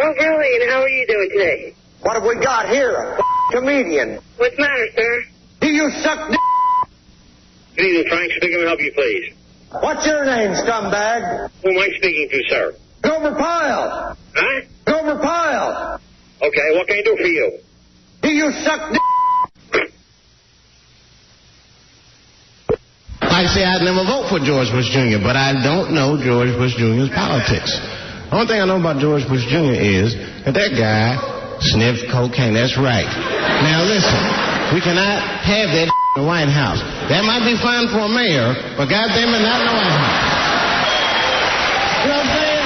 Oh, really? And how are you doing today? What have we got here? A comedian. What's the matter, sir? Do you suck d***? Good evening, Frank. Speaking to help you, please. What's your name, scumbag? Who am I speaking to, sir? Gomer Pyle. Huh? Gomer Pyle. Okay, what can I do for you? Do you suck d***? I say I'd never vote for George Bush Jr., but I don't know George Bush Jr.'s politics. The only thing I know about George Bush Jr. is that guy sniffed cocaine. That's right. Now listen, we cannot have that in the White House. That might be fine for a mayor, but goddamn it, not in the White House. You know what I'm saying?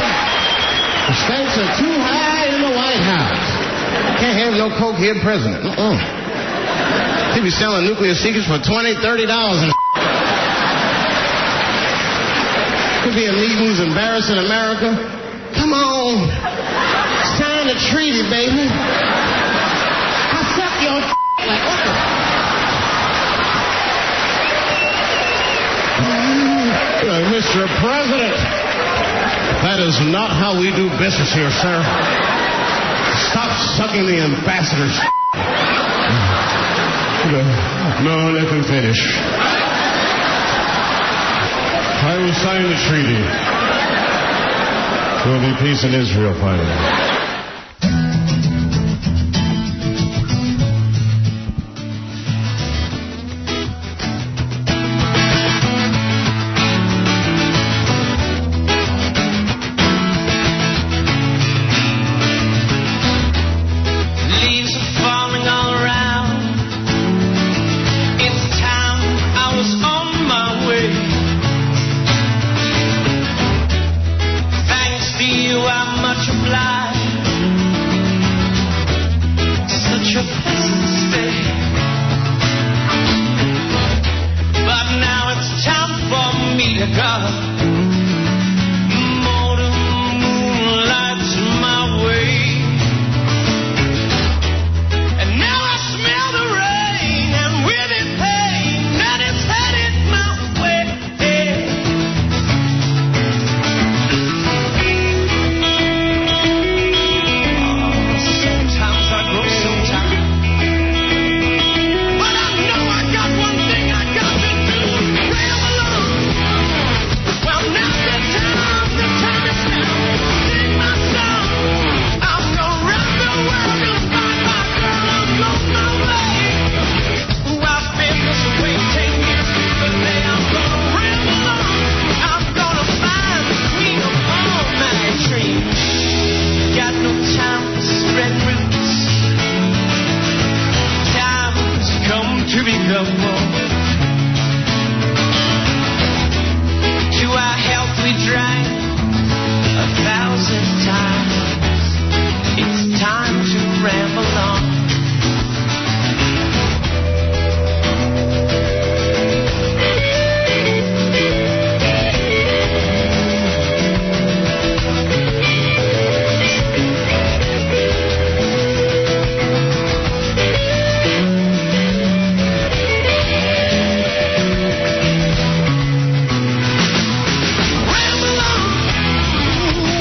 The stakes are too high in the White House. Can't have no cokehead president. He'd be selling nuclear secrets for $20, $30 and could be a meeting who's embarrassing America. Come on. Sign the treaty, baby. I suck your like Mr. President, that is not how we do business here, sir. Stop sucking the ambassador's. No, let him finish. I will sign the treaty. There will be peace in Israel finally.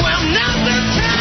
Well, now's the time.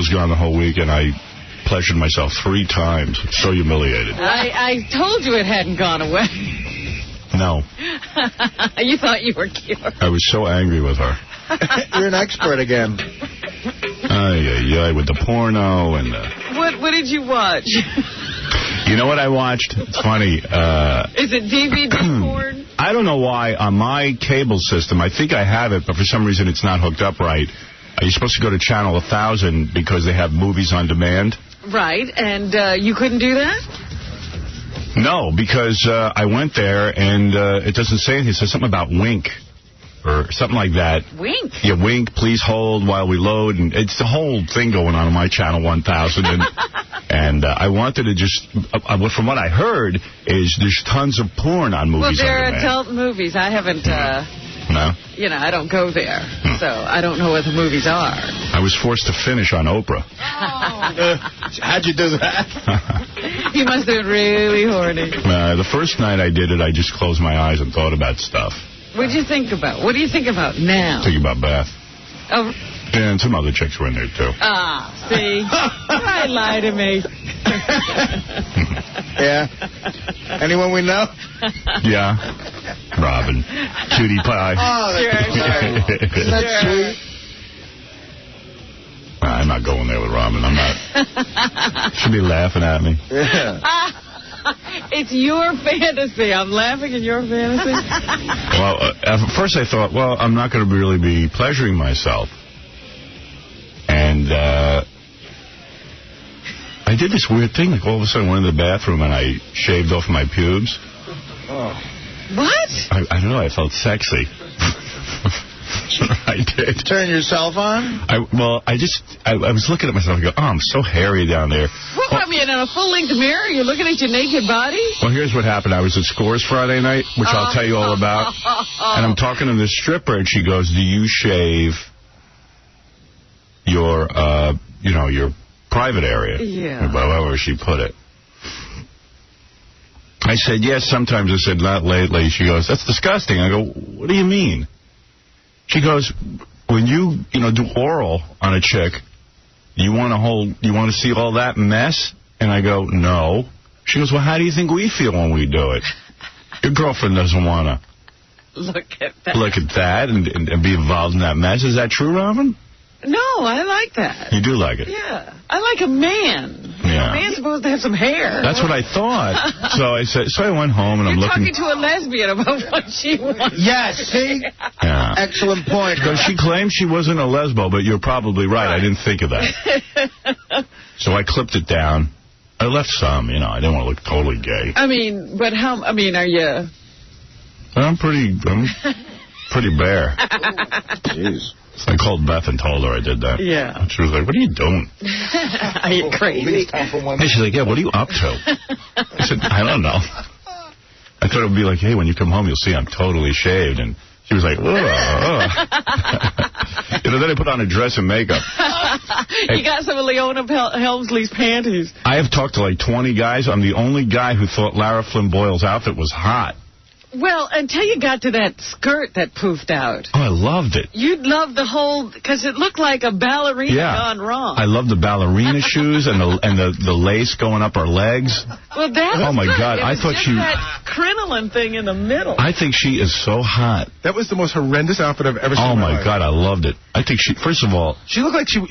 was gone the whole week, and I pleasured myself 3 times. So humiliated. I told you it hadn't gone away. No. You thought you were cured. I was so angry with her. You're an expert again. With the porno and... What did you watch? You know what I watched? It's funny. Is it DVD porn? I don't know why on my cable system, I think I have it, but for some reason it's not hooked up right. You're supposed to go to channel 1000 because they have movies on demand. Right, and you couldn't do that? No, because I went there and it doesn't say anything. It says something about Wink or something like that. Wink? Yeah, Wink, please hold while we load. And it's the whole thing going on my channel 1000. And I wanted to just, from what I heard, is there's tons of porn on movies. Well, they're on demand. adult movies. I haven't... No? You know, I don't go there, so I don't know what the movies are. I was forced to finish on Oprah. How'd you do that? You must have been really horny. The first night I did it, I just closed my eyes and thought about stuff. What'd you think about? What do you think about now? Thinking about Beth. Oh. Yeah, and some other chicks were in there, too. Ah, see? Why lie to me? Yeah. Anyone we know? Yeah. Robin. Cutie pie. Oh, that's sweet. I'm not going there with Robin. I'm not. She'll be laughing at me. Yeah. It's your fantasy. I'm laughing at your fantasy. Well, at first I thought, well, I'm not going to really be pleasuring myself. And I did this weird thing. Like, all of a sudden, I went into the bathroom and I shaved off my pubes. Oh. What? I don't know. I felt sexy. I did. Turn yourself on? I was looking at myself and go, oh, I'm so hairy down there. Well, I mean, in a full-length mirror, you're looking at your naked body? Well, here's what happened. I was at Scores Friday night, which I'll tell you all about. And I'm talking to this stripper, and she goes, do you shave your, your private area? Yeah. However she put it. I said, yes, sometimes. I said, not lately. She goes, that's disgusting. I go, what do you mean? She goes, when you do oral on a chick, you want to see all that mess? And I go, no. She goes, well, how do you think we feel when we do it? Your girlfriend doesn't want to look at that and be involved in that mess. Is that true, Robin? No, I like that. You do like it? Yeah. I like a man. Yeah. A man's supposed to have some hair. That's what I thought. So I went home and I'm looking. You're talking to a lesbian about what she wants. Yes, see? Yeah. Excellent point. Because she claimed she wasn't a lesbo, but you're probably right. I didn't think of that. So I clipped it down. I left some, I didn't want to look totally gay. I mean, but are you... I'm pretty bare. Jeez. I called Beth and told her I did that. Yeah. She was like, what are you doing? Are you crazy? Hey, she's like, yeah, what are you up to? I said, I don't know. I thought it would be like, hey, when you come home, you'll see I'm totally shaved. And she was like, ugh. Then I put on a dress and makeup. You got some of Leona Helmsley's panties. I have talked to like 20 guys. I'm the only guy who thought Lara Flynn Boyle's outfit was hot. Well, until you got to that skirt that poofed out. Oh, I loved it. You'd love the whole, because it looked like a ballerina gone wrong. I love the ballerina shoes and the lace going up her legs. Well, that was oh my good. God, I thought she that crinoline thing in the middle. I think she is so hot. That was the most horrendous outfit I've ever seen. Oh in my life. God, I loved it. I think first of all, she looked like she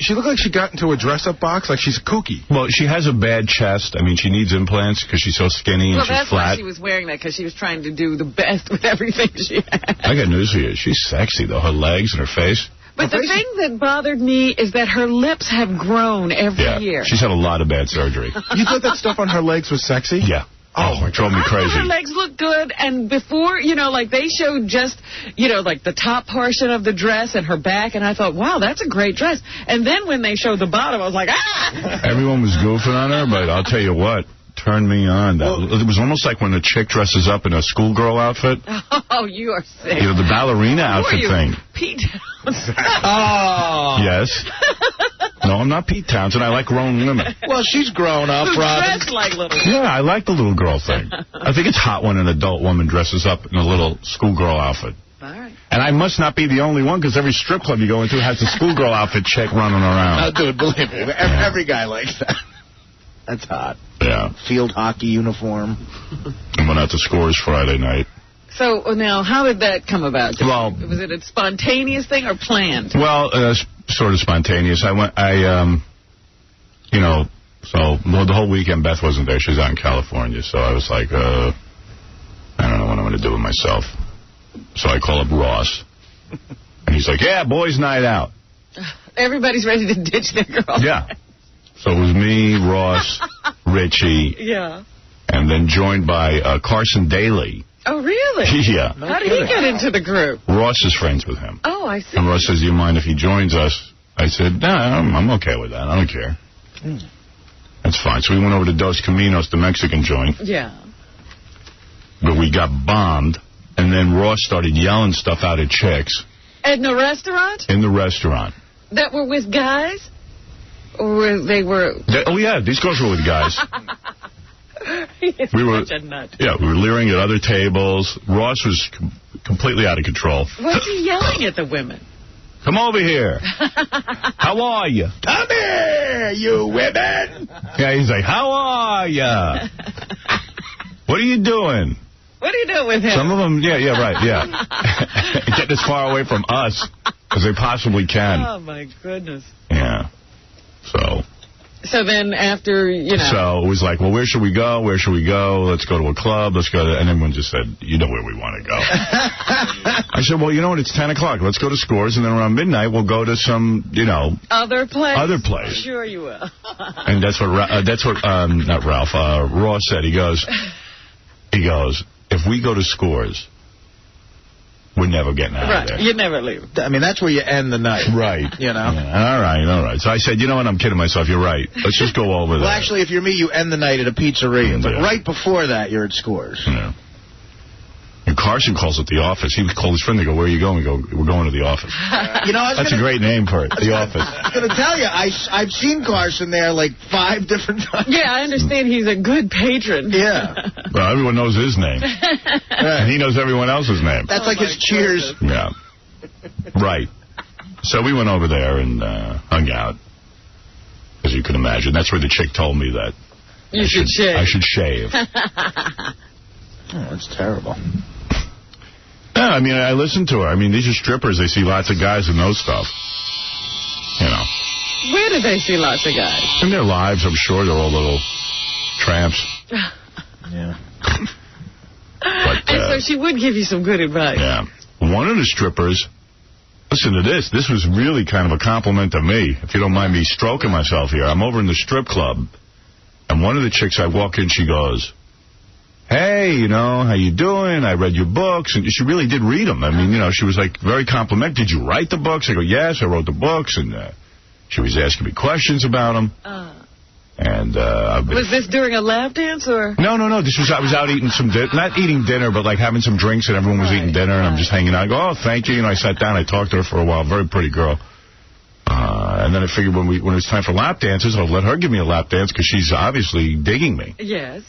got into a dress-up box, like she's kooky. Well, she has a bad chest. I mean, she needs implants because she's so skinny and she's that's flat. Why she was wearing that, because she was trying to do the best with everything she had. I got news for you. She's sexy, though. Her legs and her face. But the thing that bothered me is that her lips have grown every year. She's had a lot of bad surgery. You thought that stuff on her legs was sexy? Yeah. Oh, it drove me crazy. Her legs look good, and before, like they showed just, like the top portion of the dress and her back, and I thought, wow, that's a great dress. And then when they showed the bottom, I was like, ah! Everyone was goofing on her, but I'll tell you what. Turned me on. It was almost like when a chick dresses up in a schoolgirl outfit. Oh, you are sick. The ballerina outfit thing. Pete Townsend. Oh. Yes. No, I'm not Pete Townsend. I like grown women. Well, she's grown up, Robin. Dressed like little. Yeah, I like the little girl thing. I think it's hot when an adult woman dresses up in a little schoolgirl outfit. All right. And I must not be the only one, because every strip club you go into has a schoolgirl outfit chick running around. Oh, dude, believe me. Every guy likes that. That's hot. Yeah. Field hockey uniform. I went out to Scores Friday night. So now, how did that come about? Well, was it a spontaneous thing or planned? Well, sort of spontaneous. So the whole weekend Beth wasn't there. She was out in California. So I was like, I don't know what I'm going to do with myself. So I call up Ross. And he's like, yeah, boys' night out. Everybody's ready to ditch their girl. Yeah. So it was me, Ross, Richie. Yeah. And then joined by Carson Daly. Oh, really? Yeah. How did he get into the group? Ross is friends with him. Oh, I see. And Ross says, do you mind if he joins us? I said, no, I'm okay with that. I don't care. That's fine. So we went over to Dos Caminos, the Mexican joint. Yeah. But we got bombed. And then Ross started yelling stuff out at chicks. In the restaurant? In the restaurant. That were with guys? Or they were... Oh, yeah. These girls were with guys. We were such a nut. Yeah, we were leering at other tables. Ross was completely out of control. What's he yelling at the women? Come over here. How are you? Come here, you women. Yeah, he's like, how are you? What are you doing? What are you doing with him? Some of them, yeah, right, yeah. Getting as far away from us as they possibly can. Oh, my goodness. Yeah. So then after, So it was like, well, where should we go? Where should we go? Let's go to a club. Let's go to... And everyone just said, you know where we want to go. I said, well, you know what? It's 10 o'clock. Let's go to Scores, and then around midnight, we'll go to some, Other place? Other place. Sure you will. And that's what not Ralph, Ross said. He goes, if we go to Scores, we're never getting out of there. Right, you never leave. I mean, that's where you end the night. Right. Yeah, all right. So I said, you know what, I'm kidding myself. You're right. Let's just go over there. Well, actually, if you're me, you end the night at a pizzeria. But right before that, you're at Scores. Yeah. And Carson calls it the office. He would call his friend. They go, where are you going? We go, we're going to the office. That's a great name for it, the office. I was going to tell you, I've seen Carson there like 5 different times. Yeah, I understand he's a good patron. Yeah. Well, everyone knows his name. And he knows everyone else's name. That's like his Cheers. Yeah. Right. So we went over there and hung out. As you can imagine. That's where the chick told me that I should shave. Oh, that's terrible. Yeah, I mean, I listen to her. I mean, these are strippers. They see lots of guys and know stuff. Where do they see lots of guys? In their lives, I'm sure they're all little tramps. Yeah. And so she would give you some good advice. Yeah. One of the strippers, listen to this. This was really kind of a compliment to me, if you don't mind me stroking myself here. I'm over in the strip club, and one of the chicks, I walk in, she goes, hey, how you doing? I read your books. And she really did read them. I mean, she was like very complimentary. Did you write the books? I go, yes, I wrote the books. And she was asking me questions about them. And was this during a lap dance or? No. I was out eating not eating dinner, but like having some drinks, and everyone was eating dinner, and I'm just hanging out. I go, oh, thank you. I sat down. I talked to her for a while. Very pretty girl. And then I figured when it was time for lap dances, I'll let her give me a lap dance because she's obviously digging me. Yes.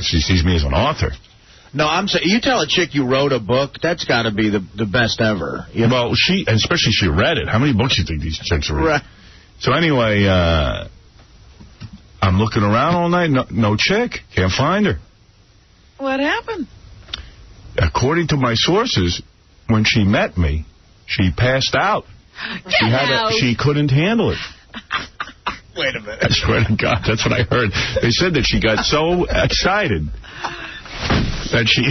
She sees me as an author. No, I'm saying, you tell a chick you wrote a book, that's got to be the best ever. Well, especially she read it. How many books do you think these chicks read? Right. So anyway, I'm looking around all night. No chick. Can't find her. What happened? According to my sources, when she met me, she passed out. She couldn't handle it. Wait a minute. I swear to God, that's what I heard. They said that she got so excited that she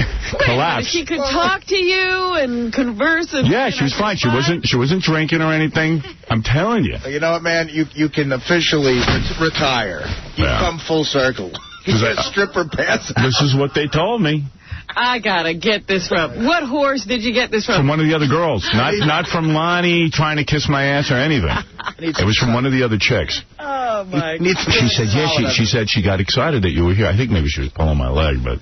collapsed. She could talk to you and converse. And yeah, she was fine. She wasn't drinking or anything. I'm telling you. You know what, man? You can officially retire. You've come full circle. You're a stripper pass out. This is what they told me. I gotta get this from. What horse did you get this from? From one of the other girls. Not from Lonnie trying to kiss my ass or anything. It was from one of the other chicks. Oh, my God. She said, she said she got excited that you were here. I think maybe she was pulling my leg, but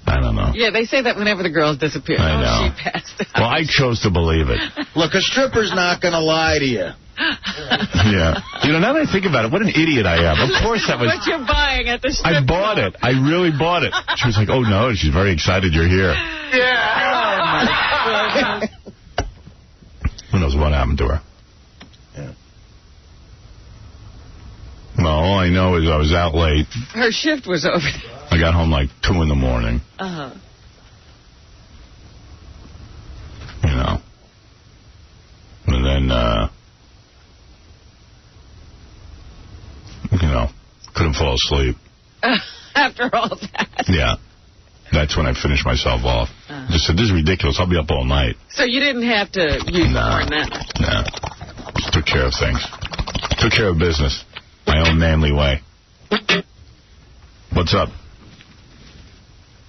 I don't know. Yeah, they say that whenever the girls disappear. I know. She passed out. Well, I chose to believe it. Look, a stripper's not going to lie to you. Yeah. Now that I think about it, what an idiot I am. Of course that was... What you're buying at the strip I bought club. it. I really bought it. She was like, oh, no. She's very excited you're here. Yeah. Oh, my goodness. knows what happened to her. Yeah. Well, all I know is I was out late. Her shift was over. I got home like 2 in the morning. Uh-huh. You know. And then, you know, couldn't fall asleep. After all that. Yeah. That's when I finished myself off. Just said, this is ridiculous. I'll be up all night. So you didn't have to use more than that? Nah. Just took care of things. Took care of business. My own manly way. What's up?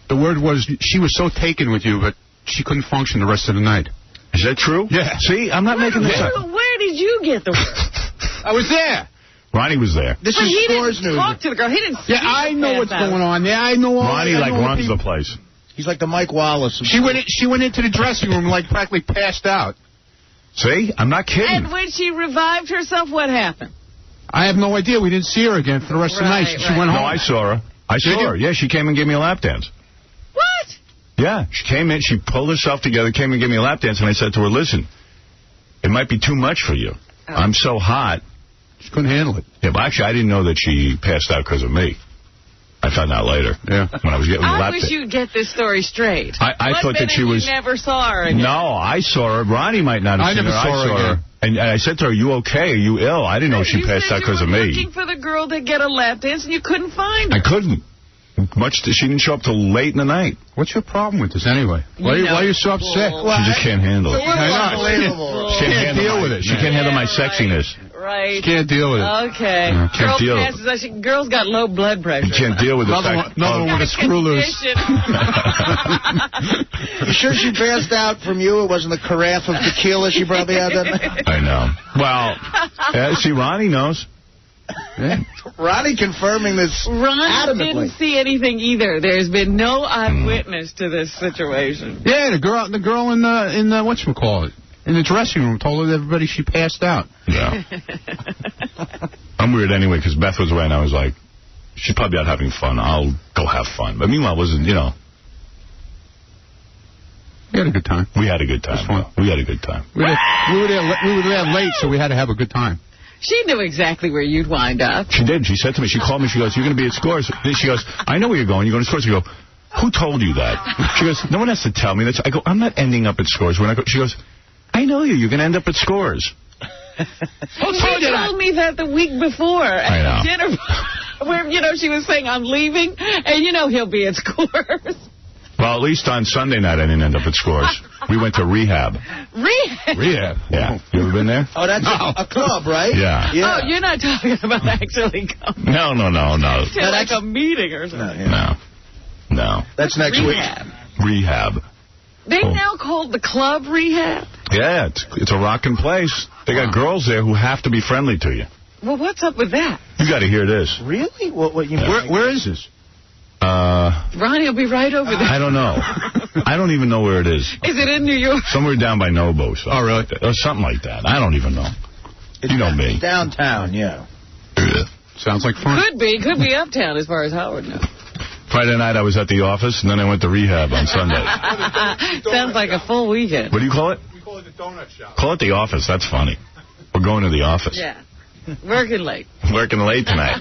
The word was she was so taken with you, but she couldn't function the rest of the night. Is that true? Yeah. See, I'm not making this up. Where did you get the word? I was there. Ronnie was there. This But is he Scores didn't News. talk to the girl. He didn't see Yeah, I know what's going on there. I know all. Ronnie, like, runs the place. He's like the Mike Wallace. She went into the dressing room, like, practically passed out. See? I'm not kidding. And when she revived herself, what happened? I have no idea. We didn't see her again for the rest of the night. She went home. No, I saw her. I saw her. Yeah, she came and gave me a lap dance. What? Yeah, she came in, she pulled herself together, came and gave me a lap dance, and I said to her, listen, it might be too much for you. Oh. I'm so hot. She couldn't handle it. Yeah, but actually, I didn't know that she passed out because of me. I found out later. Yeah. When I was getting the I lap wish dance. you'd get this story straight. I thought that she was... You never saw her again. No, I saw her. Ronnie might not have I seen never her. saw her again. And I said to her, are you okay? Are you ill? I didn't know she passed out because of You were me. looking for the girl to get a lap dance, and you couldn't find her. I couldn't. She didn't show up till late in the night. What's your problem with this anyway? Why are you so upset? She just can't handle it. Unbelievable. She can't deal with it. She can't handle my sexiness. Right. She can't deal with it. Okay. Yeah, can't deal with Girl girls got low blood pressure. You can't deal with the fact... Another one with a screw loose. You sure she passed out from you? It wasn't the carafe of tequila she probably had that night? I know. Well, see, Ronnie knows. Yeah. Ronnie confirming this Ron adamantly. didn't see anything either. There's been no eyewitness to this situation. Yeah, the girl in the whatchamacallit, in the dressing room told everybody she passed out. Yeah. I'm weird anyway, because Beth was away, and I was like, she's probably out having fun. I'll go have fun. But meanwhile, it wasn't, you know. We had a good time. We had a good time. Fun. We had a good time. We were there late, so we had to have a good time. She knew exactly where you'd wind up. She did. She said to me, she called me, she goes, you're going to be at Scores. Then she goes, I know where you're going. You're going to Scores. I go, who told you that? She goes, no one has to tell me that. I go, I'm not ending up at Scores. She goes, I know you. You're going to end up at Scores. Who told me that the week before at dinner, where, you know, she was saying, I'm leaving, and you know he'll be at Scores. Well, at least on Sunday night, I didn't end up at Scores. We went to Rehab. Rehab? Yeah. You ever been there? Oh, that's a club, right? Yeah. Oh, you're not talking about actually coming. No. To like a meeting or something. No. That's next Rehab. week. Rehab. They now called the club Rehab? Yeah, it's a rockin' place. They got girls there who have to be friendly to you. Well, what's up with that? You got to hear this. Really? What you mean? Where is this? Ronnie will be right over there. I don't know. I don't even know where it is. Is it in New York? Somewhere down by Nobo. Oh, really? Or something like that. I don't even know. You know me. Downtown, yeah. Sounds like fun. Could be uptown as far as Howard knows. Friday night I was at the office, and then I went to Rehab on Sunday. Sounds like a full weekend. What do you call it? We call it the donut shop. Call it the office. That's funny. We're going to the office. Yeah. Working late. Working late tonight.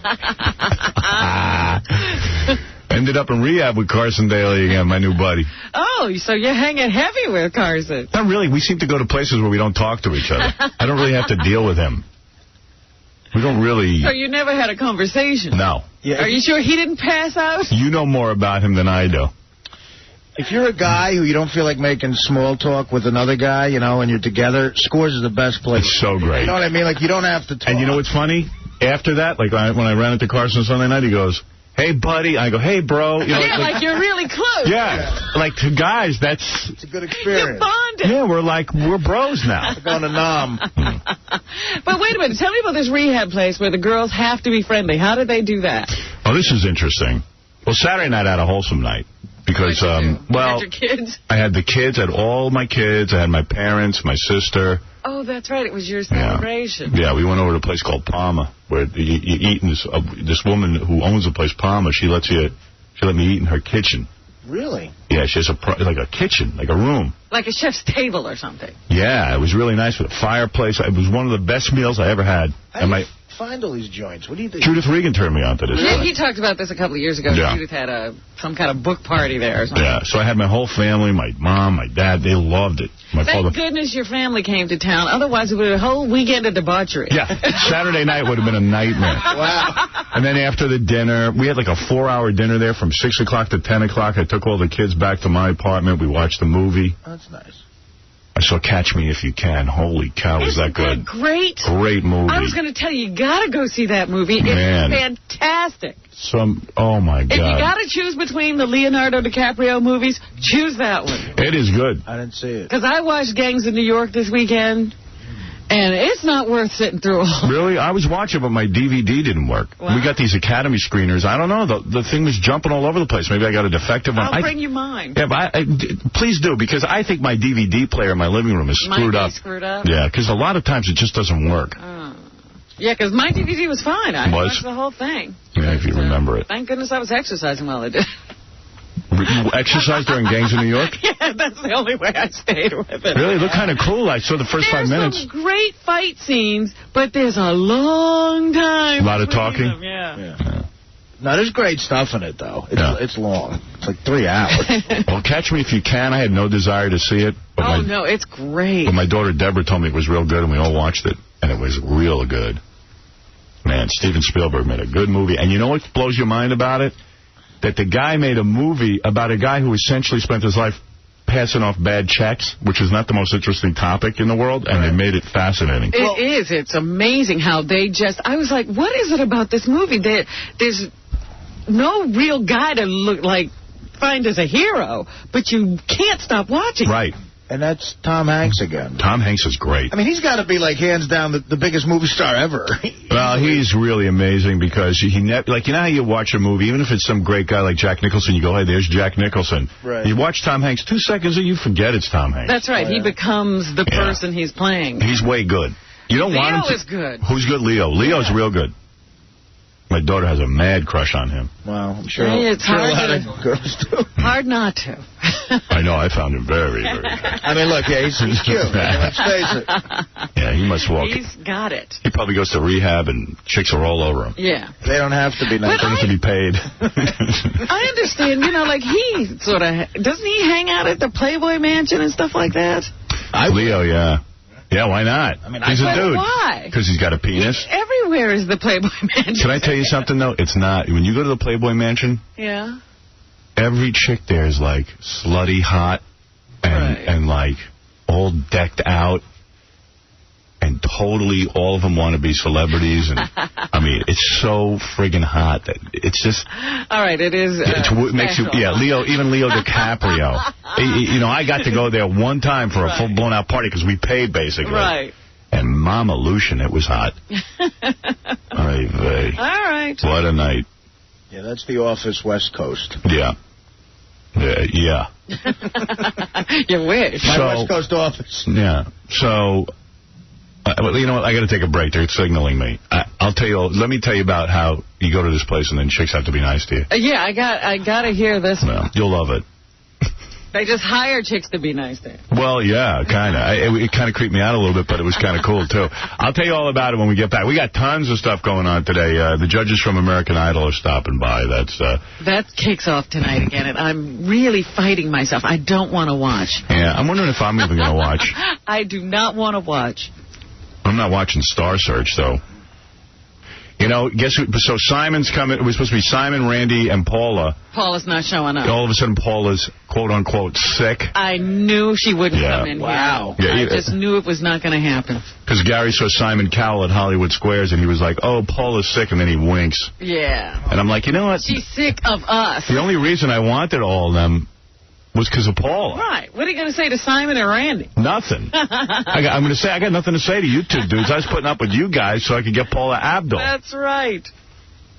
Ended up in Rehab with Carson Daly again, my new buddy. Oh, so you're hanging heavy with Carson. Not really. We seem to go to places where we don't talk to each other. I don't really have to deal with him. We don't really... So you never had a conversation? No. Yeah, Are you sure he didn't pass out? You know more about him than I do. If you're a guy who you don't feel like making small talk with another guy, you know, and you're together, Scores is the best place. It's so great. You know what I mean? Like, you don't have to talk. And you know what's funny? After that, like when I ran into Carson Sunday night, he goes, hey, buddy. I go, hey, bro. You know, yeah, like you're really close. Yeah. Like, to guys, It's a good You're experience. bonded. Yeah, we're bros now. We're going to Nam. But wait a minute. Tell me about this Rehab place where the girls have to be friendly. How did they do that? Oh, this is interesting. Well, Saturday night I had a wholesome night. Because, Had your kids? I had the kids, I had all my kids, I had my parents, my sister. Oh, that's right. It was your celebration. Yeah, we went over to a place called Palma, where you eat in this woman who owns the place, Palma, she let me eat in her kitchen. Really? Yeah, she has like a kitchen, like a room. Like a chef's table or something. Yeah, it was really nice with a fireplace. It was one of the best meals I ever had. How do you find all these joints? What do you think? Judith Regan turned me on to this. Yeah, he talked about this a couple of years ago. Yeah. Judith had some kind of book party there or something. Yeah, so I had my whole family, my mom, my dad, they loved it. Thank goodness your family came to town. Otherwise, it would have been a whole weekend of debauchery. Yeah, Saturday night would have been a nightmare. Wow. And then after the dinner, we had like a 4-hour dinner there from 6 o'clock to 10 o'clock. I took all the kids back to my apartment. We watched the movie. That's nice. I saw Catch Me If You Can. Holy cow, was that good? Great. Great movie. I was going to tell you got to go see that movie. Man. It's fantastic. Oh, my God. If you got to choose between the Leonardo DiCaprio movies, choose that one. It is good. I didn't see it. Because I watched Gangs of New York this weekend, and it's not worth sitting through all. Really? I was watching, but my DVD didn't work. Wow. We got these Academy screeners. I don't know. The thing was jumping all over the place. Maybe I got a defective one. I'll bring you mine. Yeah, but please do, because I think my DVD player in my living room is screwed up. Screwed up? Yeah, because a lot of times it just doesn't work. Yeah, because my DVD was fine. I watched the whole thing. Yeah, if you remember it. Thank goodness I was exercising while I did. You exercised during Gangs of New York? Yeah, that's the only way I stayed with it. Really? It looked kind of cool. I saw the first 5 minutes. There's some great fight scenes, but there's a long time. A lot of talking? Them. Yeah. No, there's great stuff in it, though. It's long. It's like 3 hours. Well, Catch Me If You Can. I had no desire to see it. But no, it's great. But my daughter Deborah told me it was real good, and we all watched it, and it was real good. Man, Steven Spielberg made a good movie. And you know what blows your mind about it? That the guy made a movie about a guy who essentially spent his life passing off bad checks, which is not the most interesting topic in the world, and they made it fascinating. It is. It's amazing how they just... I was like, what is it about this movie? There's no real guy to find as a hero, but you can't stop watching. Right. And that's Tom Hanks again. Tom Hanks is great. I mean, he's got to be, hands down, the biggest movie star ever. Well, he's really amazing because you know how you watch a movie, even if it's some great guy like Jack Nicholson, you go, hey, there's Jack Nicholson. Right. You watch Tom Hanks 2 seconds and you forget it's Tom Hanks. That's right. He becomes the person he's playing. He's way good. You don't want him to... Leo is good. Who's good? Leo. Leo's real good. My daughter has a mad crush on him. Well, I'm sure, it's a lot of girls do. Hard not to. I know. I found him very, very good. I mean, look, he's cute. Let's face it. Yeah, he must walk. He's got it. He probably goes to rehab and chicks are all over him. Yeah. They don't have to be nice. They have to be paid. I understand. He sort of... Doesn't he hang out at the Playboy Mansion and stuff like that? Leo, yeah. Yeah, why not? I mean, he's a dude. Why? Because he's got a penis. Everywhere is the Playboy Mansion. Can I tell you something, though? It's not. When you go to the Playboy Mansion, yeah, every chick there is, slutty hot and all decked out. And totally all of them want to be celebrities. And I mean, it's so friggin' hot that it's just... All right, it is makes you, even Leo DiCaprio. I got to go there one time for a full-blown out party because we paid, basically. Right. And Mama Lucian, it was hot. All right. What a night. Yeah, that's the Office West Coast. Yeah. Yeah. You wish. My West Coast office. Yeah. So... you know what? I got to take a break. They're signaling me. I'll tell you. Let me tell you about how you go to this place and then chicks have to be nice to you. Yeah, I got to hear this one. You'll love it. They just hire chicks to be nice to you. Well, yeah, kind of. It kind of creeped me out a little bit, but it was kind of cool, too. I'll tell you all about it when we get back. We got tons of stuff going on today. The judges from American Idol are stopping by. That kicks off tonight again, and I'm really fighting myself. I don't want to watch. Yeah, I'm wondering if I'm even going to watch. I do not want to watch. I'm not watching Star Search, though. Guess who? So Simon's coming. It was supposed to be Simon, Randy, and Paula. Paula's not showing up. All of a sudden, Paula's quote-unquote sick. I knew she wouldn't come in here. Wow. Yeah, I just knew it was not going to happen. Because Gary saw Simon Cowell at Hollywood Squares, and he was like, oh, Paula's sick, and then he winks. Yeah. And I'm like, you know what? She's sick of us. The only reason I wanted all of them was because of Paula. Right. What are you going to say to Simon and Randy? Nothing. I'm going to say I got nothing to say to you two dudes. I was putting up with you guys so I could get Paula Abdul. That's right.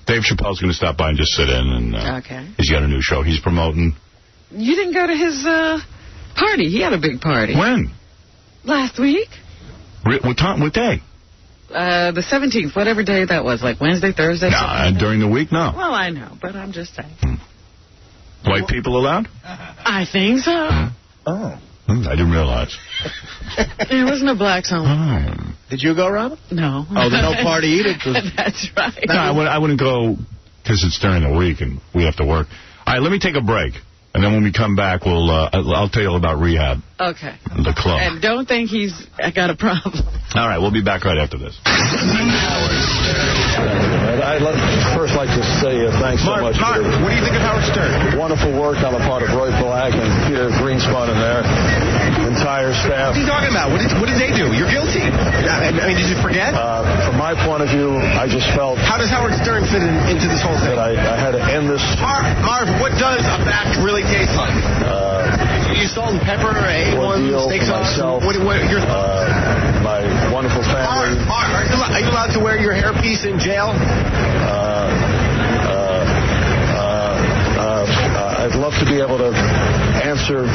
Dave Chappelle's going to stop by and just sit in. And okay. He's got a new show he's promoting. You didn't go to his party. He had a big party. When? Last week. What time? What day? The 17th, whatever day that was, like Wednesday, Thursday? Nah, during the week, no. Well, I know, but I'm just saying. White people allowed? I think so. Oh. I didn't realize. There wasn't a blacks only. Oh. Did you go, Robin? No. Oh, there's no party either? That's right. No, I wouldn't go because it's during the week and we have to work. All right, let me take a break. And then when we come back, I'll tell you all about rehab. Okay. The club. And don't think he's got a problem. All right, we'll be back right after this. I'd first like to say thanks so much. Mark, what do you think of Howard Stern? Wonderful work on the part of Roy Black and Peter Greenspun and their entire staff. What are you talking about? What did they do? You're guilty. I mean, did you forget? From my point of view, I just felt... How does Howard Stern fit into this whole thing? That I had to end this... Marv, what does a back really taste like? You salt and pepper, A1, steak sauce? Myself, what your thoughts? my wonderful family. Marv, are you allowed to wear your hairpiece in jail? I'd love to be able to answer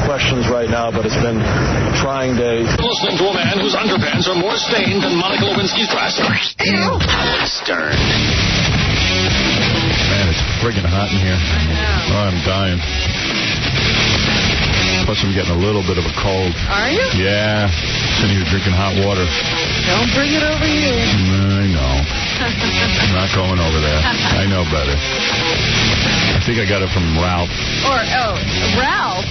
questions right now, but it's been a trying day. Listening to a man whose underpants are more stained than Monica Lewinsky's dress. Howard Stern. Man, it's friggin' hot in here. I know. Oh, I'm dying. Plus, I'm getting a little bit of a cold. Are you? Yeah. Sitting here drinking hot water. Don't bring it over here. I know. I'm not going over there. I know better. I think I got it from Ralph. Ralph?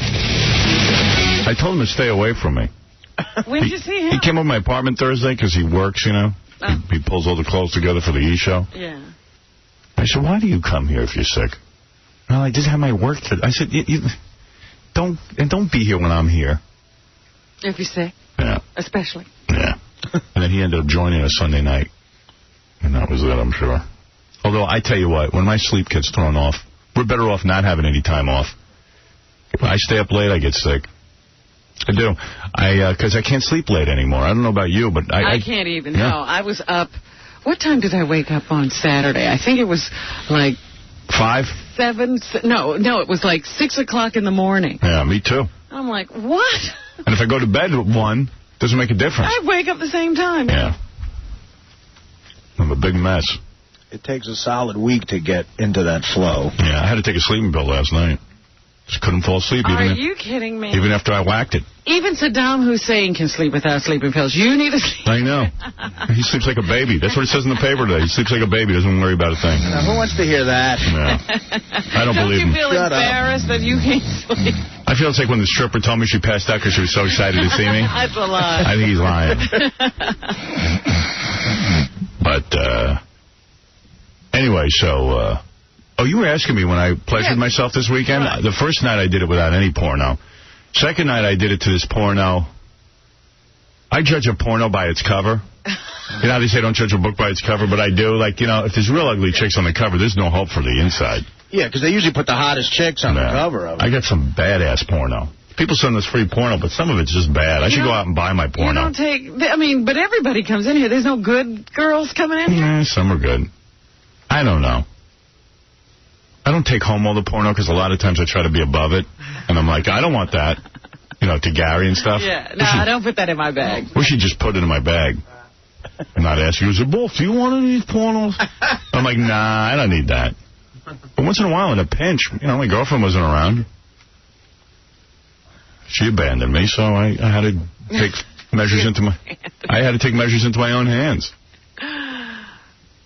I told him to stay away from me. When did you see him? He came over my apartment Thursday because he works, you know. Oh. He pulls all the clothes together for the E! show. Yeah. I said, why do you come here if you're sick? Well, I just have my work to... I said, don't be here when I'm here. If you're sick. Yeah. Especially. Yeah. And then he ended up joining us Sunday night. And that was it, I'm sure. Although, I tell you what, when my sleep gets thrown off, we're better off not having any time off. When I stay up late, I get sick. I do. Because I can't sleep late anymore. I don't know about you, but I can't even. Yeah. No, I was up. What time did I wake up on Saturday? I think it was like... 5? 7? No, it was like 6 o'clock in the morning. Yeah, me too. I'm like, what? And if I go to bed at 1, doesn't make a difference. I wake up the same time. Yeah. I'm a big mess. It takes a solid week to get into that flow. Yeah, I had to take a sleeping pill last night. Just couldn't fall asleep. Are you kidding me? Even after I whacked it. Even Saddam Hussein can sleep without sleeping pills. You need a sleep. I know. He sleeps like a baby. That's what it says in the paper today. He sleeps like a baby. Doesn't worry about a thing. Now, who wants to hear that? Yeah. I don't believe him. Don't you feel embarrassed that you can't sleep? I feel it's like when the stripper told me she passed out because she was so excited to see me. That's a lie. I think he's lying. But, anyway, so... Oh, you were asking me when I pleasured myself this weekend? Right. The first night I did it without any porno. Second night I did it to this porno. I judge a porno by its cover. You know how they say don't judge a book by its cover, but I do. Like, you know, if there's real ugly chicks on the cover, there's no hope for the inside. Yeah, because they usually put the hottest chicks on the cover of it. I got some badass porno. People send us free porno, but some of it's just bad. I should go out and buy my porno. You don't take... I mean, but everybody comes in here. There's no good girls coming in here? Yeah, some are good. I don't know. I don't take home all the porno because a lot of times I try to be above it. And I'm like, I don't want that. You know, to Gary and stuff. Yeah, no, I don't put that in my bag. We should just put it in my bag. I'm not asking you. He said, Wolf, do you want any of these pornos? I'm like, nah, I don't need that. But once in a while, in a pinch, you know, my girlfriend wasn't around. She abandoned me, so I had to take measures into my... I had to take measures into my own hands.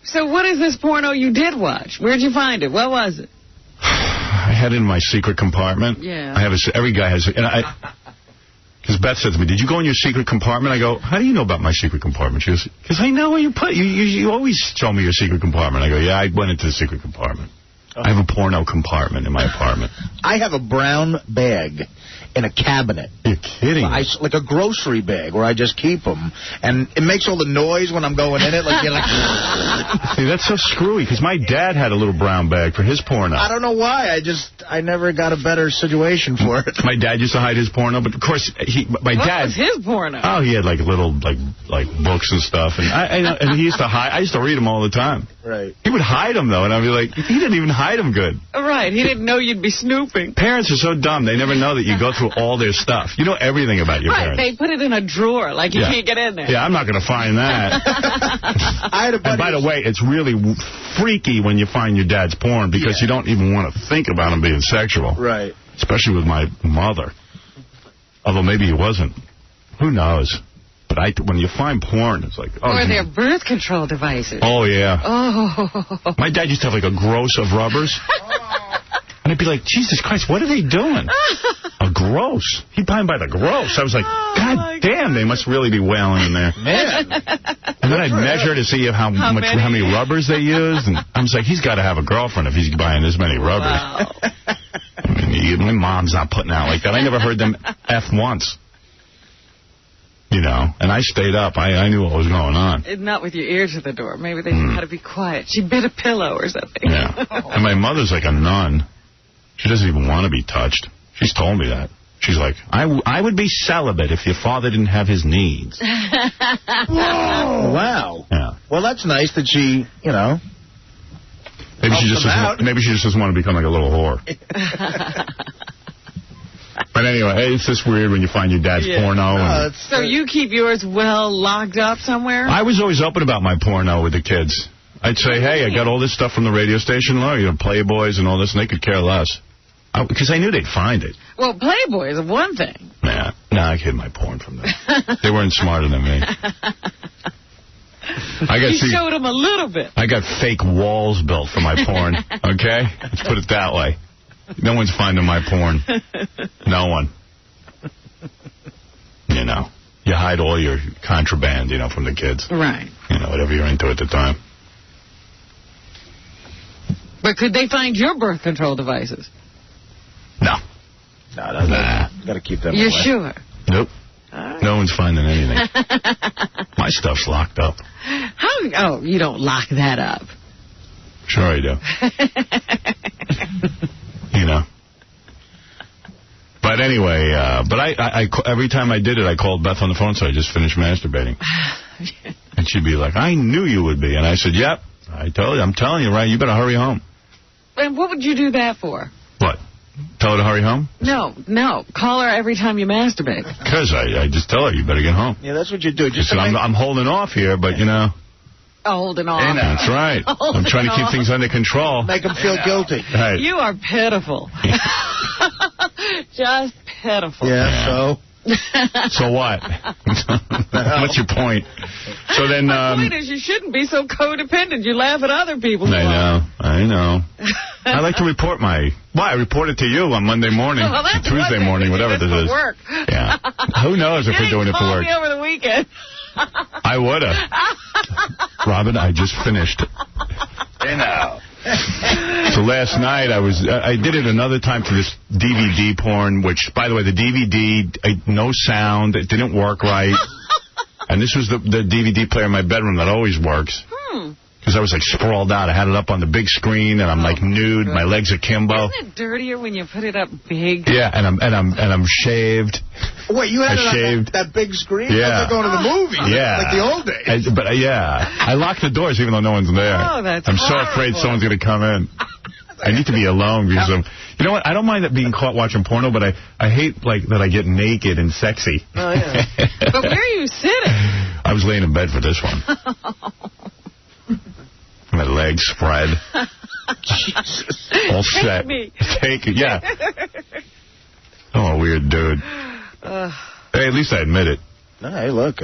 So what is this porno you did watch? Where'd you find it? What was it? I had it in my secret compartment. Yeah. I have every guy has... Because Beth said to me, did you go in your secret compartment? I go, how do you know about my secret compartment? She goes, because I know where you put it. You always show me your secret compartment. I go, yeah, I went into the secret compartment. I have a porno compartment in my apartment. I have a brown bag in a cabinet. You're kidding. Like a grocery bag where I just keep them. And it makes all the noise when I'm going in it. Like, you're like... See, that's so screwy, because my dad had a little brown bag for his porno. I don't know why. I never got a better situation for it. My dad used to hide his porno, but of course, my dad... What was his porno? Oh, he had like little, like books and stuff. And, and he used to hide. I used to read them all the time. Right. He would hide them, though, and I'd be like, he didn't even hide them good. Right. He didn't know you'd be snooping. Parents are so dumb. They never know that you go through all their stuff. You know everything about your parents. Right. They put it in a drawer like you can't get in there. Yeah, I'm not going to find that. And by the way, it's really freaky when you find your dad's porn because you don't even want to think about him being sexual. Right. Especially with my mother. Although maybe he wasn't. Who knows? But when you find porn, it's like... Oh, or their birth control devices. Oh, yeah. Oh. My dad used to have like a gross of rubbers. And I'd be like, Jesus Christ, what are they doing? A gross. He'd buy them by the gross. I was like, God damn, they must really be wailing in there. Man. And then I'd measure to see how many rubbers they used. And I was like, he's got to have a girlfriend if he's buying this many rubbers. Wow. I mean, my mom's not putting out like that. I never heard them F once. You know, and I stayed up. I knew what was going on. Not with your ear to the door. Maybe they had to be quiet. She bit a pillow or something. Yeah. And my mother's like a nun. She doesn't even want to be touched. She's told me that. She's like, I would be celibate if your father didn't have his needs. Whoa. Wow. Yeah. Well, that's nice that she, you know. Maybe she just doesn't want to become like a little whore. But anyway, it's just weird when you find your dad's porno. So you keep yours well locked up somewhere? I was always open about my porno with the kids. I'd say, hey, I got all this stuff from the radio station, you know, Playboys and all this, and they could care less. Because I knew they'd find it. Well, Playboy is one thing. Nah, I hid my porn from them. They weren't smarter than me. You showed them a little bit. I got fake walls built for my porn, okay? Let's put it that way. No one's finding my porn. No one. You know, you hide all your contraband, you know, from the kids. Right. You know, whatever you're into at the time. But could they find your birth control devices? No. Nah. Got to keep them You're away. sure? Nope. No one's finding anything. My stuff's locked up. How? Oh, you don't lock that up. Sure I do. You know. But anyway, I every time I did it, I called Beth on the phone, so I just finished masturbating. And she'd be like, I knew you would be. And I said, yep, I'm telling you, right, you better hurry home. And what would you do that for? What? Tell her to hurry home? No. Call her every time you masturbate. Because I just tell her, you better get home. Yeah, that's what you do. Just I'm holding off here, but, you know. Holding off. That's right. I'm trying to keep things under control. Make them feel guilty. Right. You are pitiful. Just pitiful. Yeah, so? So what? What's your point? So then, my point is you shouldn't be so codependent. You laugh at other people. I know. I like to report I report it to you on Monday morning, Tuesday morning, whatever this is. Work. Yeah. Who knows if we're doing it for work? You didn't call me over the weekend. I would have. Robin, I just finished. You know. So last night I did it another time for this DVD porn, which, by the way, the DVD, no sound, it didn't work right. And this was the DVD player in my bedroom that always works. Because I was like sprawled out. I had it up on the big screen, and I'm like nude. My legs are kimbo. Isn't it dirtier when you put it up big? Yeah, and I'm shaved. Wait, you had it on that big screen? Yeah. Like they're going to the movies. Yeah. Like the old days. But I lock the doors even though no one's there. Oh, that's I'm so afraid someone's going to come in. I need to be alone because you know what? I don't mind being caught watching porno, but I hate that I get naked and sexy. Oh, yeah. But where are you sitting? I was laying in bed for this one. My legs spread. Jesus. All set. Take me. Take it, yeah. I'm a weird dude. Hey, at least I admit it. Hey, look,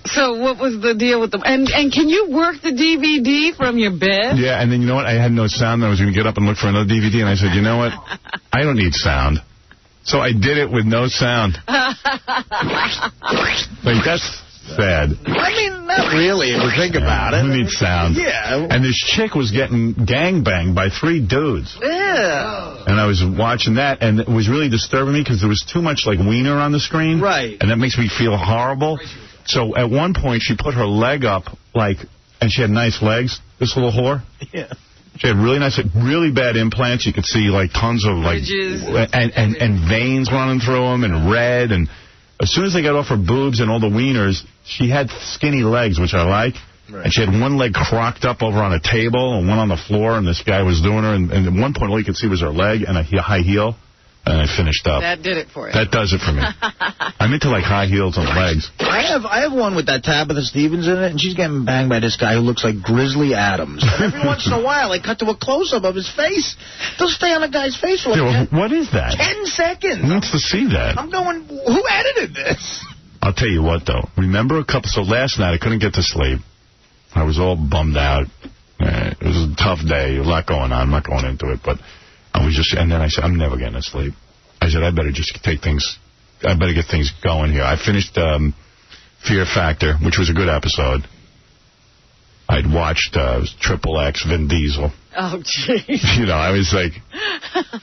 So what was the deal with them? And can you work the DVD from your bed? Yeah, and then you know what? I had no sound. I was going to get up and look for another DVD, and I said, you know what? I don't need sound. So I did it with no sound. That's sad. I mean, not really if you think about it. Who needs sound? Yeah. And this chick was getting gangbanged by 3 dudes. Yeah. And I was watching that, and it was really disturbing me because there was too much, wiener on the screen. Right. And that makes me feel horrible. So at one point, she put her leg up, and she had nice legs, this little whore. Yeah. She had really nice, really bad implants. You could see, tons of, and veins running through them, and red, and as soon as they got off her boobs and all the wieners, she had skinny legs, which I like. Right. And she had one leg crocked up over on a table and one on the floor, and this guy was doing her. And at one point, all you could see was her leg and a high heel. And I finished up. That did it for you. That does it for me. I'm into, like, high heels on legs. I have one with that Tabitha Stevens in it, and she's getting banged by this guy who looks like Grizzly Adams. And every once in a while, they cut to a close-up of his face. They'll stay on the guy's face for like what is that? 10 seconds. Who wants to see that? I'm going, who edited this? I'll tell you what, though. Remember so last night I couldn't get to sleep. I was all bummed out. It was a tough day. A lot going on. I'm not going into it, but I was just, and then I said, I'm never getting to sleep. I said, I better just get things going here. I finished Fear Factor, which was a good episode. I'd watched Triple X, Vin Diesel. Oh, jeez. You know, I was like,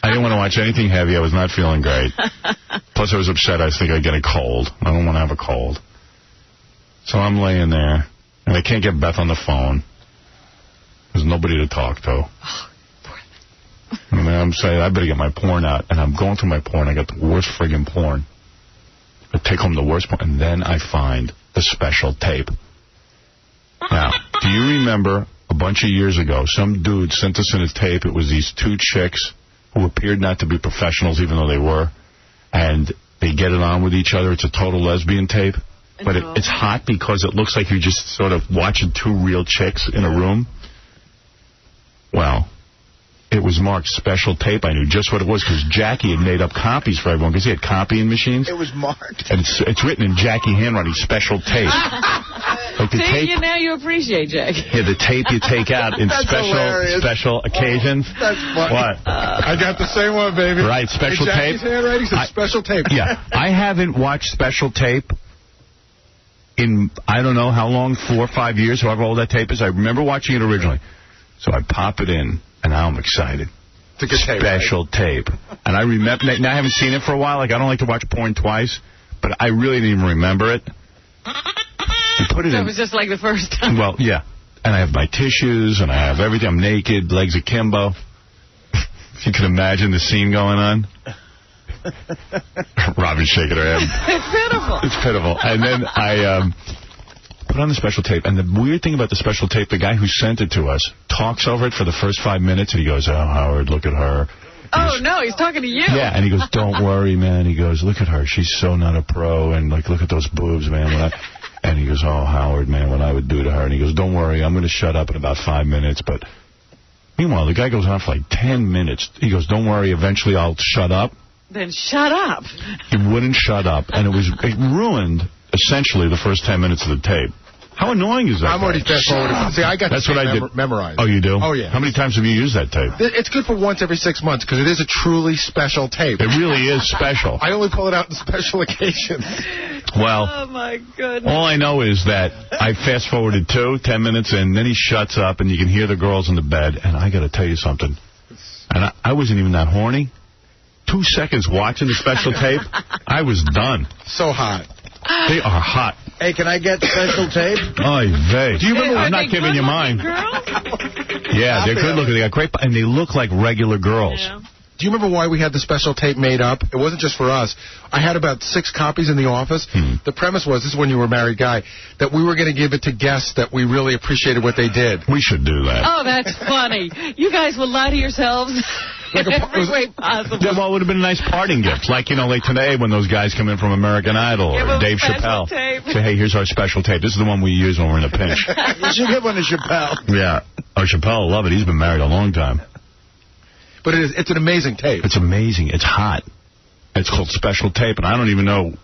I didn't want to watch anything heavy. I was not feeling great. Plus, I was upset. I was thinking I'd get a cold. I don't want to have a cold. So I'm laying there, and I can't get Beth on the phone. There's nobody to talk to. And then I'm saying, I better get my porn out. And I'm going through my porn. I got the worst friggin' porn. I take home the worst porn. And then I find the special tape. Now, do you remember a bunch of years ago, some dude sent us in a tape. It was these two chicks who appeared not to be professionals, even though they were. And they get it on with each other. It's a total lesbian tape. But it's hot because it looks like you're just sort of watching two real chicks in a room. Well, it was marked special tape. I knew just what it was because Jackie had made up copies for everyone because he had copying machines. It was marked. And it's written in Jackie handwriting, special tape. Like the tape. Now you appreciate Jackie. Yeah, the tape you take out in special occasions. That's funny. What? I got the same one, baby. Right, special tape. Jackie's handwriting said special tape. Yeah, I haven't watched special tape in, I don't know how long, 4 or 5 years, however old that tape is. I remember watching it originally. So I pop it in, and now I'm excited. It's a good tape, special tape. And I remember, now I haven't seen it for a while. Like, I don't like to watch porn twice, but I really didn't even remember it. You put it in. It was just like the first time. Well, yeah. And I have my tissues, and I have everything. I'm naked, legs akimbo. If you can imagine the scene going on. Robin's shaking her head. It's pitiful. It's pitiful. And then I put on the special tape. And the weird thing about the special tape, the guy who sent it to us talks over it for the first 5 minutes. And he goes, oh, Howard, look at her. No, he's talking to you. Yeah, and he goes, don't worry, man. He goes, look at her. She's so not a pro. And, like, look at those boobs, man. And he goes, oh, Howard, man, what I would do to her. And he goes, don't worry. I'm going to shut up in about 5 minutes. But meanwhile, the guy goes on for like 10 minutes. He goes, don't worry. Eventually, I'll shut up. Then shut up. He wouldn't shut up, and it ruined, essentially, the first 10 minutes of the tape. How annoying is that? I'm already fast-forwarded. See, I got That's what I did. Memorized. Oh, you do? Oh, yeah. How many times have you used that tape? It's good for once every 6 months, because it is a truly special tape. It really is special. I only pull it out on special occasions. Well, oh, my goodness. All I know is that I fast-forwarded 10 minutes in, then he shuts up, and you can hear the girls in the bed, and I got to tell you something. And I wasn't even that horny. 2 seconds watching the special tape, I was done. So hot. They are hot. Hey, can I get special tape? Oy vey. Do you remember? I'm not giving you mine. Yeah, they're good looking. They got great, and they look like regular girls. Yeah. Do you remember why we had the special tape made up? It wasn't just for us. I had about 6 copies in the office. The premise was, this is when you were a married guy, that we were going to give it to guests that we really appreciated what they did. We should do that. Oh, that's funny. You guys will lie to yourselves in every way possible. Yeah, well, it would have been a nice parting gift. Like, like today when those guys come in from American Idol or Dave Chappelle. Tape. Say, hey, here's our special tape. This is the one we use when we're in a pinch. You should give one to Chappelle. Yeah. Oh, Chappelle will love it. He's been married a long time. But it's an amazing tape. It's amazing. It's hot. It's called special tape, and I don't even know.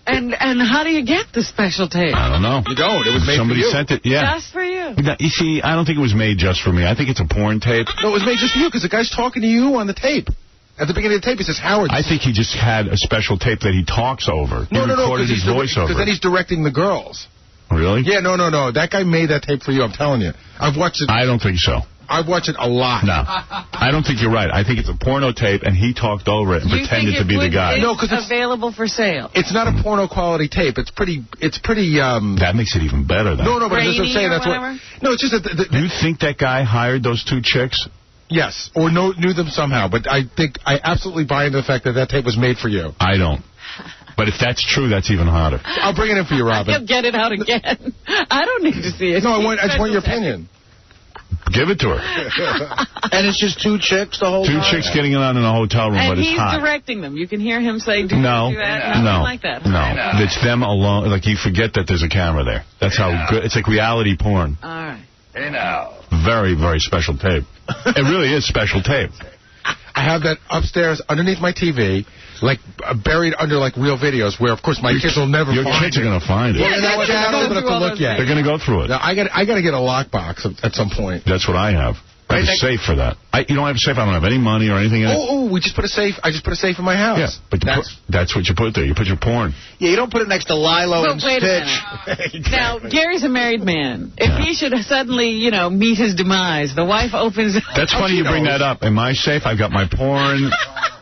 And how do you get the special tape? I don't know. You don't. It was made Somebody for you. sent it. Yeah. Just for you. You see, I don't think it was made just for me. I think it's a porn tape. No, it was made just for you because the guy's talking to you on the tape. At the beginning of the tape, he says, Howard. I think he just had a special tape that he talks over. No, he recorded his voice over. Because then he's directing the girls. Really? Yeah, no. That guy made that tape for you, I'm telling you. I've watched it. I don't think so. I've watched it a lot. No. I don't think you're right. I think it's a porno tape, and he talked over it and pretended to be the guy. No, because it's available for sale. It's not a porno quality tape. It's pretty. That makes it even better, then. No, but that's what I'm saying. That's what. No, it's just that. You think that guy hired those 2 chicks? Yes, or knew them somehow. But I absolutely buy into the fact that tape was made for you. I don't. But if that's true, that's even hotter. I'll bring it in for you, Robin. He'll get it out again. I don't need to see it. No, I just want your opinion. Give it to her. And it's just two chicks the whole time? Two chicks getting it on in a hotel room, but And it's he's hot. directing them. You can hear him say, do No, that. no, Like that. no. It's them alone. Like, you forget that there's a camera there. That's how good. It's like reality porn. All right. Hey, now. Very, very special tape. It really is special tape. I have that upstairs underneath my TV, like buried under like real videos, where of course my kids will never. Your find kids are going to find it. Well, you know what? They haven't opened up to look yet. They're going to go through it. Now, I got to get a lockbox at some point. That's what I have. I have a safe for that. You don't have a safe. I don't have any money or anything in it. Oh, we just put a safe. I just put a safe in my house. Yeah, but that's what you put there. You put your porn. Yeah, you don't put it next to Lilo and wait Stitch. a minute. Now, Gary's a married man. If he should suddenly, meet his demise, the wife opens... That's funny you bring that up. In my safe, I've got my porn,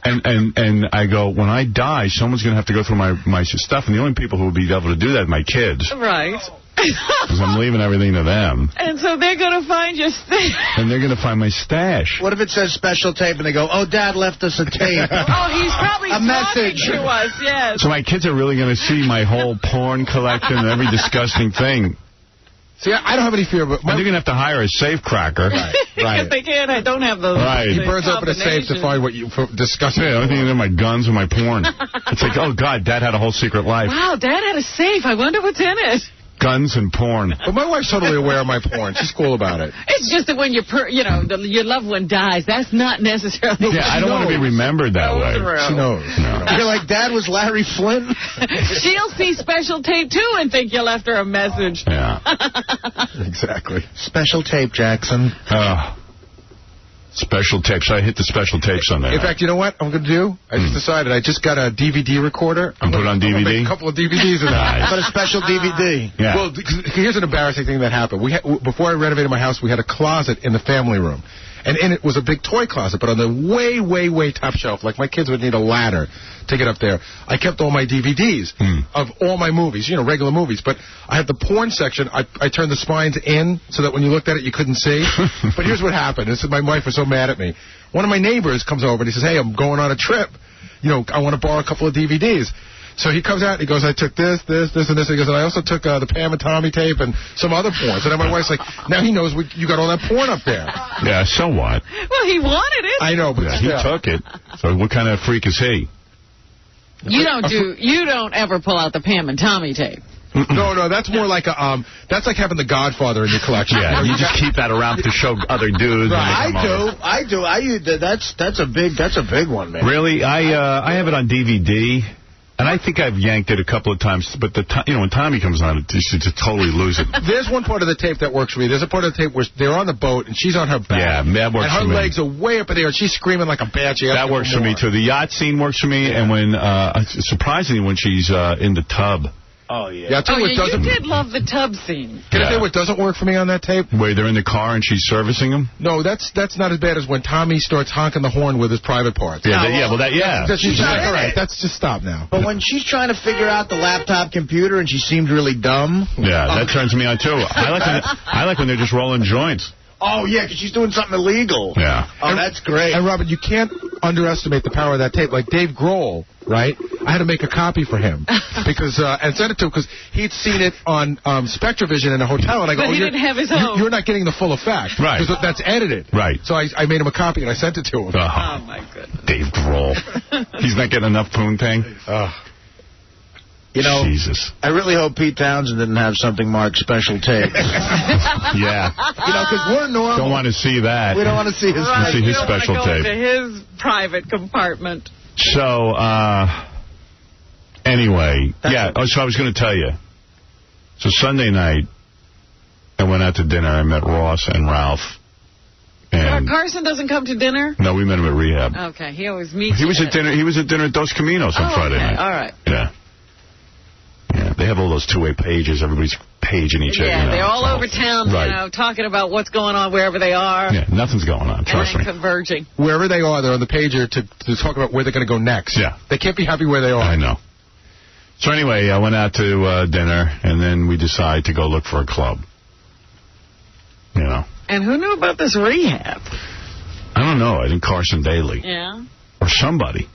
and I go, when I die, someone's going to have to go through my stuff, and the only people who will be able to do that are my kids. Right. Because I'm leaving everything to them. And so they're going to find your stash. And they're going to find my stash. What if it says special tape and they go, oh, Dad left us a tape? Oh, he's probably a message to us, yes. So my kids are really going to see my whole porn collection and every disgusting thing. See, I don't have any fear, but... They're going to have to hire a safe cracker. Right. If they can't, I don't have those. Right. He burns open a safe to find what you disgusting. Yeah, everything in my guns and my porn. It's like, oh, God, Dad had a whole secret life. Wow, Dad had a safe. I wonder what's in it. Guns and porn. But my wife's totally aware of my porn. She's cool about it. It's just that when your loved one dies, that's not necessarily... Yeah, I don't want to be remembered that way. She knows. No. You're like, Dad was Larry Flynn? She'll see special tape, too, and think you left her a message. Yeah. Exactly. Special tape, Jackson. Special tapes. I hit the special tapes on there. In fact, you know what I'm going to do? I just decided. I just got a DVD recorder. And put it on DVD? I'm gonna make a couple of DVDs of that. But a special DVD. Yeah. Well, here's an embarrassing thing that happened. Before I renovated my house, we had a closet in the family room. And in it was a big toy closet, but on the way, way, way top shelf, like my kids would need a ladder to get up there, I kept all my DVDs of all my movies, regular movies. But I had the porn section. I turned the spines in so that when you looked at it, you couldn't see. But here's what happened. My wife was so mad at me. One of my neighbors comes over and he says, hey, I'm going on a trip. I want to borrow a couple of DVDs. So he comes out and he goes, I took this, and this. He goes, and I also took the Pam and Tommy tape and some other porn. So then my wife's like, now he knows you got all that porn up there. Yeah, so what? Well, he wanted it. I know, but he took it. So what kind of freak is he? You don't ever pull out the Pam and Tommy tape. No, that's more like that's like having The Godfather in your collection. Yeah, you just keep that around to show other dudes. I do. That's a big one, man. Really? I have it on DVD. And I think I've yanked it a couple of times, but when Tommy comes on, you to totally lose it. There's one part of the tape that works for me. There's a part of the tape where they're on the boat and she's on her back. Yeah, that works for me. And her legs are way up in the air and she's screaming like a banshee. That works for me, too. The yacht scene works for me, and when, surprisingly, when she's in the tub. Oh, yeah. You did love the tub scene. Can I tell you what doesn't work for me on that tape? Where they're in the car and she's servicing them? No, that's not as bad as when Tommy starts honking the horn with his private parts. Yeah, She's like, all right, that's just stop now. But when she's trying to figure out the laptop computer and she seemed really dumb. Yeah, that turns me on, too. I like when they're just rolling joints. Oh, yeah, because she's doing something illegal. Yeah. Oh, that's great. And, Robin, you can't underestimate the power of that tape. Like Dave Grohl, right? I had to make a copy for him because and send it to him because he'd seen it on Spectravision in a hotel. And I go, but he didn't have his own. You're not getting the full effect. Right. Because that's edited. Right. So I made him a copy and I sent it to him. Oh, my goodness. Dave Grohl. He's not getting enough poontang? Jesus. I really hope Pete Townsend didn't have something marked special tape. Yeah. Because we're normal. Don't want to see that. We don't want to see his, his special tape. Into his private compartment. So, anyway, so I was going to tell you. So Sunday night, I went out to dinner. I met Ross and Ralph. And Carson doesn't come to dinner? No, we met him at rehab. Okay, he always meets He was at dinner at Dos Caminos on Friday night. All right. Yeah. Yeah, they have all those two-way pages. Everybody's paging each other. Yeah, they're all over town, talking about what's going on wherever they are. Yeah, nothing's going on, trust me. Converging. Wherever they are, they're on the pager to talk about where they're going to go next. Yeah. They can't be happy where they are. I know. So anyway, I went out to dinner, and then we decided to go look for a club. And who knew about this rehab? I don't know. I think Carson Daly. Yeah. Or somebody.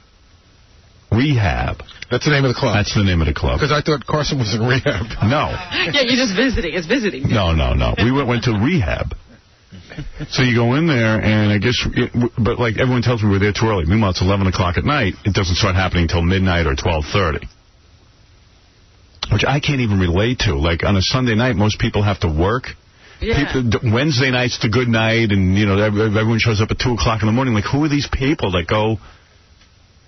Rehab. That's the name of the club? That's the name of the club. Because I thought Carson was in rehab. No. Yeah, you're just visiting. It's visiting. No. We went to rehab. So you go in there, and I guess, but like everyone tells me we're there too early. Meanwhile, it's 11 o'clock at night. It doesn't start happening until midnight or 12:30. Which I can't even relate to. Like, on a Sunday night, most people have to work. Yeah. Wednesday night's the good night, and, you know, everyone shows up at 2 o'clock in the morning. Like, who are these people that go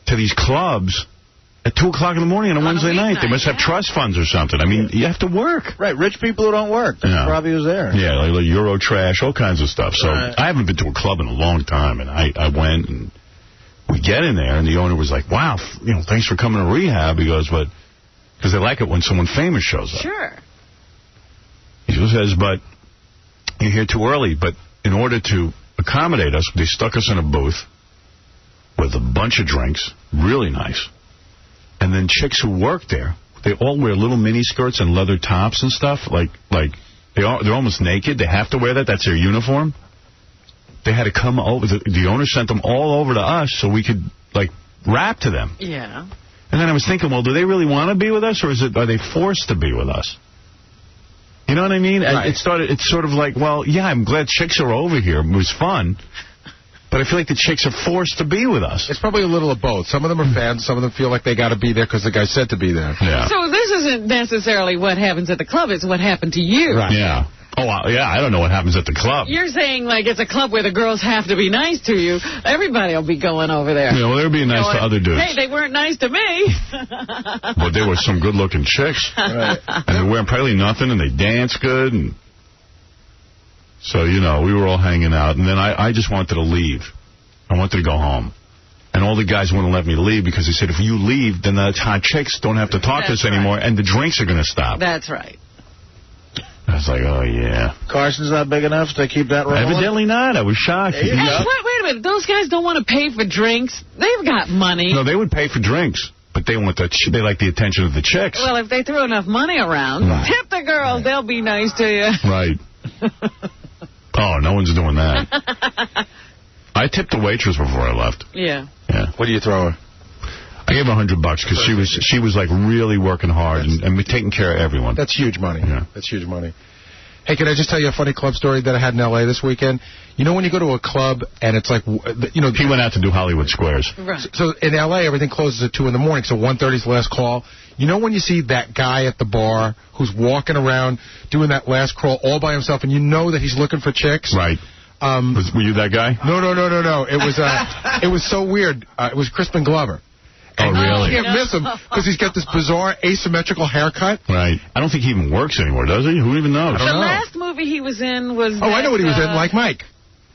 to these clubs at 2 o'clock in the morning on a Wednesday night? They must have trust funds or something. I mean, you have to work. Right, rich people who don't work. That's probably who's there. Yeah, like Euro trash, all kinds of stuff. So I haven't been to a club in a long time, and I went, and we get in there, and the owner was like, wow, you know, thanks for coming to rehab. He goes, but... Because they like it when someone famous shows up. Sure. He says, but you're here too early. But in order to accommodate us, they stuck us in a booth with a bunch of drinks, really nice. And then chicks who work there, they all wear little mini skirts and leather tops and stuff. Like they're almost naked. They have to wear that. That's their uniform. They had to come over. The owner sent them all over to us so we could, like, rap to them. Yeah. And then I was thinking, well, do they really want to be with us, or are they forced to be with us? You know what I mean? Right. It's sort of like, well, yeah, I'm glad chicks are over here. It was fun. But I feel like the chicks are forced to be with us. It's probably a little of both. Some of them are fans. Some of them feel like they got to be there because the guy said to be there. Yeah. So this isn't necessarily what happens at the club. It's what happened to you. Right. Yeah. Oh, yeah, I don't know what happens at the club. You're saying, like, it's a club where the girls have to be nice to you. Everybody will be going over there. Yeah, well, they're being nice to other dudes. Hey, they weren't nice to me. But they were some good-looking chicks. Right. And they wearing probably nothing, and they dance good. And so, you know, we were all hanging out. And then I just wanted to leave. I wanted to go home. And all the guys wouldn't let me leave because they said, if you leave, then the hot chicks don't have to talk to us anymore, and the drinks are going to stop. That's right. I was like, oh, yeah. Carson's not big enough to keep that rolling? Evidently not. I was shocked. Hey, wait a minute. Those guys don't want to pay for drinks. They've got money. No, they would pay for drinks, but they like the attention of the chicks. Well, if they throw enough money around, tip the girls. They'll be nice to you. Right. Oh, no one's doing that. I tipped the waitress before I left. Yeah. What do you throw her? I gave her $100 because she was like really working hard and taking care of everyone. That's huge money. Yeah. That's huge money. Hey, can I just tell you a funny club story that I had in L.A. this weekend? You know when you go to a club and it's like, you know... He went out to do Hollywood Squares. Right. So in L.A., everything closes at 2 in the morning, so 1:30 is the last call. You know when you see that guy at the bar who's walking around doing that last crawl all by himself, and you know that he's looking for chicks? Right. Were you that guy? No. It was so weird. It was Crispin Glover. Oh, really? You can't miss him because he's got this bizarre asymmetrical haircut. Right. I don't think he even works anymore, does he? Who even knows? The last movie he was in was... I know what he was in, Like Mike.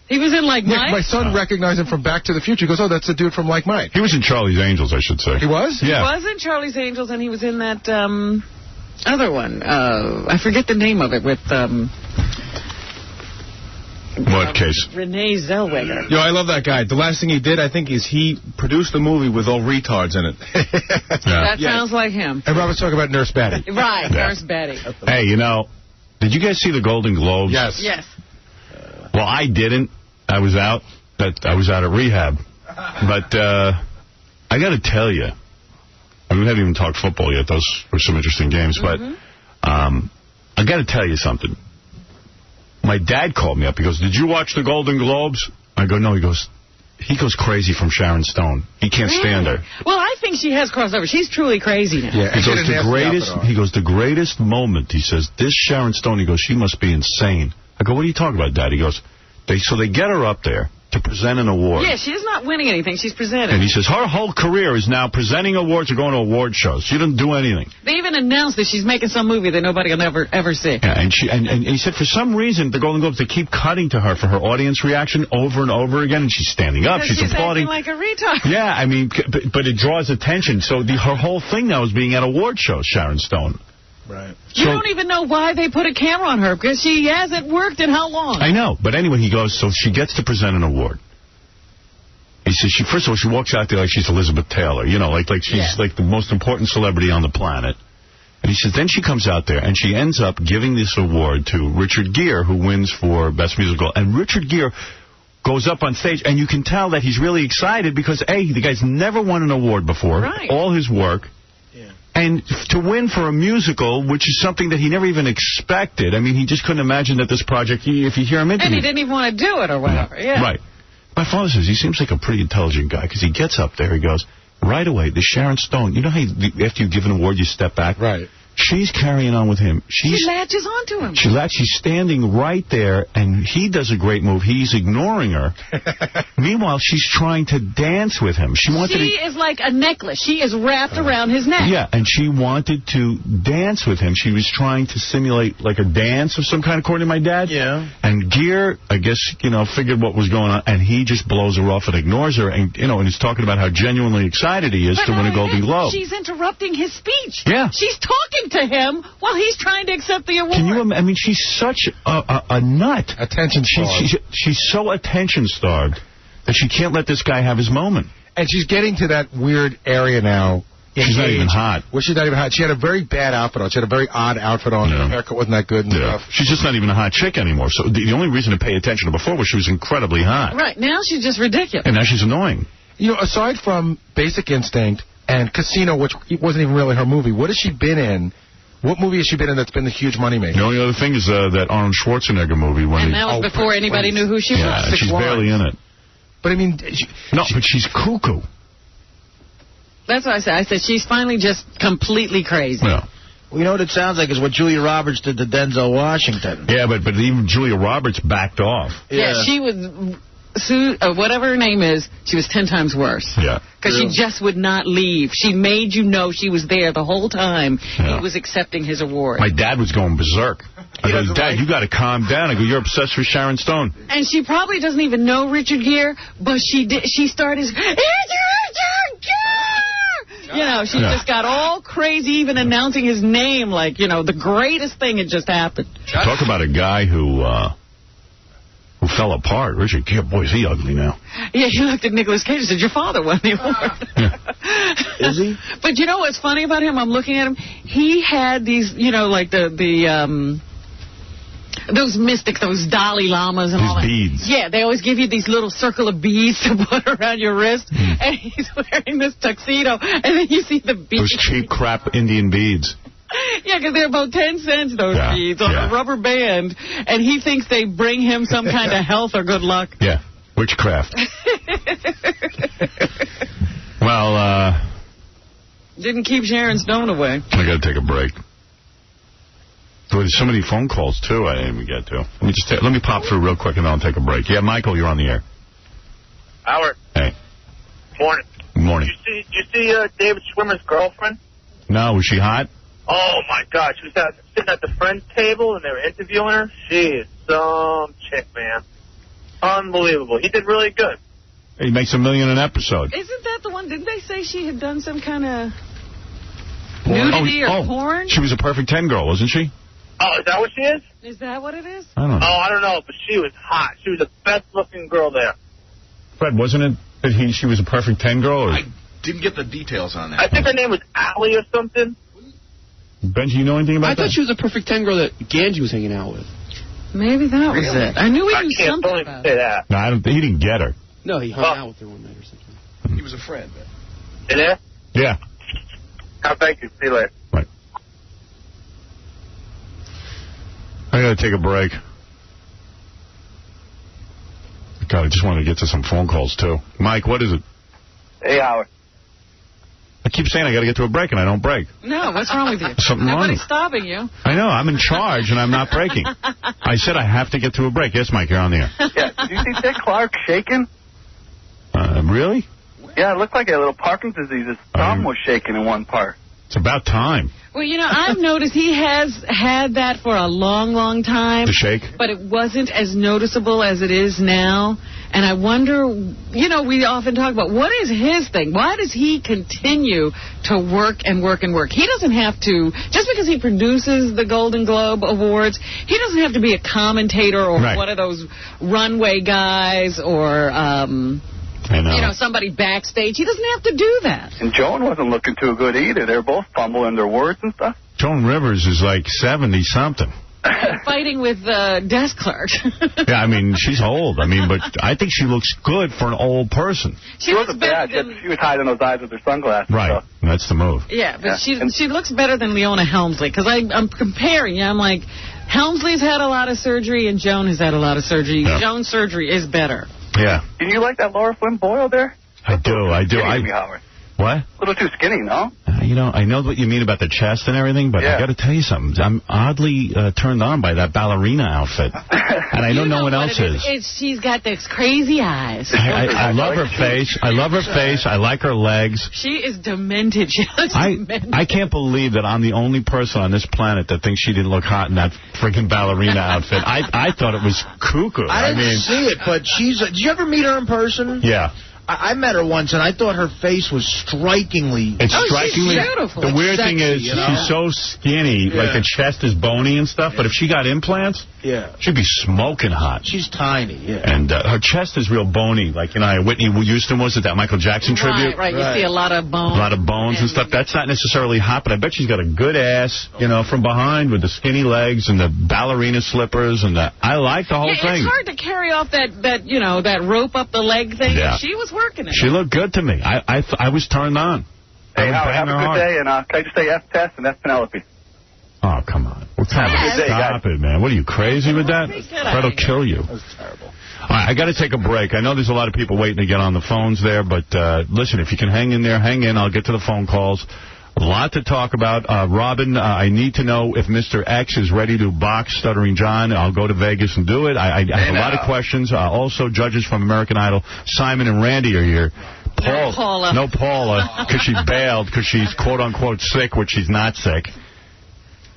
He was in Like Mike? My son recognized him from Back to the Future. He goes, oh, that's the dude from Like Mike. He was in Charlie's Angels, I should say. He was? Yeah. He was in Charlie's Angels, and he was in that other one. I forget the name of it with... What case? Renee Zellweger. Yo, I love that guy. The last thing he did, I think, is he produced a movie with all retards in it. That sounds like him. And Robert's talking about Nurse Betty. Right, Nurse Betty. Hey, you know, did you guys see the Golden Globes? Yes. Well, I didn't. I was out. I was out at rehab. But I got to tell you, we haven't even talked football yet. Those were some interesting games. But I got to tell you something. My dad called me up. He goes, did you watch the Golden Globes? I go, no. He goes crazy from Sharon Stone. He can't stand her. Well, I think she has crossed over. She's truly crazy now. Yeah, he goes, the greatest moment, he says, this Sharon Stone, he goes, she must be insane. I go, what are you talking about, Dad? He goes, so they get her up there to present an award. Yeah, she's not winning anything. She's presenting. And he says her whole career is now presenting awards or going to award shows. She doesn't do anything. They even announced that she's making some movie that nobody will ever see. Yeah, and he said for some reason the Golden Globes, they keep cutting to her for her audience reaction over and over again, and she's standing up, she's applauding. Acting like a retard. Yeah, I mean, but it draws attention. So her whole thing now is being at award shows, Sharon Stone. Right. You don't even know why they put a camera on her, because she hasn't worked in how long? I know. But anyway, he goes, so she gets to present an award. He says, first of all, she walks out there like she's Elizabeth Taylor, you know, like she's like the most important celebrity on the planet. And he says, then she comes out there and she ends up giving this award to Richard Gere, who wins for Best Musical. And Richard Gere goes up on stage, and you can tell that he's really excited because, A, the guy's never won an award before. Right. All his work. And to win for a musical, which is something that he never even expected. I mean, he just couldn't imagine that this project, if you hear him interview. And he didn't even want to do it or whatever. Yeah. Right. My father says he seems like a pretty intelligent guy because he gets up there, he goes, right away, the Sharon Stone, you know how after you give an award, you step back? Right. She's carrying on with him. She latches onto him. She's standing right there, and he does a great move. He's ignoring her. Meanwhile, she's trying to dance with him. She is like a necklace. She is wrapped around his neck. Yeah, and she wanted to dance with him. She was trying to simulate like a dance of some kind, according to my dad. Yeah. And Gere, I guess, figured what was going on, and he just blows her off and ignores her, and he's talking about how genuinely excited he is to win a Golden Globe. She's interrupting his speech. Yeah. She's talking to him while he's trying to accept the award. Can you? I mean, she's such a nut. Attention-starved. She's so attention-starved that she can't let this guy have his moment. And she's getting to that weird area now. She's not even hot. Well, she's not even hot. She had a very bad outfit on. She had a very odd outfit on. Her haircut wasn't that good and stuff. She's just not even a hot chick anymore. So the only reason to pay attention to before was she was incredibly hot. Right. Now she's just ridiculous. And now she's annoying. Aside from Basic Instinct and Casino, which wasn't even really her movie, what has she been in? What movie has she been in that's been the huge moneymaker? The only other thing is that Arnold Schwarzenegger movie. And that was before anybody knew who she was. Yeah, she's barely in it. But I mean... but she's cuckoo. That's what I said. I said she's finally just completely crazy. Yeah. Well, you know what it sounds like is what Julia Roberts did to Denzel Washington. Yeah, but even Julia Roberts backed off. Yeah, she was... whatever her name is, she was 10 times worse. Yeah. Because she just would not leave. She made you know she was there the whole time he was accepting his award. My dad was going berserk. I go, Dad, you got to calm down. I go, you're obsessed with Sharon Stone. And she probably doesn't even know Richard Gere, but she started... She just got all crazy, even announcing his name like, the greatest thing had just happened. Talk about a guy who fell apart. Richard Gere, boy, is he ugly now. Yeah, he looked at Nicolas Cage and said, your father won the award. Is he? But you know what's funny about him? I'm looking at him. He had these, like those mystics, those Dalai Lamas and all that. Beads. Yeah, they always give you these little circle of beads to put around your wrist. And he's wearing this tuxedo. And then you see the beads. Those cheap crap Indian beads. Yeah, because they're about 10 cents, those beads, on a rubber band. And he thinks they bring him some kind of health or good luck. Yeah, witchcraft. Well, didn't keep Sharon Stone away. I got to take a break. There's so many phone calls, too, I didn't even get to. Let me pop through real quick, and then I'll take a break. Yeah, Michael, you're on the air. Howard. Hey. Morning. Morning. Did you see David Schwimmer's girlfriend? No, was she hot? Oh, my God. She was sitting at the friend's table, and they were interviewing her. She is some chick, man. Unbelievable. He did really good. He makes $1 million an episode. Isn't that the one? Didn't they say she had done some kind of nudity or porn? She was a perfect 10 girl, wasn't she? Oh, is that what she is? Is that what it is? I don't know. Oh, I don't know, but she was hot. She was the best-looking girl there. Fred, wasn't it that she was a perfect 10 girl? Or? I didn't get the details on that. I think her name was Allie or something. Benji, you know anything about that? I thought she was a perfect 10 girl that Ganji was hanging out with. Maybe that was it. I knew he knew something don't even about say it. that. No, he didn't get her. No, he hung out with her one night or something. He was a friend. You there? Yeah. Thank you. See you later. Right. I got to take a break. God, I just wanted to get to some phone calls, too. Mike, what is it? Hey, Howard. I keep saying I got to get to a break, and I don't break. No, what's wrong with you? Something wrong. Nobody's stopping you. I know. I'm in charge, and I'm not breaking. I said I have to get to a break. Yes, Mike, you're on the air. Yeah, did you see Dick Clark shaking? Really? Yeah, it looked like a little Parkinson's disease. His thumb was shaking in one part. It's about time. Well, I've noticed he has had that for a long, long time. The shake? But it wasn't as noticeable as it is now. And I wonder, we often talk about, what is his thing? Why does he continue to work and work and work? He doesn't have to, just because he produces the Golden Globe Awards, he doesn't have to be a commentator or one of those runway guys or... I know. Somebody backstage. He doesn't have to do that. And Joan wasn't looking too good either. They're both fumbling their words and stuff. Joan Rivers is like 70-something. fighting with desk clerks. Yeah, I mean, she's old. I mean, but I think she looks good for an old person. She wasn't bad. She was hiding those eyes with her sunglasses. Right. So. That's the move. Yeah, but she looks better than Leona Helmsley, because I'm comparing. I'm like, Helmsley's had a lot of surgery and Joan has had a lot of surgery. Yeah. Joan's surgery is better. Yeah. Didn't you like that Laura Flynn Boyle there? I do. What? A little too skinny, no? I know what you mean about the chest and everything, but I got to tell you something. I'm oddly turned on by that ballerina outfit. And I know no one else is. She's got those crazy eyes. I love her face. I love her face. I like her legs. She is demented. She looks demented. I can't believe that I'm the only person on this planet that thinks she didn't look hot in that freaking ballerina outfit. I thought it was cuckoo. I didn't see it, but did you ever meet her in person? Yeah. I met her once, and I thought her face was strikingly... It's strikingly... She's beautiful. The weird thing is, she's so skinny, like the chest is bony and stuff, but if she got implants, she'd be smoking hot. She's tiny, And her chest is real bony, like, Whitney Houston was at that Michael Jackson tribute. Right. You see a lot of bones. A lot of bones and stuff. That's not necessarily hot, but I bet she's got a good ass, from behind with the skinny legs and the ballerina slippers, and I like the whole thing. It's hard to carry off that rope up the leg thing. Yeah. She was working it. She looked good to me. I was turned on. Hey, Howard, have a good day, and can I just say F-Test, and that's Penelope. Oh, come on. Stop it, man. What are you, crazy with that? Fred will kill you. That's terrible. All right, I got to take a break. I know there's a lot of people waiting to get on the phones there, but listen, if you can hang in there, hang in. I'll get to the phone calls. A lot to talk about. Robin, I need to know if Mr. X is ready to box Stuttering John. I'll go to Vegas and do it. I have a lot of questions. Also, judges from American Idol, Simon and Randy are here. No Paula, because she bailed, because she's quote-unquote sick, which she's not sick.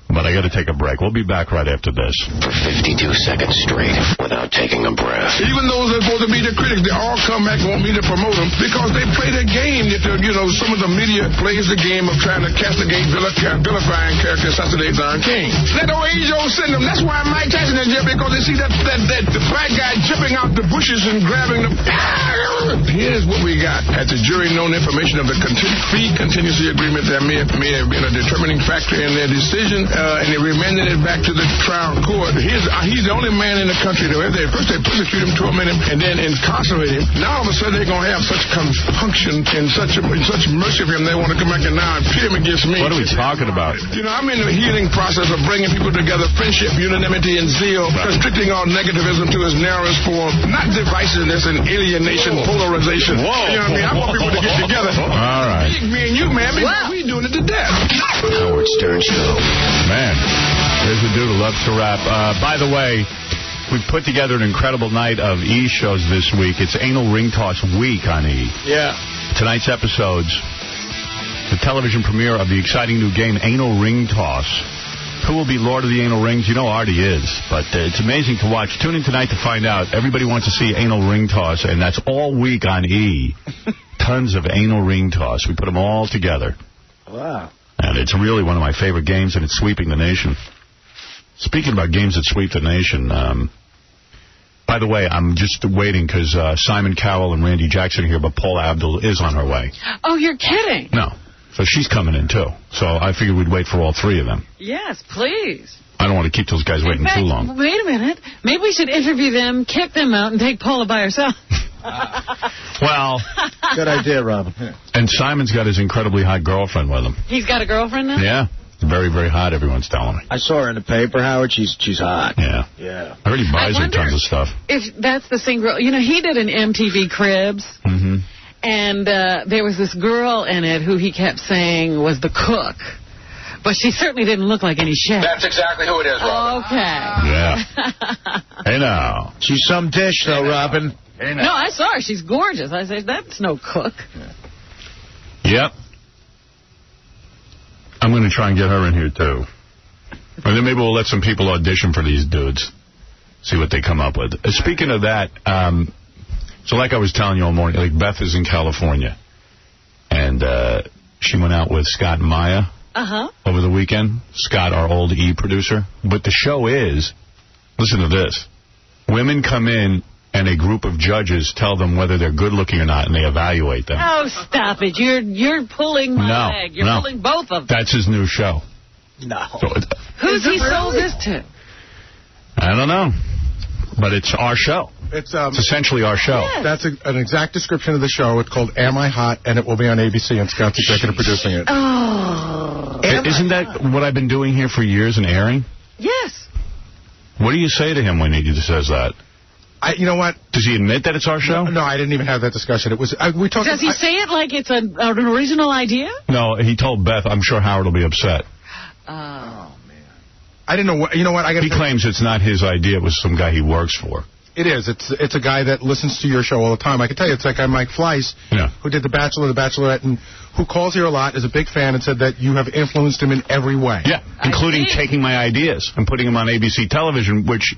But I got to take a break. We'll be back right after this. For 52 seconds straight without taking a breath. Even those that are supposed to be the critics, they all come back and want me to promote them because they play the game. Some of the media plays the game of trying to castigate, vilifying characters, assassinate Don King. Let old age-old send them. That's why Mike Tyson is there, because they see that the black guy jumping out the bushes and grabbing the... Here's what we got. Had the jury known information of the fee contingency agreement, there may have been a determining factor in their decision. And they remanded it back to the trial court. He's the only man in the country that first they persecute him, torment him, and then incarcerate him. Now all of a sudden they're going to have such compunction and such mercy for him, they want to come back and now and pit him against me. What are we talking about? I'm in the healing process of bringing people together, friendship, unanimity, and zeal, constricting all negativism to its narrowest form, not divisiveness and alienation, polarization. Whoa. You know what I mean? I want people to get together. All right. Me and you, man, we doing it to death. Howard Stern Show. Man, there's a dude who loves to rap. By the way, we put together an incredible night of E! shows this week. It's Anal Ring Toss Week on E! Yeah. Tonight's episodes, the television premiere of the exciting new game, Anal Ring Toss. Who will be Lord of the Anal Rings? You know Artie is, but it's amazing to watch. Tune in tonight to find out. Everybody wants to see Anal Ring Toss, and that's all week on E! Tons of Anal Ring Toss. We put them all together. Wow. And it's really one of my favorite games, and it's sweeping the nation. Speaking about games that sweep the nation, by the way, I'm just waiting because Simon Cowell and Randy Jackson are here, but Paula Abdul is on her way. Oh, you're kidding? No. So she's coming in, too. So I figured we'd wait for all three of them. Yes, please. I don't want to keep those guys waiting too long. Wait a minute. Maybe we should interview them, kick them out, and take Paula by herself. Well, good idea, Robin. And Simon's got his incredibly hot girlfriend with him. He's got a girlfriend now? Yeah. Very, very hot, everyone's telling me. I saw her in the paper, Howard. She's hot. Yeah. Yeah. I heard he buys her tons of stuff. If that's the same girl. He did an MTV Cribs. Mm-hmm. And there was this girl in it who he kept saying was the cook. But she certainly didn't look like any chef. That's exactly who it is, Robin. Okay. Yeah. Hey, now. She's some dish, though, Robin. Hey, no, I saw her. She's gorgeous. I said, that's no cook. Yep. I'm going to try and get her in here, too. And then maybe we'll let some people audition for these dudes. See what they come up with. Speaking of that, so like I was telling you all morning, like Beth is in California. And she went out with Scott and Maya over the weekend. Scott, our old E! producer. But the show is, listen to this. Women come in and a group of judges tell them whether they're good looking or not, and they evaluate them. Oh, stop it. You're pulling my leg. You're pulling both of them. That's his new show. No. So who's he sold this to? I don't know. But it's our show. It's essentially our show. Yes. That's an exact description of the show. It's called Am I Hot? And it will be on ABC, and Scott's executive producing it. Oh. Isn't that what I've been doing here for years and airing? Yes. What do you say to him when he says that? You know what? Does he admit that it's our show? No, I didn't even have that discussion. It was we talked. Does he say it like it's an original idea? No, he told Beth, I'm sure Howard will be upset. Oh, man. I didn't know what. You know what? He claims it's not his idea. It was some guy he works for. It is. It's a guy that listens to your show all the time. I can tell you, it's that guy Mike Fleiss, who did The Bachelor, The Bachelorette, and who calls here a lot, is a big fan, and said that you have influenced him in every way. Yeah, including taking my ideas and putting them on ABC television, which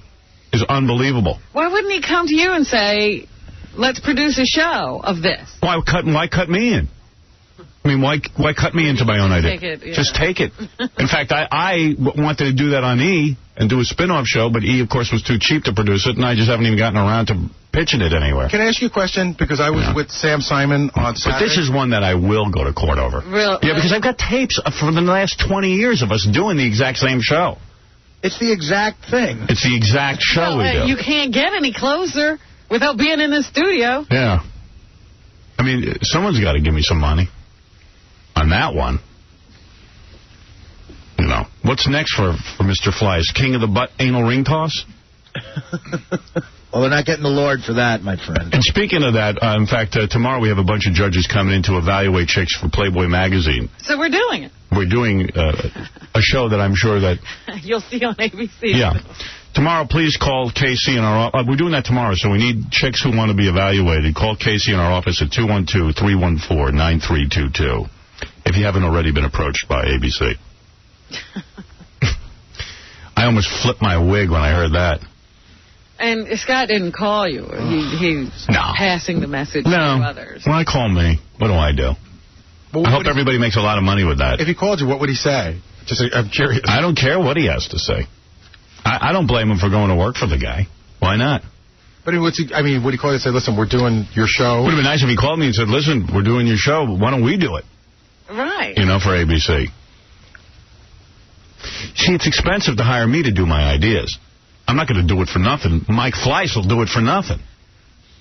is unbelievable. Why wouldn't he come to you and say, let's produce a show of this? Why cut me in? I mean, why cut me into my own idea? Take it, yeah. Just take it. In fact, I wanted to do that on E! and do a spin-off show, but E! of course, was too cheap to produce it, and I just haven't even gotten around to pitching it anywhere. Can I ask you a question? Because I was with Sam Simon on Saturday. But this is one that I will go to court over. Yeah, because I've got tapes from the last 20 years of us doing the exact same show. It's the exact thing. It's the exact show we do. You can't get any closer without being in the studio. Yeah. I mean, someone's got to give me some money on that one. You know. What's next for Mr. Fleiss? King of the Butt Anal Ring Toss? Well, they're not getting the Lord for that, my friend. And speaking of that, in fact, tomorrow we have a bunch of judges coming in to evaluate chicks for Playboy magazine. So we're doing it. We're doing a show that I'm sure that... You'll see on ABC. Yeah. Tomorrow, please call Casey in our office. We're doing that tomorrow, so we need chicks who want to be evaluated. Call Casey in our office at 212-314-9322 if you haven't already been approached by ABC. I almost flipped my wig when I heard that. And Scott didn't call you. He's passing the message to others. When I call me, what do I do? Well, I hope everybody makes a lot of money with that. If he called you, what would he say? I'm curious. I don't care what he has to say. I don't blame him for going to work for the guy. Why not? But would he call you and say, listen, we're doing your show? It would have been nice if he called me and said, listen, we're doing your show. Why don't we do it? Right. You know, for ABC. See, it's expensive to hire me to do my ideas. I'm not going to do it for nothing. Mike Fleiss will do it for nothing.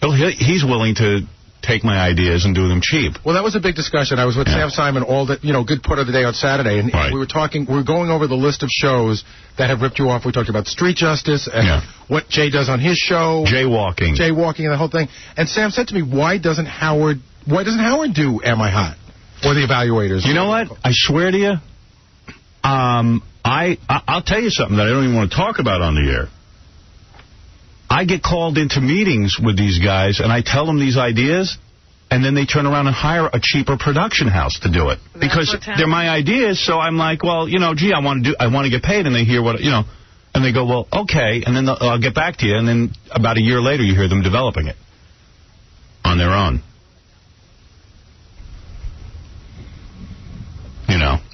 He's willing to take my ideas and do them cheap. Well, that was a big discussion. I was with Sam Simon all the, good part of the day on Saturday, and we were going over the list of shows that have ripped you off. We talked about Street Justice and what Jay does on his show. Jaywalking and the whole thing. And Sam said to me, why doesn't Howard do Am I Hot? Or the evaluators? You know what? I swear to you, I'll tell you something that I don't even want to talk about on the air. I get called into meetings with these guys, and I tell them these ideas, and then they turn around and hire a cheaper production house to do it. Because they're my ideas, so I'm like, well, gee, I want to get paid, and they hear what, and they go, well, okay, and then I'll get back to you, and then about a year later you hear them developing it on their own.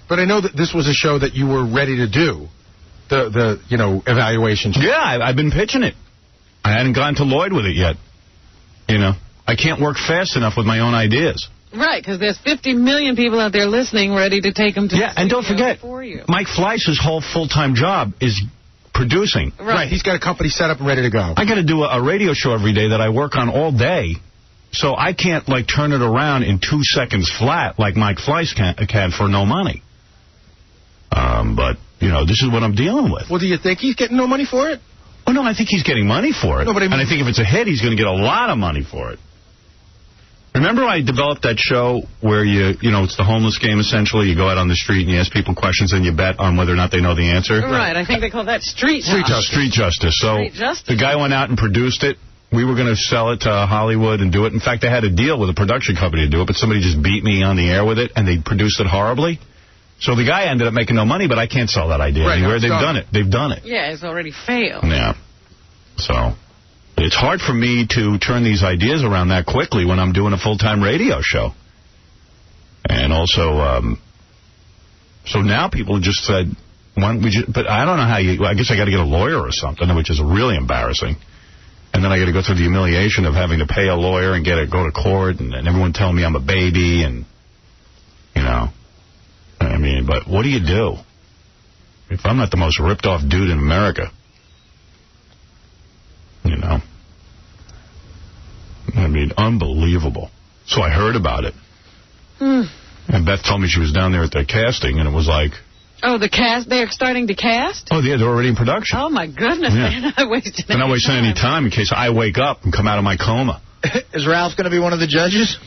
But I know that this was a show that you were ready to do, the evaluation show. Yeah, I've been pitching it. I hadn't gone to Lloyd with it yet. I can't work fast enough with my own ideas. Right, because there's 50 million people out there listening ready to take them to the and don't forget, Mike Fleiss's whole full-time job is producing. Right, he's got a company set up and ready to go. I got to do a radio show every day that I work on all day, so I can't, turn it around in 2 seconds flat like Mike Fleiss can for no money. But, this is what I'm dealing with. Well, do you think he's getting no money for it? Oh, no, I think he's getting money for it. No, but and I think if it's a hit, he's going to get a lot of money for it. Remember I developed that show where it's the homeless game, essentially. You go out on the street and you ask people questions and you bet on whether or not they know the answer? Right, I think they call that Street Justice. Street Justice. So the guy went out and produced it. We were going to sell it to Hollywood and do it. In fact, I had a deal with a production company to do it, but somebody just beat me on the air with it, and they produced it horribly. So the guy ended up making no money, but I can't sell that idea anywhere. They've done it. They've done it. Yeah, it's already failed. Yeah. So it's hard for me to turn these ideas around that quickly when I'm doing a full-time radio show. And also, so now people just said, but I don't know how I guess I got to get a lawyer or something, which is really embarrassing. And then I got to go through the humiliation of having to pay a lawyer and go to court, and everyone telling me I'm a baby, and, I mean, but what do you do if I'm not the most ripped-off dude in America? You know? I mean, unbelievable. So I heard about it. And Beth told me she was down there at the casting, and it was like... Oh, the cast? They're starting to cast? Oh, yeah, they're already in production. Oh, my goodness. Yeah. They're not wasting They're not wasting any time in case I wake up and come out of my coma. Is Ralph going to be one of the judges?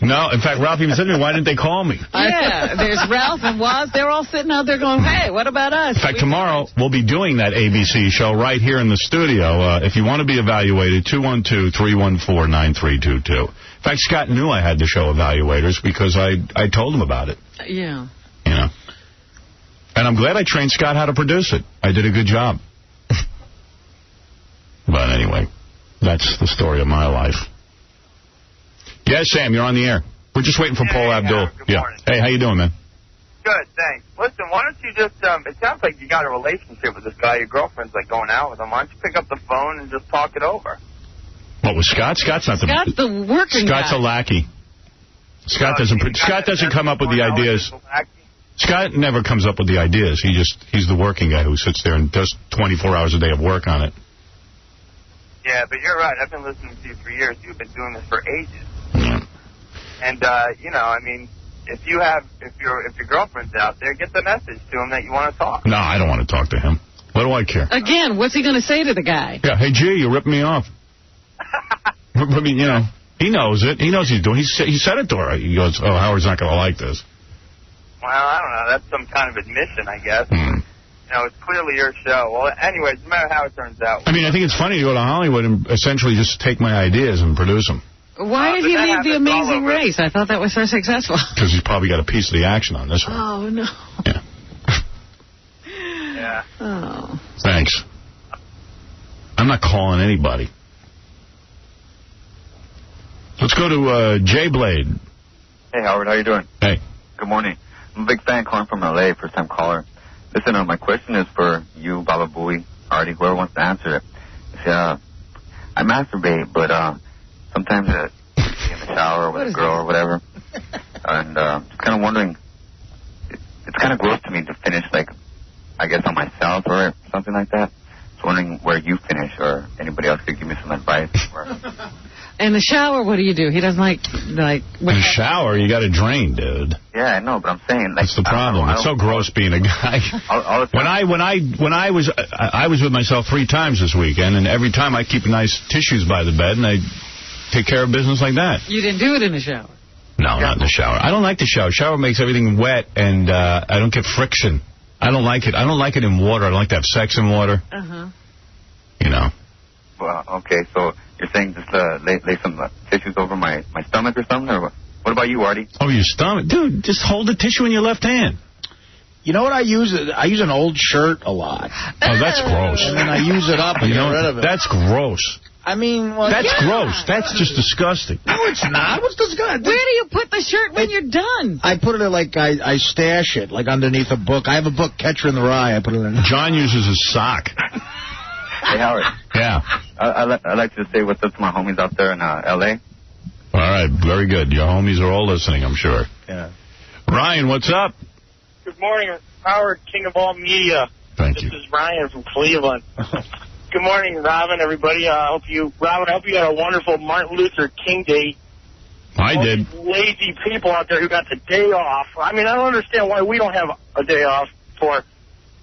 No, in fact, Ralph even said to me, why didn't they call me? Yeah, there's Ralph and Woz. They're all sitting out there going, hey, what about us? In fact, tomorrow we'll be doing that ABC show right here in the studio. If you want to be evaluated, 212-314-9322. In fact, Scott knew I had the show evaluators because I told him about it. Yeah. You know. And I'm glad I trained Scott how to produce it. I did a good job. But anyway, that's the story of my life. Yes, Sam, you're on the air. We're just waiting for Paul Abdul. Good morning. Hey, how you doing, man? Good, thanks. Listen, why don't you just, it sounds like you got a relationship with this guy. Your girlfriend's, like, going out with him. Why don't you pick up the phone and just talk it over? What, was Scott? Scott's not Scott's the working Scott's guy. a lackey. Scott doesn't come up with the ideas. Scott never comes up with the ideas. He's the working guy who sits there and does 24 hours a day of work on it. Yeah, but you're right. I've been listening to you for years. You've been doing this for ages. Yeah. And, you know, I mean, if your girlfriend's out there, get the message to him that you want to talk. No, I don't want to talk to him. What do I care? Again, what's he going to say to the guy? Yeah, hey, G, you ripped me off. I mean, you know, he knows it. He knows he's doing. He said it to her. He goes, oh, Howard's not going to like this. Well, I don't know. That's some kind of admission, I guess. You know, it's clearly your show. Well, anyways, no matter how it turns out. I mean, I think it's funny to go to Hollywood and essentially just take my ideas and produce them. Why did he leave The Amazing Race? I thought that was so successful. Because he's probably got a piece of the action on this one. Oh, no. Yeah. Yeah. Oh. Thanks. I'm not calling anybody. Let's go to Jay Blade. Hey, Howard, how you doing? Hey. Good morning. I'm a big fan calling from L.A., first-time caller. Listen, my question is for you, Baba Booey, Artie, whoever wants to answer it. See, I masturbate, but sometimes in the shower with a girl or whatever. And just kind of wondering, it's kind of gross to me to finish, like, I guess on myself or something like that. Just wondering where you finish or anybody else could give me some advice. In the shower, what do you do? He doesn't like in the shower, you got to drain, dude. Yeah, I know, but I'm saying, like, that's the problem. It's so gross being a guy. When I was with myself 3 times this weekend, and every time I keep nice tissues by the bed, and I take care of business like that. You didn't do it in the shower? No, not in the shower. I don't like the shower. Shower makes everything wet, and I don't get friction. I don't like it. I don't like it in water. I don't like to have sex in water. You know. Well, okay, so you're saying just lay some tissues over my stomach or something? Or what about you, Artie? Over your stomach? Dude, just hold the tissue in your left hand. You know what I use? I use an old shirt a lot. Oh, that's gross. And then I use it up and get rid of it. That's gross. I mean, well, that's gross. That's just disgusting. No, it's not. What's disgusting? Where do you put the shirt when you're done? I put it in, like, I stash it, like, underneath a book. I have a book, Catcher in the Rye. I put it in. John uses a sock. Hey, Howard. Yeah. I'd like to say what's up to my homies out there in L.A. All right, very good. Your homies are all listening, I'm sure. Yeah. Ryan, what's up? Good morning, Howard, king of all media. Thank you. This is Ryan from Cleveland. Good morning, Robin, everybody. Robin, I hope you had a wonderful Martin Luther King Day. I all did. These lazy people out there who got the day off. I mean, I don't understand why we don't have a day off for,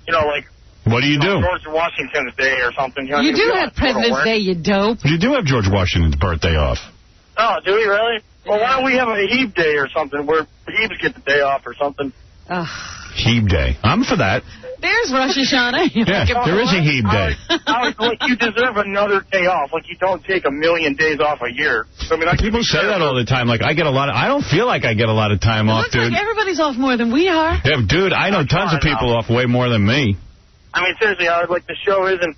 you know, like, what do you do? George Washington's Day or something. You know, you do have President's Day, you dope. You do have George Washington's birthday off. Oh, do we really? Well, why don't we have a Hebe Day or something where Hebes get the day off or something? Hebe Day. I'm for that. There's Rosh Hashanah. Yeah, there is a Hebe Day. Like, you deserve another day off. Like, you don't take 1,000,000 days off a year. I mean, people say that all the time. Like, I don't feel like I get a lot of time off, dude. Like everybody's off more than we are. Yeah, dude, I know tons of people off way more than me. I mean, seriously, Howard, like, the show isn't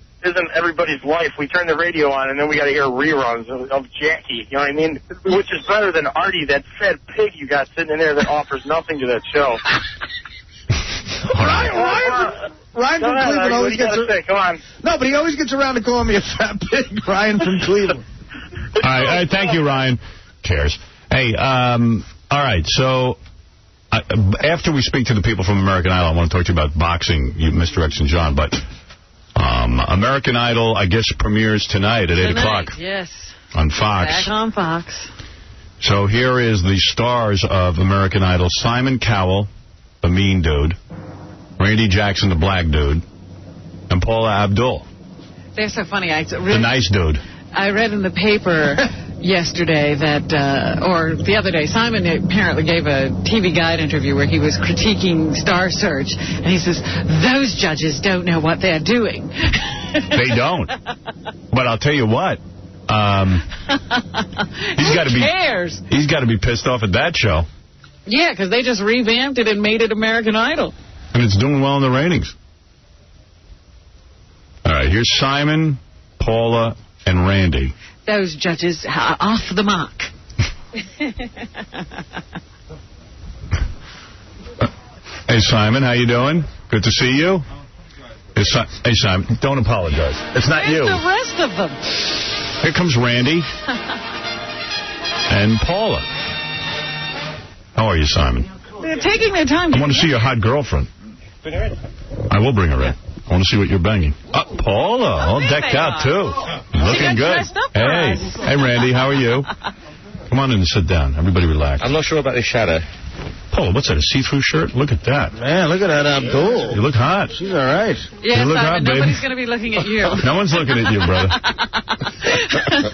everybody's life. We turn the radio on, and then we got to hear reruns of Jackie. You know what I mean? Which is better than Artie, that fed pig you got sitting in there that offers nothing to that show. Ryan from Cleveland always gets come on. No, but he always gets around to calling me a fat pig. Ryan from Cleveland. All right, thank you, Ryan. Cares. Hey, all right, so after we speak to the people from American Idol, I want to talk to you about boxing, Mr. X and John, but American Idol, I guess, premieres tonight at 8 o'clock. Yes. On Fox. Back on Fox. So here is the stars of American Idol. Simon Cowell, the mean dude. Randy Jackson, the black dude. And Paula Abdul. They're so funny. The nice dude. I read in the paper yesterday that, or the other day, Simon apparently gave a TV Guide interview where he was critiquing Star Search, and he says, those judges don't know what they're doing. They don't. But I'll tell you what. He's got to be. Cares? He's got to be pissed off at that show. Yeah, because they just revamped it and made it American Idol. And it's doing well in the ratings. All right, here's Simon, Paula, and Randy. Those judges are off the mark. Hey, Simon, how you doing? Good to see you. Hey, Simon, don't apologize. It's not you. Where's the rest of them? Here comes Randy and Paula. How are you, Simon? They're taking their time. I want to see your hot girlfriend. Bring her in. I will bring her in. I want to see what you're banging. Paula, all decked out, too. Looking good. Hey, Randy, how are you? Come on in and sit down. Everybody relax. I'm not sure about this shadow. Paula, what's that, a see-through shirt? Look at that. Man, look at that Abdul. You look hot. She's all right. Yes, you look Simon, hot, baby. nobody's going to be looking at you. No one's looking at you, brother.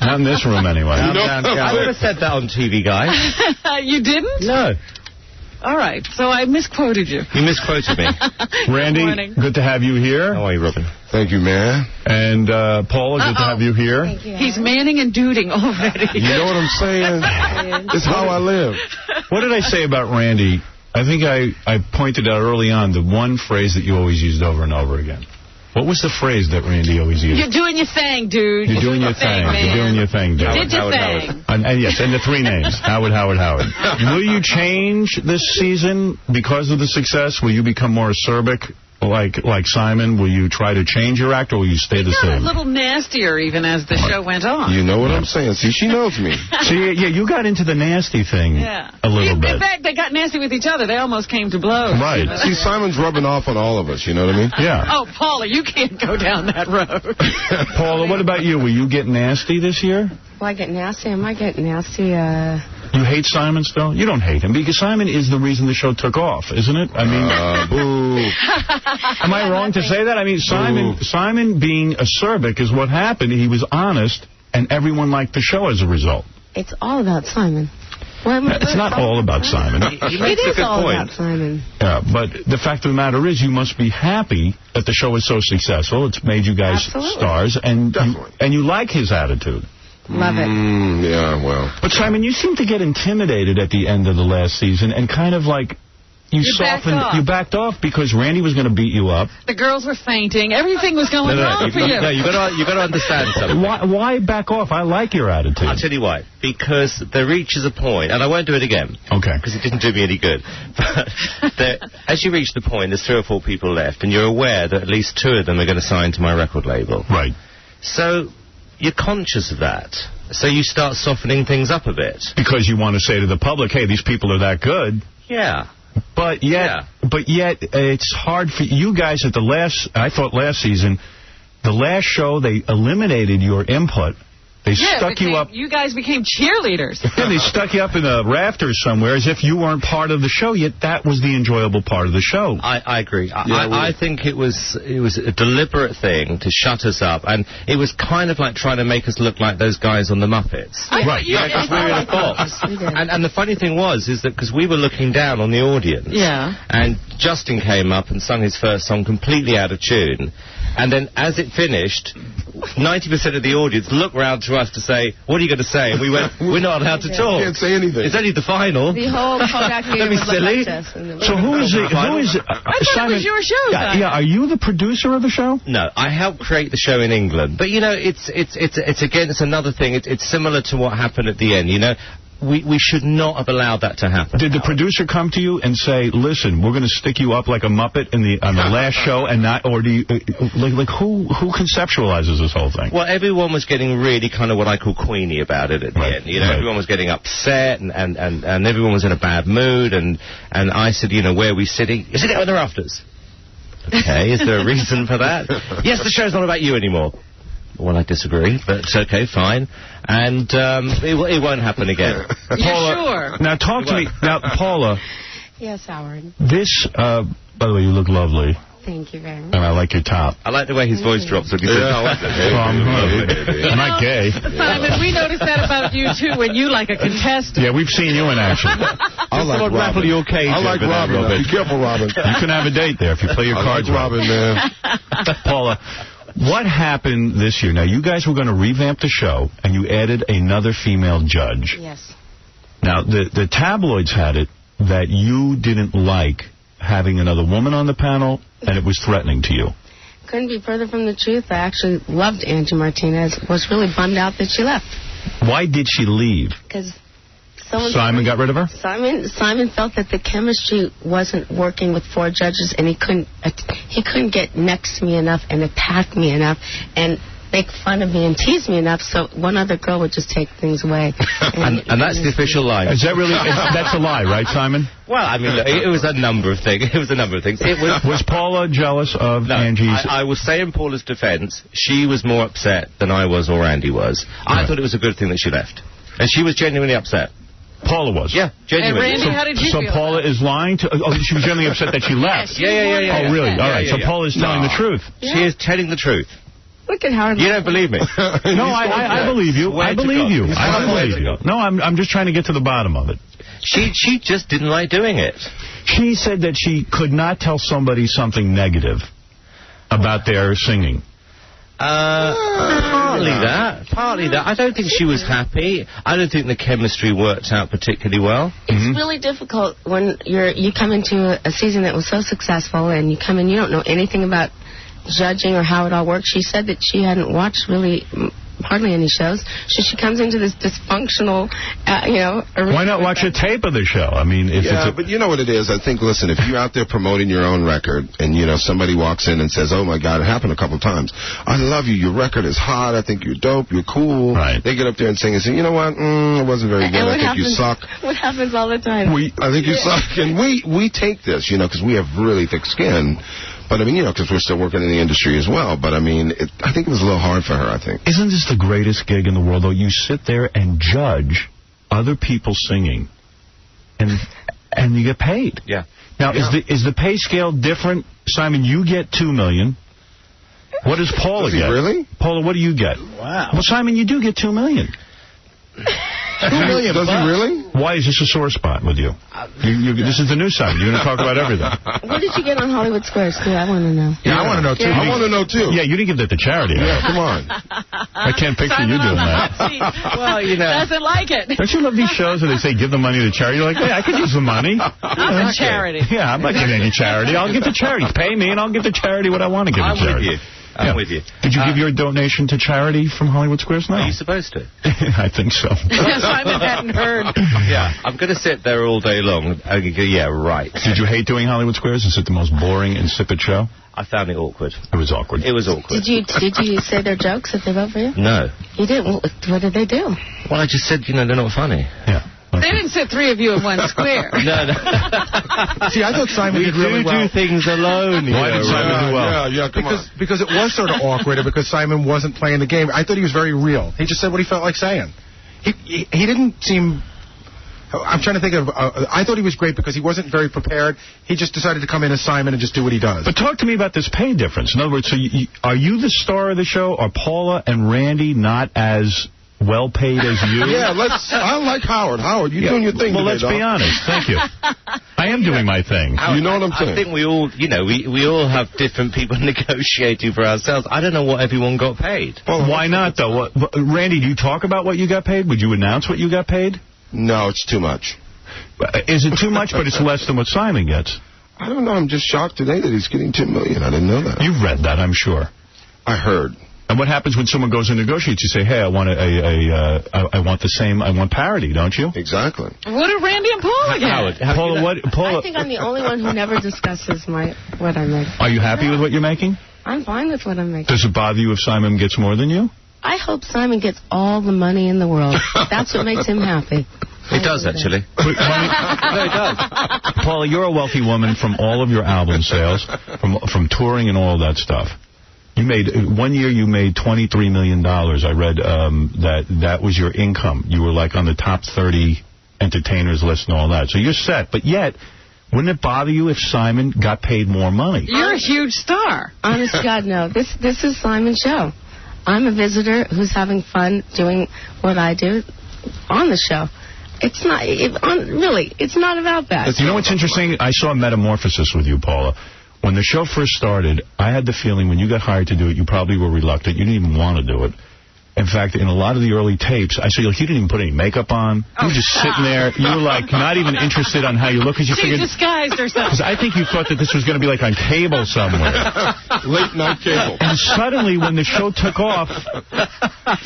Not in this room, anyway. I would have said that on TV, guy. You didn't? No. All right, so I misquoted you. You misquoted me. Randy, good to have you here. How are you, Robin? Thank you, man. And Paula, good to have you here. Thank you. He's manning and duding already. You know what I'm saying? It's how I live. What did I say about Randy? I think I pointed out early on the one phrase that you always used over and over again. What was the phrase that Randy always used? You're doing your thing, dude. You're doing your thing. You're doing your thing, dude. Did your thing. And yes, and the three names. Howard. Will you change this season because of the success? Will you become more acerbic like Simon? Will you try to change your act, or will you stay the same? A little nastier even as the show went on. You know what I'm saying. See, she knows me. See, yeah, you got into the nasty thing a little bit. In fact, they got nasty with each other. They almost came to blows. Right. See, Simon's rubbing off on all of us, you know what I mean? Yeah. Oh, Paula, you can't go down that road. Paula, what about you? Will you get nasty this year? Will I get nasty? I might get nasty. You hate Simon still? You don't hate him, because Simon is the reason the show took off, isn't it? I mean, boo. Am I wrong to say that? I mean, Simon being acerbic is what happened. He was honest, and everyone liked the show as a result. It's all about Simon. It's not all about Simon. It is all about Simon. Yeah, but the fact of the matter is, you must be happy that the show is so successful. It's made you guys stars, and you like his attitude. Love it. Yeah, well. But, Simon, you seem to get intimidated at the end of the last season and kind of like you backed off because Randy was going to beat you up. The girls were fainting. Everything was going wrong for you. No, you got to understand something. Why back off? I like your attitude. I'll tell you why. Because there reaches a point, and I won't do it again. Okay. Because it didn't do me any good. But as you reach the point, there's 3 or 4 people left, and you're aware that at least 2 of them are going to sign to my record label. Right. So you're conscious of that. So you start softening things up a bit. Because you want to say to the public, hey, these people are that good. Yeah. But yet it's hard for you guys at I thought last season, the last show, they eliminated your input. They stuck you up. You guys became cheerleaders. Yeah, they stuck you up in the rafters somewhere as if you weren't part of the show, yet that was the enjoyable part of the show. I agree. I think it was a deliberate thing to shut us up, and it was kind of like trying to make us look like those guys on the Muppets. Right. Yeah, because we were in a box. And the funny thing was that because we were looking down on the audience, and Justin came up and sung his first song completely out of tune, and then as it finished, 90% of the audience looked round to us to say, what are you going to say? And we went, we're not allowed to talk. Can't say anything. It's only the final. The whole Kodak Don't be silly. So who is it? I thought it was your show. Yeah, are you the producer of the show? No, I helped create the show in England. But, you know, it's another thing. It's similar to what happened at the end, you know. We should not have allowed that to happen. Did the producer come to you and say, "Listen, we're going to stick you up like a Muppet on the last show," and not, or do you who conceptualizes this whole thing? Well, everyone was getting really kind of what I call queenie about it at the end. You know, everyone was getting upset and everyone was in a bad mood, and I said, you know, where are we sitting? You're sitting on the rafters. Okay, is there a reason for that? Yes, the show's not about you anymore. Well, I disagree, but okay, fine. And it won't happen again. Paula, sure? Now, talk to me. Now, Paula. Yes, Howard. This, by the way, you look lovely. Thank you very much. And I like your top. I like the way his voice drops when he says, I like that. I'm not gay. Simon, we noticed that about you, too, when you like a contestant. Yeah, we've seen you in action. I like Robin. Rattle your cage. I like Robin. Be careful, Robin. You can have a date there if you play your cards like Robin, man. Paula, what happened this year? Now, you guys were going to revamp the show, and you added another female judge. Yes. Now, the tabloids had it that you didn't like having another woman on the panel, and it was threatening to you. Couldn't be further from the truth. I actually loved Angie Martinez. Was really bummed out that she left. Why did she leave? Because Simon got rid of her? Simon felt that the chemistry wasn't working with 4 judges, and he couldn't get next to me enough and attack me enough and make fun of me and tease me enough, so one other girl would just take things away. And that's the official line. Is that really? That's a lie, right, Simon? Well, I mean, it was a number of things. It was a number of things. Was Paula jealous of Angie's? I will say in Paula's defense, she was more upset than I was or Andy was. I thought it was a good thing that she left. And she was genuinely upset. Paula was? Yeah, genuinely. And Randy, how did you feel? So Paula is lying to... Oh, she was genuinely upset that she left. Yeah. Oh, really? All right, so Paula is telling the truth. She is telling the truth. Look at Howard. You don't believe me? No, I believe you. I believe you. I believe you. No, I'm just trying to get to the bottom of it. She just didn't like doing it. She said that she could not tell somebody something negative about their singing. Partly that. I don't think she was happy. I don't think the chemistry worked out particularly well. It's really difficult when you come into a season that was so successful and you come in, you don't know anything about judging or how it all works. She said that she hadn't watched really hardly any shows, so she comes into this dysfunctional, Why not watch a tape of the show? I mean, but you know what it is? I think, listen, if you're out there promoting your own record and, somebody walks in and says, oh, my God, it happened a couple times. I love you. Your record is hot. I think you're dope. You're cool. Right. They get up there and sing and say, you know what? It wasn't very good. I think you suck. What happens all the time? I think you suck. And we take this, because we have really thick skin. But, I mean, because we're still working in the industry as well. But, I mean, I think it was a little hard for her, I think. Isn't this the greatest gig in the world, though? You sit there and judge other people singing, and you get paid. Yeah. Now, is the pay scale different? Simon, you get $2 million. What does Paula get? Really? Paula, what do you get? Wow. Well, Simon, you do get $2 million. $2 million. Does he really? Why is this a sore spot with you? This is the new side. You're going to talk about everything. What did you get on Hollywood Squares, too? I want to know. Yeah, I want to know, too. I want to know, too. Yeah, you didn't give that to charity. Yeah, come on. I can't picture you doing that. Well, doesn't like it. Don't you love these shows where they say give the money to charity? You're like, hey, I could use the money. I'm a charity. Yeah, I'm not giving any charity. I'll give to charity. Pay me and I'll give to charity what I want to give to charity. I'm with you. Did you give your donation to charity from Hollywood Squares? No. Are you supposed to? I think so. Simon hadn't heard. Yeah, I'm going to sit there all day long and go, yeah, right. Did you hate doing Hollywood Squares? Is it the most boring, insipid show? I found it awkward. It was awkward. It was awkward. Did you say their jokes if they vote for you? No. You didn't? What did they do? Well, I just said, they're not funny. Yeah. They didn't sit 3 of you in one square. No. See, I thought Simon did really well. We do things alone. Why did Simon do well? Yeah, because it was sort of awkward because Simon wasn't playing the game. I thought he was very real. He just said what he felt like saying. He didn't seem... I'm trying to think of... I thought he was great because he wasn't very prepared. He just decided to come in as Simon and just do what he does. But talk to me about this pay difference. In other words, so are you the star of the show? Are Paula and Randy not as... well paid as you? Yeah, I like Howard. Howard, you're doing your thing. Well, today, let's be honest. Thank you. I am doing my thing. You know what I'm saying? I think we all, we all have different people negotiating for ourselves. I don't know what everyone got paid. Well, why not, though? Randy, do you talk about what you got paid? Would you announce what you got paid? No, it's too much. Is it too much, but it's less than what Simon gets? I don't know. I'm just shocked today that he's getting $2 million. I didn't know that. You've read that, I'm sure. I heard. And what happens when someone goes and negotiates? You say, hey, I want I want the same, I want parity, don't you? Exactly. What do Randy and Paula get? Paula, I think I'm the only one who never discusses what I make. Are you happy with what you're making? I'm fine with what I'm making. Does it bother you if Simon gets more than you? I hope Simon gets all the money in the world. That's what makes him happy. It does, actually. No, it does. Paula, you're a wealthy woman from all of your album sales, from touring and all that stuff. One year you made $23 million. I read that was your income. You were like on the top 30 entertainers list and all that. So you're set. But yet, wouldn't it bother you if Simon got paid more money? You're a huge star. Honest to God, no. This is Simon's show. I'm a visitor who's having fun doing what I do on the show. It's not, it's not about that. You know what's interesting? I saw a metamorphosis with you, Paula. When the show first started, I had the feeling when you got hired to do it, you probably were reluctant. You didn't even want to do it. In fact, in a lot of the early tapes, I saw you didn't even put any makeup on. You were just sitting there. You were like not even interested on how you look. She disguised herself. Because I think you thought that this was going to be like on cable somewhere. Late night cable. And suddenly, when the show took off,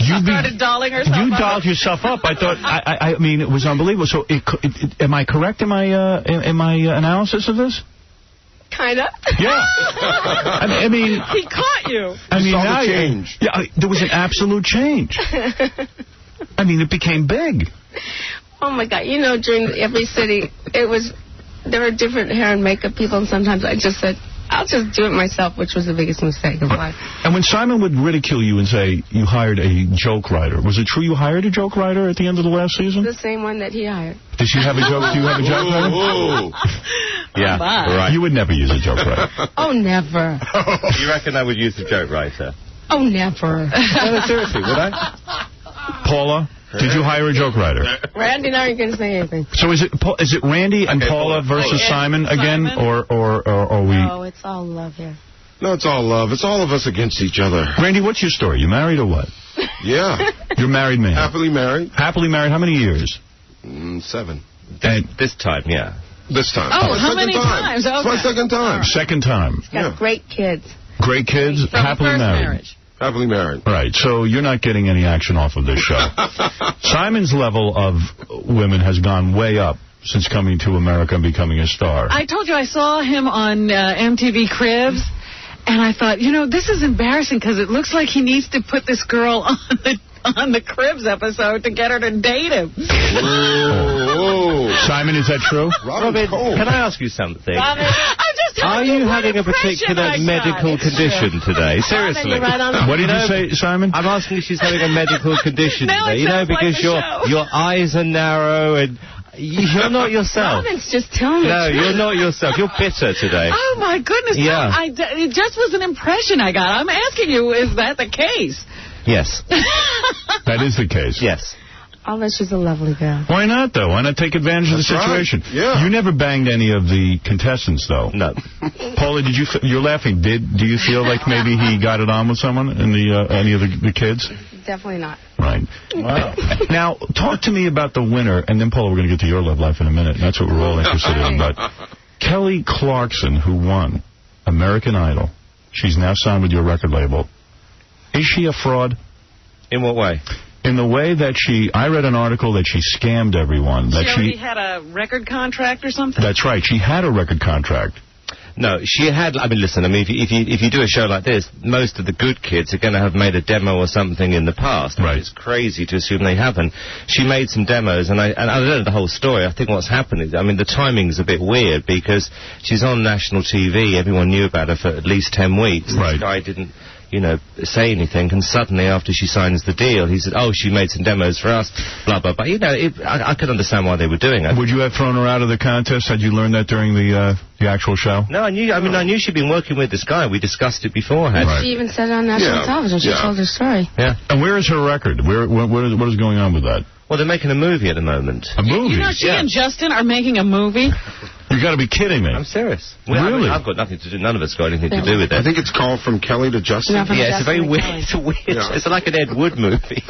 you started dolling herself up. You dolled yourself up. I thought, I mean, it was unbelievable. So, am I correct in my analysis of this? Kind of. Yeah. I mean... He caught you. I mean, now change. Yeah, there was an absolute change. I mean, it became big. Oh, my God. You know, during every city, there were different hair and makeup people, and sometimes I just said, I'll just do it myself, which was the biggest mistake of life. And when Simon would ridicule you and say you hired a joke writer, was it true you hired a joke writer at the end of the last season? The same one that he hired. Did she have a joke? Do you have a joke writer? Yeah, right. You would never use a joke writer. Oh, never. You reckon I would use a joke writer? Oh, never. No, seriously, would I? Paula, did you hire a joke writer? Randy and I aren't going to say anything. So is it Randy and Paula versus Simon again, or we? No, it's all love here. No, it's all love. It's all of us against each other. Randy, what's your story? You married or what? Yeah. You're married man. Happily married. Happily married. How many years? 7. And this time, yeah. This time. Oh, how many times? It's my second time. Second time. He's got great kids. Great kids. Happily married. Marriage. Happily married. Right, so you're not getting any action off of this show. Simon's level of women has gone way up since coming to America and becoming a star. I told you I saw him on MTV Cribs, and I thought, this is embarrassing because it looks like he needs to put this girl on the Cribs episode to get her to date him. Whoa. Simon, is that true? Robin, can I ask you something? Robin, I'm just Are you having a particular medical condition today? Seriously. What did you say, Simon? I'm asking if she's having a medical condition today. Because like your eyes are narrow and you're not yourself. Robin's just telling me. No, you're not yourself. You're bitter today. Oh, my goodness. Yeah. No, it just was an impression I got. I'm asking you, is that the case? Yes. That is the case. Yes. Although she's a lovely girl. Why not, though? Why not take advantage of the situation? Right. Yeah. You never banged any of the contestants, though. No. Paula, you're laughing. Do you feel like maybe he got it on with someone in any of the kids? Definitely not. Right. Wow. Now, talk to me about the winner, and then, Paula, we're going to get to your love life in a minute, and that's what we're all interested in. But Kelly Clarkson, who won American Idol, she's now signed with your record label. Is she a fraud? In what way? In the way that I read an article that she scammed everyone. She already had a record contract or something? That's right. She had a record contract. No, she had. I mean, listen. I mean, if you do a show like this, most of the good kids are going to have made a demo or something in the past. Right. It's crazy to assume they haven't. She made some demos, and I don't know the whole story. I think what's happened is, I mean, the timing's a bit weird because she's on national TV. Everyone knew about her for at least 10 weeks. Right. This guy didn't, say anything, and suddenly after she signs the deal, he said, oh, she made some demos for us, blah, blah, blah. I could understand why they were doing it. Would you have thrown her out of the contest? Had you learned that during the actual show? No, I knew she'd been working with this guy. We discussed it beforehand. Right. She even said it on national television. She told her story. Yeah. And where is her record? What is going on with that? Well, they're making a movie at the moment. A movie? She and Justin are making a movie? You got to be kidding me. I'm serious. Really? I mean, I've got nothing to do. None of us got anything to do with it. I think it's called From Kelly to Justin. Yeah, it's a very weird. It's a weird. Yeah. It's like an Ed Wood movie.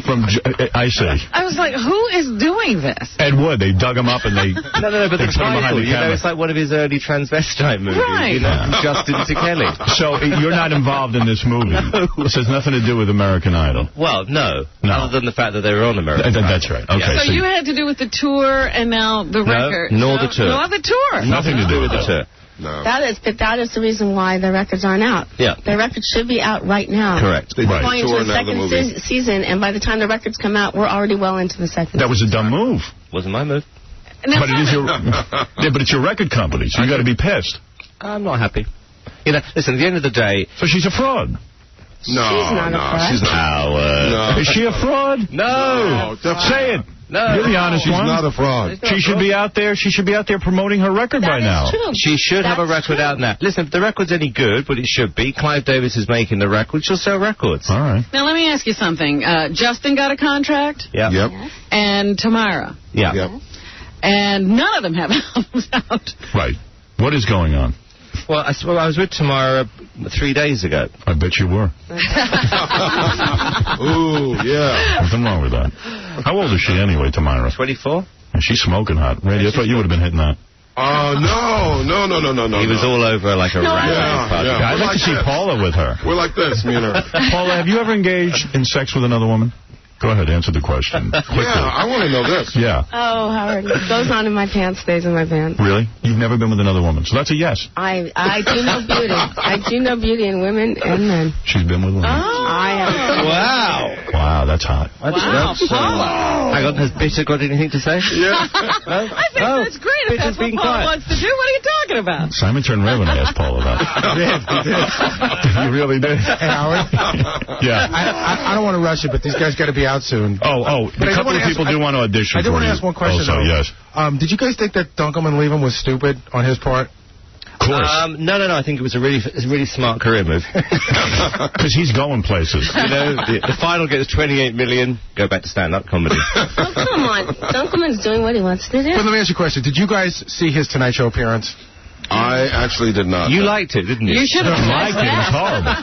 I see. I was like, who is doing this? Ed Wood. They dug him up and they. No, but the title. It's like one of his early transvestite movies. Right. From Justin to Kelly. So you're not involved in this movie. No. This has nothing to do with American Idol. Well, no. Other than the fact that they were on American Idol. That's right. Okay. So you had to do with the tour and now the record. Nor the tour. Nor the tour. Nothing to do with the two. No. That is the reason why the records aren't out. Yeah. The records should be out right now. Correct. We're going into the second season, and by the time the records come out, we're already well into the second That was a dumb move. Wasn't my move. But it is your, but it's your record company, so you got to be pissed. I'm not happy. You know, listen, at the end of the day... So she's a fraud. No, she's not a fraud. She's not. No. Is she a fraud? No. Say it. No. You're the honest She's one. not a fraud. She should be out there. She should be out there promoting her record by now. True. She should have a record out now. Listen, if the record's any good, but it should be, Clive Davis is making the record, she'll sell records. All right. Now, let me ask you something. Justin got a contract? Yeah. Yep. And Tamara? Yeah. Yep. And none of them have albums out. Right. What is going on? Well, I was with Tamara 3 days ago. I bet you were. Ooh, yeah. Nothing wrong with that. How old is she anyway, Tamara? 24. And she's smoking hot. Randy, I thought you would have been hitting that. Oh, no. He was all over like a rat. Yeah. I'd like to see Paula with her. We're like this, me and her. Paula, have you ever engaged in sex with another woman? Go ahead, answer the question. Quickly. Yeah, I want to know this. Yeah. Oh, Howard. What goes on in my pants stays in my pants. Really? You've never been with another woman, so that's a yes. I do know beauty. I do know beauty in women and men. She's been with women. I am. Wow, that's hot. Wow, Paula. Hang on, has Bitter got anything to say? Yeah. No? I think that's great if that's what Paula wants to do. What are you talking about? Simon turned red when I asked Paula that. You really did? Hey, Howard? Yeah. I don't want to rush it, but these guys got to be out soon. A couple of people do want to audition. I do want to ask one question, also, though. yes. Did you guys think that Dunkelman leaving was stupid on his part? Of course. No. I think it was a really smart career move. Because he's going places. You know, the final gets 28 million. Go back to stand-up comedy. Oh, come on. Dunkelman's doing what he wants to do. But let me ask you a question. Did you guys see his Tonight Show appearance? I actually did not. You liked it, didn't you? You should have liked it. It was horrible.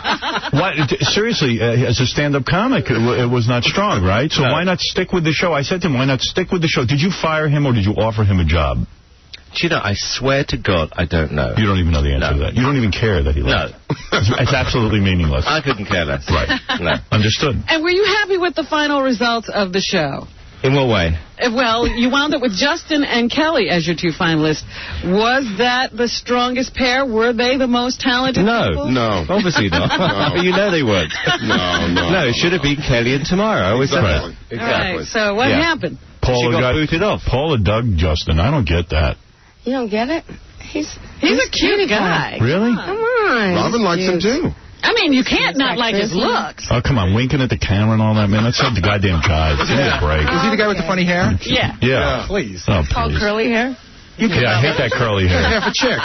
Seriously, as a stand-up comic, it was not strong, right? So why not stick with the show? I said to him, why not stick with the show? Did you fire him or did you offer him a job? Do you know, I swear to God, I don't know. You don't even know the answer to that. You don't even care that he left. No. It's absolutely meaningless. I couldn't care less. Right. No. Understood. And were you happy with the final results of the show? In what way? Well, you wound up with Justin and Kelly as your two finalists. Was that the strongest pair? Were they the most talented people? No. Obviously not. No. You know they weren't. No. No, it should have been Kelly and Tamara. I always said that. Exactly. All right, so what happened? She got booted off. Paula dug Justin. I don't get that. You don't get it? He's a cute guy. Really? Come on. Robin likes him, too. I mean, you can't not like his looks. Oh, come on, winking at the camera and all that, man. That's the goddamn jive. Give me a break. Is he the guy with the funny hair? Yeah. Yeah. Please. Oh, All please. curly hair? I hate that curly hair. Half a chick.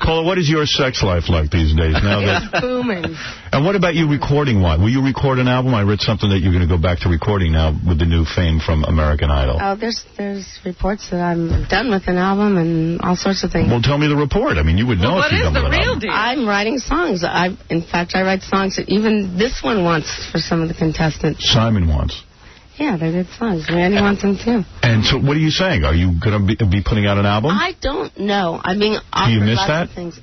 Paula, what is your sex life like these days? Now It's booming. And what about you recording one? Will you record an album? I read something that you're going to go back to recording now with the new fame from American Idol. Oh, there's reports that I'm done with an album and all sorts of things. Well, tell me the report. I mean, you would know if you're done with an album. Deal? I'm writing songs. In fact, I write songs that even this one wants for some of the contestants. Simon wants. Yeah, they're good songs. Randy wants them too. And so what are you saying? Are you going to be putting out an album? I don't know. I'm being offered Do you miss lots that? of things.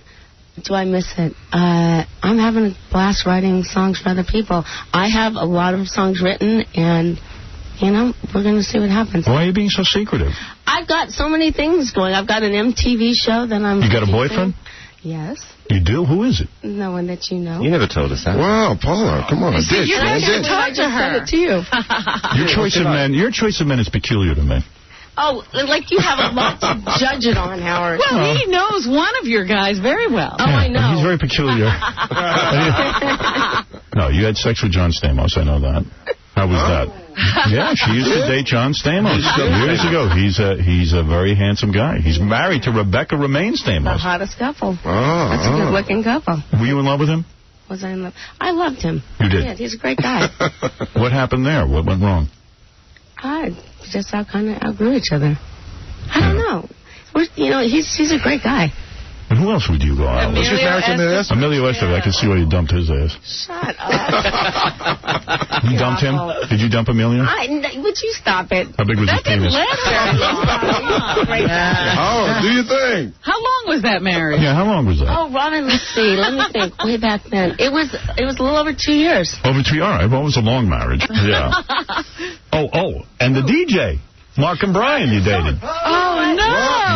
Do I miss it? I'm having a blast writing songs for other people. I have a lot of songs written, and, we're going to see what happens. Why are you being so secretive? I've got so many things going. I've got an MTV show that I'm... You got a producing. boyfriend? Yes. You do? Who is it? No one that you know. You never told us that. Wow, Paula, come on. I just said it to you. Your choice of men is peculiar to me. Oh, like you have a lot to judge it on, Howard. Well, he knows one of your guys very well. Oh, I know. He's very peculiar. No, you had sex with John Stamos. I know that. How was that? Yeah, she used to date John Stamos years ago. He's a very handsome guy. He's married to Rebecca Romaine Stamos. The hottest couple. That's a good-looking couple. Were you in love with him? Was I in love? I loved him. You did? Yeah, he's a great guy. What happened there? What went wrong? Just kind of outgrew each other. I don't know. He's a great guy. And who else would you go out with? Emilio Estevez. I can see why you dumped his ass. Shut up. You dumped him? Did you dump Emilio? Would you stop it? How big was his penis? Oh, do you think? How long was that marriage? Yeah, how long was that? Oh, Robin, let's see. Let me think. Way back then. It was a little over 2 years. Over 2 years? All right. Well, it was a long marriage. Yeah. And the DJ. Mark and Brian you dated. Oh, no.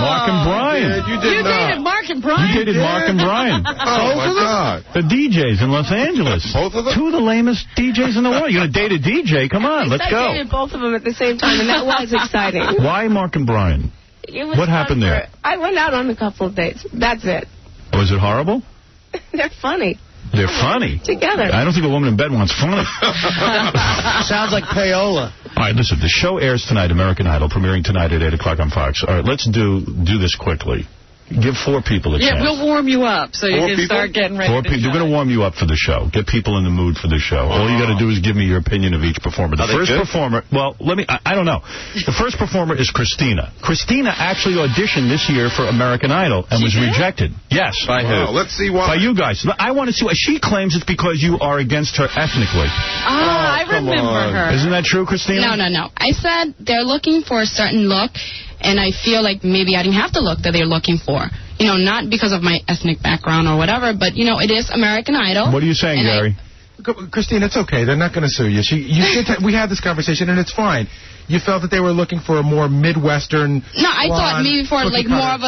Mark and Brian. You dated Mark and Brian. You dated Mark and Brian. Oh, my God. The DJs in Los Angeles. Both of them? Two of the lamest DJs in the world. You're going to date a DJ? Come on, let's go. I dated both of them at the same time, and that was exciting. Why Mark and Brian? What happened there? I went out on a couple of dates. That's it. Was it horrible? They're funny. They're funny. Together. I don't think a woman in bed wants funny. Sounds like payola. All right, listen, the show airs tonight, American Idol, premiering tonight at 8 o'clock on Fox. All right, let's do this quickly. Give 4 people a chance. Yeah, we'll warm you up so you can start getting ready. 4 people. We're going to warm you up for the show. Get people in the mood for the show. All you got to do is give me your opinion of each performer. The first performer, well, I don't know. The first performer is Christina. Christina actually auditioned this year for American Idol and was rejected. Yes. By who? Let's see why. By you guys. I want to see why. She claims it's because you are against her ethnically. I remember her. Isn't that true, Christina? No. I said they're looking for a certain look, and I feel like maybe I didn't have the look that they're looking for. You know, not because of my ethnic background or whatever, but, you know, it is American Idol. What are you saying, Gary? Christine, it's okay. They're not going to sue you. We had this conversation, and it's fine. You felt that they were looking for a more Midwestern. No, I thought maybe for like more of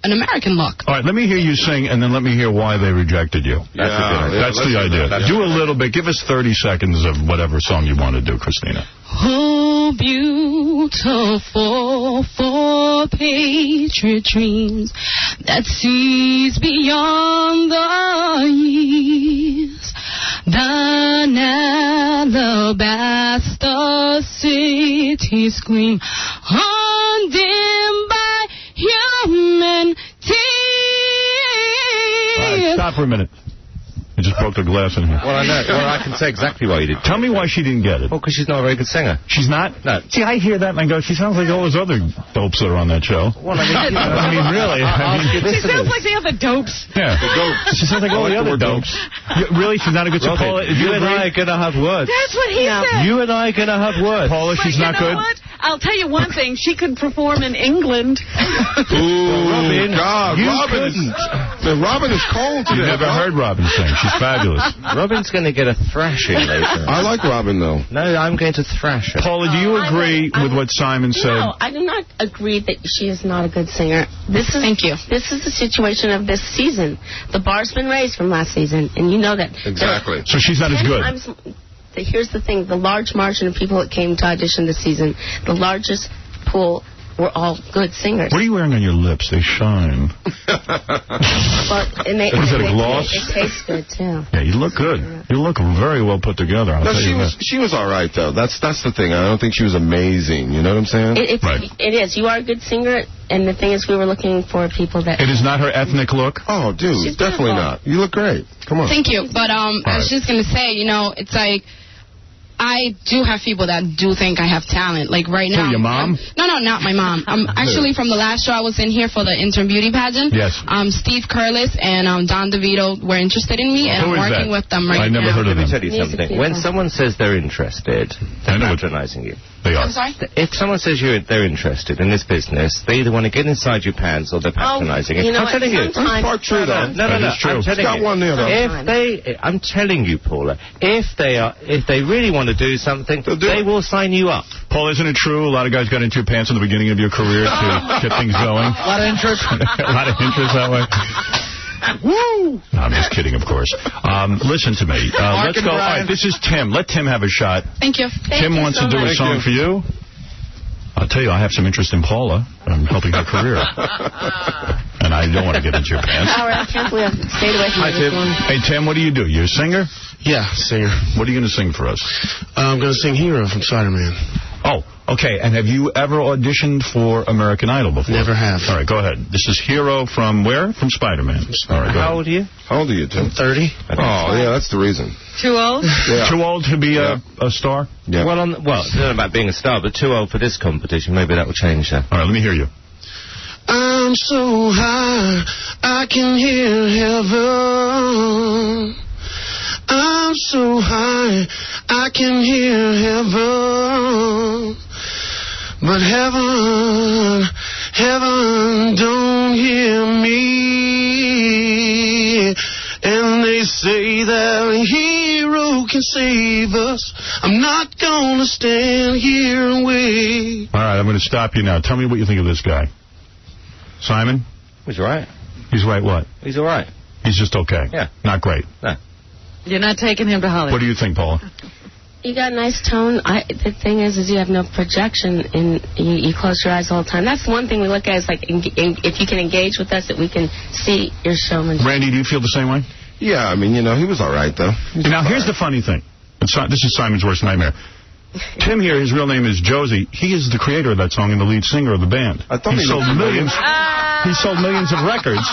an American look. All right, let me hear you sing, and then let me hear why they rejected you. That's the idea. Do a little bit. Give us 30 seconds of whatever song you want to do, Christina. Oh, beautiful for patriot dreams that sees beyond the years. The alabaster cities gleam, undimmed by human tears. All right, stop for a minute. You just broke the glass in here. Well, I know. Well, I can say exactly why you did. Tell me why she didn't get it. Well, because she's not a very good singer. She's not? No. See, I hear that and I go, she sounds like all those other dopes that are on that show. Well, I mean, really. She sounds like the other dopes. Yeah. The dopes. She sounds like all the other dopes. Really? She's not a good singer? Paula, you and I are going to have words. That's what he said. You and I are going to have words. Paula, she's not good? What? I'll tell you one thing. She could perform in England. Ooh, Robin. God, Robin is cold today. You never heard Robin sing. She's fabulous. Robin's going to get a thrashing later. I like Robin, though. No, I'm going to thrash her. Paula, do you agree with what Simon said? No, I do not agree that she is not a good singer. Thank you. This is the situation of this season. The bar's been raised from last season, and you know that. Exactly. So she's not as good. Here's the thing. The large margin of people that came to audition this season, the largest pool were all good singers. What are you wearing on your lips? They shine. What is it, a gloss? It tastes good, too. Yeah, you look good. You look very well put together. She was all right, though. That's the thing. I don't think she was amazing. You know what I'm saying? It is. You are a good singer, and the thing is we were looking for people that... It is not her ethnic look? Oh, dude, She's definitely beautiful. not. You look great. Come on. Thank you. But I was just going to say, you know, it's like... I do have people that do think I have talent. Like right now. Your mom? No, not my mom. I'm actually from the last show I was in here for the intern beauty pageant. Yes. Steve Curlis and Don DeVito were interested in me, and I'm working with them right now. I never heard of them. Let me tell you something. When someone says they're interested, they're patronizing you. They are. I'm sorry? If someone says they're interested in this business, they either want to get inside your pants or they're patronizing it. I'm telling you. That's part true, though. No. I'm telling you. I'm telling you, Paula, if they really want to do something, they will sign you up. Paul, isn't it true a lot of guys got into your pants in the beginning of your career to get things going? A lot of interest. A lot of interest that way. Woo! No, I'm just kidding, of course. Listen to me. Let's go. All right, this is Tim. Let Tim have a shot. Thank you. Tim wants to do a song for you. I'll tell you, I have some interest in Paula. I'm helping her career. And I don't want to get into your pants. Howard, I can't believe I've stayed away from this one. Hey, Tim, what do? You're a singer? Yeah, singer. What are you going to sing for us? I'm going to sing Hero from Spider-Man. Oh, okay. And have you ever auditioned for American Idol before? Never have. All right, go ahead. This is Hero from where? From Spider-Man. All right, How old are you? How old are you, Tim? 30. Oh, yeah, that's the reason. Too old? Yeah. Too old to be a star? Yeah. Well, it's not about being a star, but too old for this competition. Maybe that will change that. All right, let me hear you. I'm so high, I can hear heaven. I'm so high, I can hear heaven. But heaven don't hear me. And they say that a hero can save us. I'm not gonna stand here and wait. All right, I'm going to stop you now. Tell me what you think of this guy. Simon? He's all right. He's right what? He's all right. He's just okay. Yeah. Not great. No. You're not taking him to Hollywood. What do you think, Paula? You got a nice tone. The thing is you have no projection, and you close your eyes all the time. That's one thing we look at is, like, if you can engage with us, that we can see your showmanship. Randy, do you feel the same way? Yeah, I mean, he was all right, though. Now, here's the funny thing. This is Simon's worst nightmare. Tim here, his real name is Josie. He is the creator of that song and the lead singer of the band. I thought he sold millions. He sold millions of records.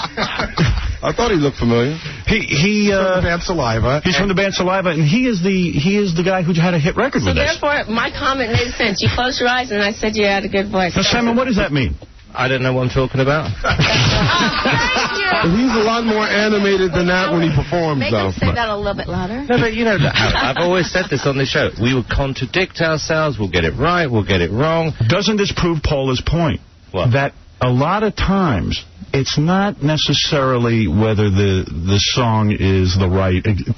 I thought he looked familiar. He's from the band Saliva. He's from the band Saliva, and he is the guy who had a hit record with us. So therefore, my comment made sense. You closed your eyes, and I said you had a good voice. Now, Simon, what does that mean? I don't know what I'm talking about. He's a lot more animated than that when he performs, Make though. him say that a little bit louder. No, but you know, I've always said this on the show. We will contradict ourselves. We'll get it right. We'll get it wrong. Doesn't this prove Paula's point? What? That a lot of times it's not necessarily whether the song is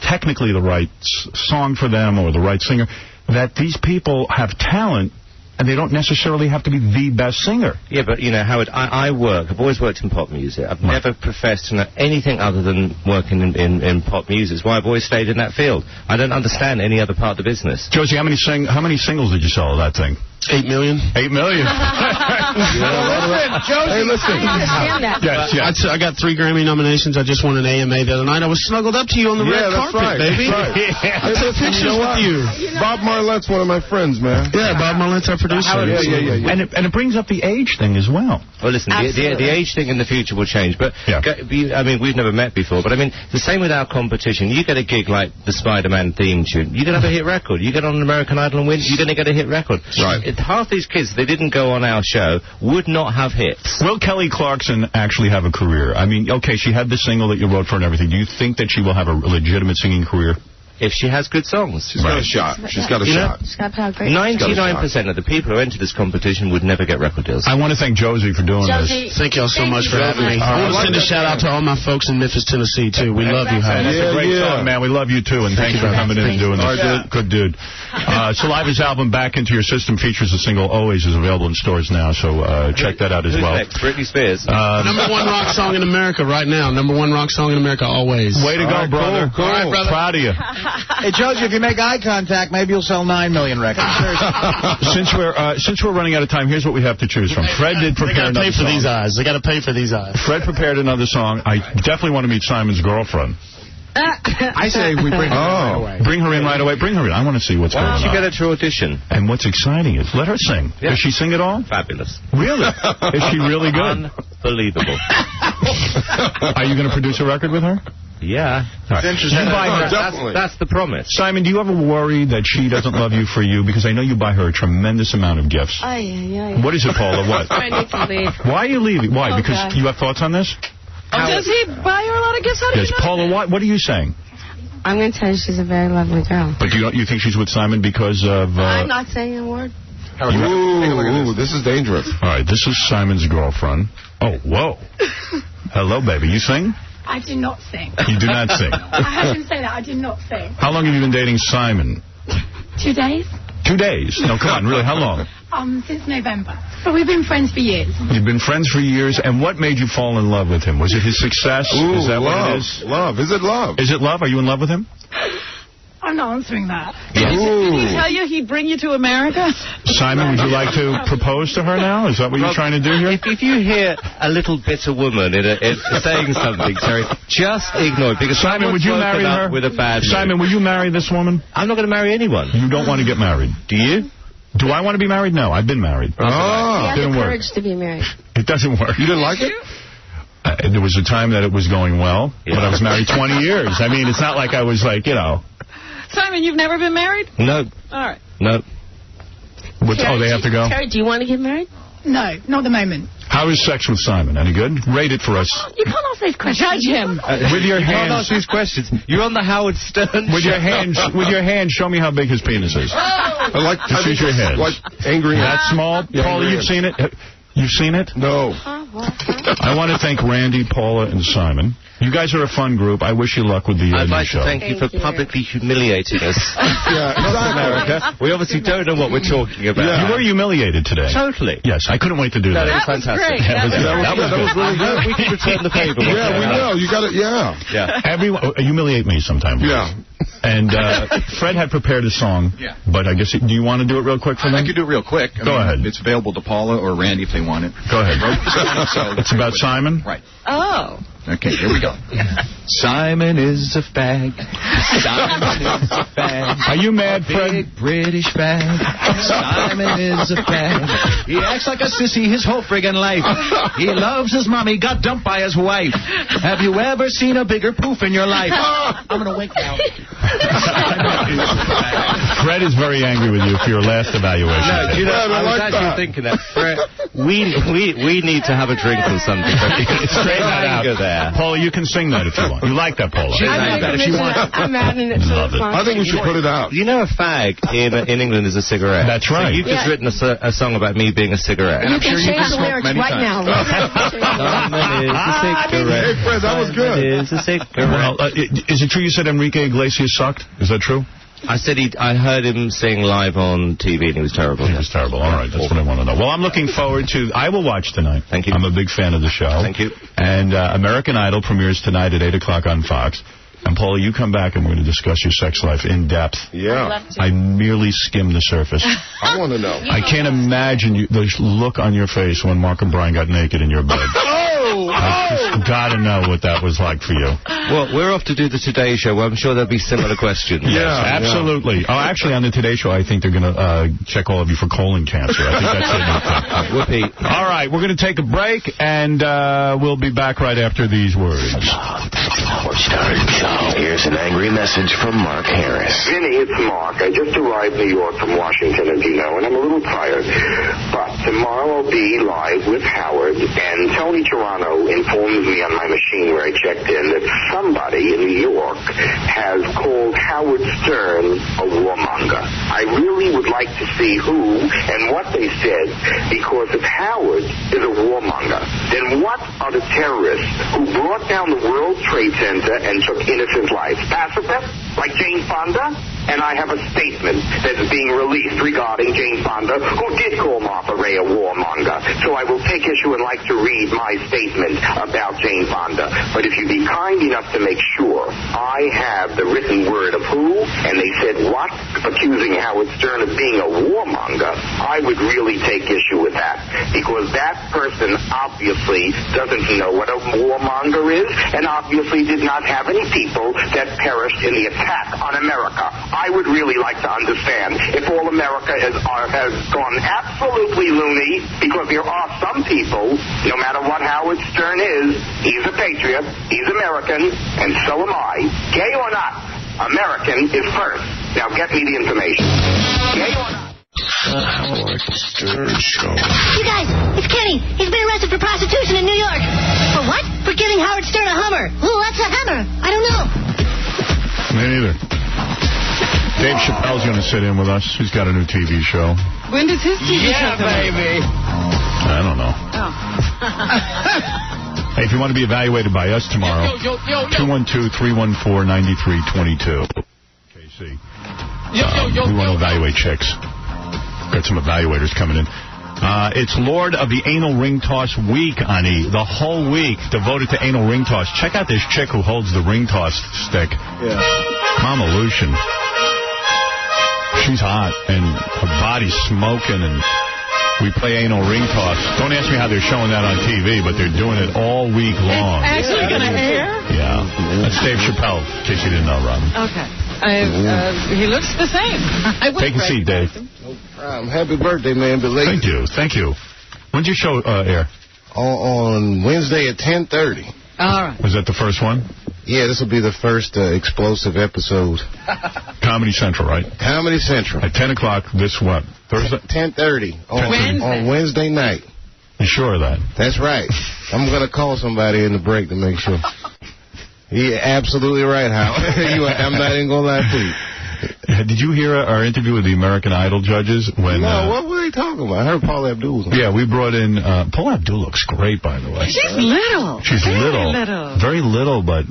technically the right song for them or the right singer, that these people have talent and they don't necessarily have to be the best singer. Yeah, but, Howard, I've always worked in pop music. I've never professed to know anything other than working in pop music. It's why I've always stayed in that field. I don't understand any other part of the business. Josie, how many singles did you sell of that thing? 8 million. 8 million. Hey, listen. Yes. I got 3 Grammy nominations. I just won an AMA the other night. I was snuggled up to you on the red carpet, baby. That's right. I took pictures with you. Bob Marlette's one of my friends, man. Yeah, Bob Marlette's our producer. Yeah. And it brings up the age thing as well. Well, listen, the age thing in the future will change. But, I mean, we've never met before. But, I mean, the same with our competition. You get a gig like the Spider-Man theme tune, you're going to have a hit record. You get on American Idol and win, you're going to get a hit record. Right. Half these kids, if they didn't go on our show, would not have hits. Will Kelly Clarkson actually have a career? I mean, okay, she had the single that you wrote for and everything. Do you think that she will have a legitimate singing career? If she has good songs. She's got a shot. She's got a shot. She's got a great 99% of the people who enter this competition would never get record deals. I want to thank Josie for doing this. Thank y'all so much for having me. I want to send a shout out to all my folks in Memphis, Tennessee, too. We love you, Howard. That's a great song, man. We love you, too, and thanks for coming in and doing this. Good dude. Saliva's album, Back Into Your System, features the single Always, is available in stores now, so check that out as well. Next? Britney Spears. Number 1 rock song in America right now. Number 1 rock song in America always. Way to go, brother. Cool. All right, brother. Proud of you. Hey, Josie, if you make eye contact, maybe you'll sell 9 million records. Since we're running out of time, here's what we have to choose from. Fred did prepare another song. They got to pay for these eyes. Fred prepared another song. I definitely want to meet Simon's girlfriend. I say we bring her in right away. Bring her in right away. Bring her in. I want to see what's going on. Why don't you get her to audition? And what's exciting is, let her sing. Yeah. Does she sing at all? Fabulous. Really? Is she really good? Unbelievable. Are you going to produce a record with her? Yeah. Right. Interesting. You buy her, that's the promise. Simon, do you ever worry that she doesn't love you for you? Because I know you buy her a tremendous amount of gifts. What is it, Paula? What? I need to leave. Why are you leaving? Why? Because you have thoughts on this? Does he buy her a lot of gifts? Yes, Paula, what are you saying? I'm going to tell you she's a very lovely girl. But you think she's with Simon because of... I'm not saying a word. Ooh, this is dangerous. All right, this is Simon's girlfriend. Oh, whoa. Hello, baby. You sing? I do not sing. You do not sing? I have to say that. I do not sing. How long have you been dating Simon? 2 days. 2 days? No, come on, really, how long? Since November. But we've been friends for years. You've been friends for years, and what made you fall in love with him? Was it his success? Ooh, is that love. what it is? Love. Is it love? Is it love? Are you in love with him? I'm not answering that. Did he tell you he'd bring you to America? Simon, would you like to propose to her now? Is that what you're trying to do here? If you hear a little bitter woman saying something, Terry, just ignore it. Because Simon, would you marry her? With a bad Simon, will you marry this woman? I'm not going to marry anyone. You don't want to get married. Do you? Do I want to be married? No, I've been married. He had didn't the work. courage to be married. It doesn't work. You didn't like it? There was a time that it was going well, but I was married 20 years. I mean, it's not like I was like, Simon, you've never been married? No. All right. No. They have to go? Terry, do you want to get married? No, not at the moment. How is sex with Simon? Any good? Rate it for us. You can't ask these questions. Judge him. With your You can't hands. ask these questions. You're on the Howard Stern With show. your hands, show me how big his penis is. I like Just use your hands. Like angry That small? Yeah, Paula, angry you've seen it? You've seen it? No. I want to thank Randy, Paula, and Simon. You guys are a fun group. I wish you luck with the I'd new like show. to thank you for publicly humiliating us. America. We obviously don't know what we're talking about. You were humiliated today. Totally. Yes, I couldn't wait to do that. That was fantastic. That was really good. We can return the favor. Yeah, we will. You got it. Yeah. Everyone, humiliate me sometime. Yeah. And Fred had prepared a song, but I guess, do you want to do it real quick for them? I could do it real quick. Go ahead. It's available to Paula or Randy if they want it. Go ahead. So it's about Simon? Right. Oh. Okay, here we go. Simon is a fag. Simon is a fag. Are you mad, Fred? Big British fag. Simon is a fag. He acts like a sissy his whole friggin' life. He loves his mommy, got dumped by his wife. Have you ever seen a bigger poof in your life? I'm gonna wink now. Fred is very angry with you for your last evaluation. No, do you know, I was actually thinking that, Fred, we need to have a drink or something. Straighten that out. There. Paula, you can sing that if you want. You like that, Paula? I'm adding it to the song. I think we should put it out. You know a fag in England is a cigarette. That's right. So you've just written a song about me being a cigarette. You can change the lyrics right now. Simon is a cigarette. Hey, Fred, that was good. Simon is a cigarette. Well, is it true you said Enrique Iglesias sucked? Is that true? I said I heard him sing live on TV and he was terrible. He was terrible. All right, that's what I want to know. Well, I'm looking forward to... I will watch tonight. Thank you. I'm a big fan of the show. Thank you. And American Idol premieres tonight at 8 o'clock on Fox. And, Paula, you come back and we're going to discuss your sex life in depth. Yeah. I merely skimmed the surface. I want to know. I can't imagine the look on your face when Mark and Brian got naked in your bed. I just got to know what that was like for you. Well, we're off to do the Today Show. Well, I'm sure there'll be similar questions. Yes, absolutely. Oh, actually, on the Today Show, I think they're going to check all of you for colon cancer. I think that's it. Whoopee. All right, we're going to take a break, and we'll be back right after these words. Here's an angry message from Mark Harris. Vinny, it's Mark. I just arrived in New York from Washington, as you know, and I'm a little tired. But tomorrow I'll be live with Howard, and Tony Toronto informs me on my machine where I checked in that somebody in New York has called Howard Stern a warmonger. I really would like to see who and what they said, because if Howard is a warmonger, then what are the terrorists who brought down the World Trade Center and took innocent lives? Pacifists? Like Jane Fonda? And I have a statement that's being released regarding Jane Fonda, who did call Martha Ray a warmonger. So I will take issue and like to read my statement about Jane Fonda. But if you'd be kind enough to make sure I have the written word of who, and they said what, accusing Howard Stern of being a warmonger, I would really take issue with that. Because that person obviously doesn't know what a warmonger is, and obviously did not have any people that perished in the attack on America. I would really like to understand if all America has gone absolutely loony, because there are some people, no matter what Howard Stern is, he's a patriot, he's American, and so am I. Gay or not, American is first. Now get me the information. Gay or not. Howard Stern Show. You guys, it's Kenny. He's been arrested for prostitution in New York. For what? For giving Howard Stern a Hummer. Ooh, what's a Hummer? I don't know. Me neither. Dave Chappelle's going to sit in with us. He's got a new TV show. When does his TV show come out? Baby. I don't know. Oh. Hey, if you want to be evaluated by us tomorrow, 212-314-9322. KC. We want to evaluate chicks. Got some evaluators coming in. It's Lord of the Anal Ring Toss Week on E. The whole week devoted to anal ring toss. Check out this chick who holds the ring toss stick. Yeah. Mama Lucian. She's hot, and her body's smoking, and we play anal ring toss. Don't ask me how they're showing that on TV, but they're doing it all week long. It's actually going to air? Yeah. That's Dave Chappelle, in case you didn't know, Robin. Okay. He looks the same. Take a seat, Dave. Happy birthday, man. Belated. Thank you. Thank you. When's your show air? On Wednesday at 10:30. All right. Was that the first one? Yeah, this will be the first explosive episode. Comedy Central, right? Comedy Central. At 10 o'clock this what? Thursday? 10:30 on Wednesday night. You sure of that? That's right. I'm going to call somebody in the break to make sure. You're absolutely right, Howard. I'm not even going to lie to you. Did you hear our interview with the American Idol judges? When, no, what were they talking about? I heard Paula Abdul was on. Yeah, we brought in... Paula Abdul looks great, by the way. She's little. She's little. Very little, but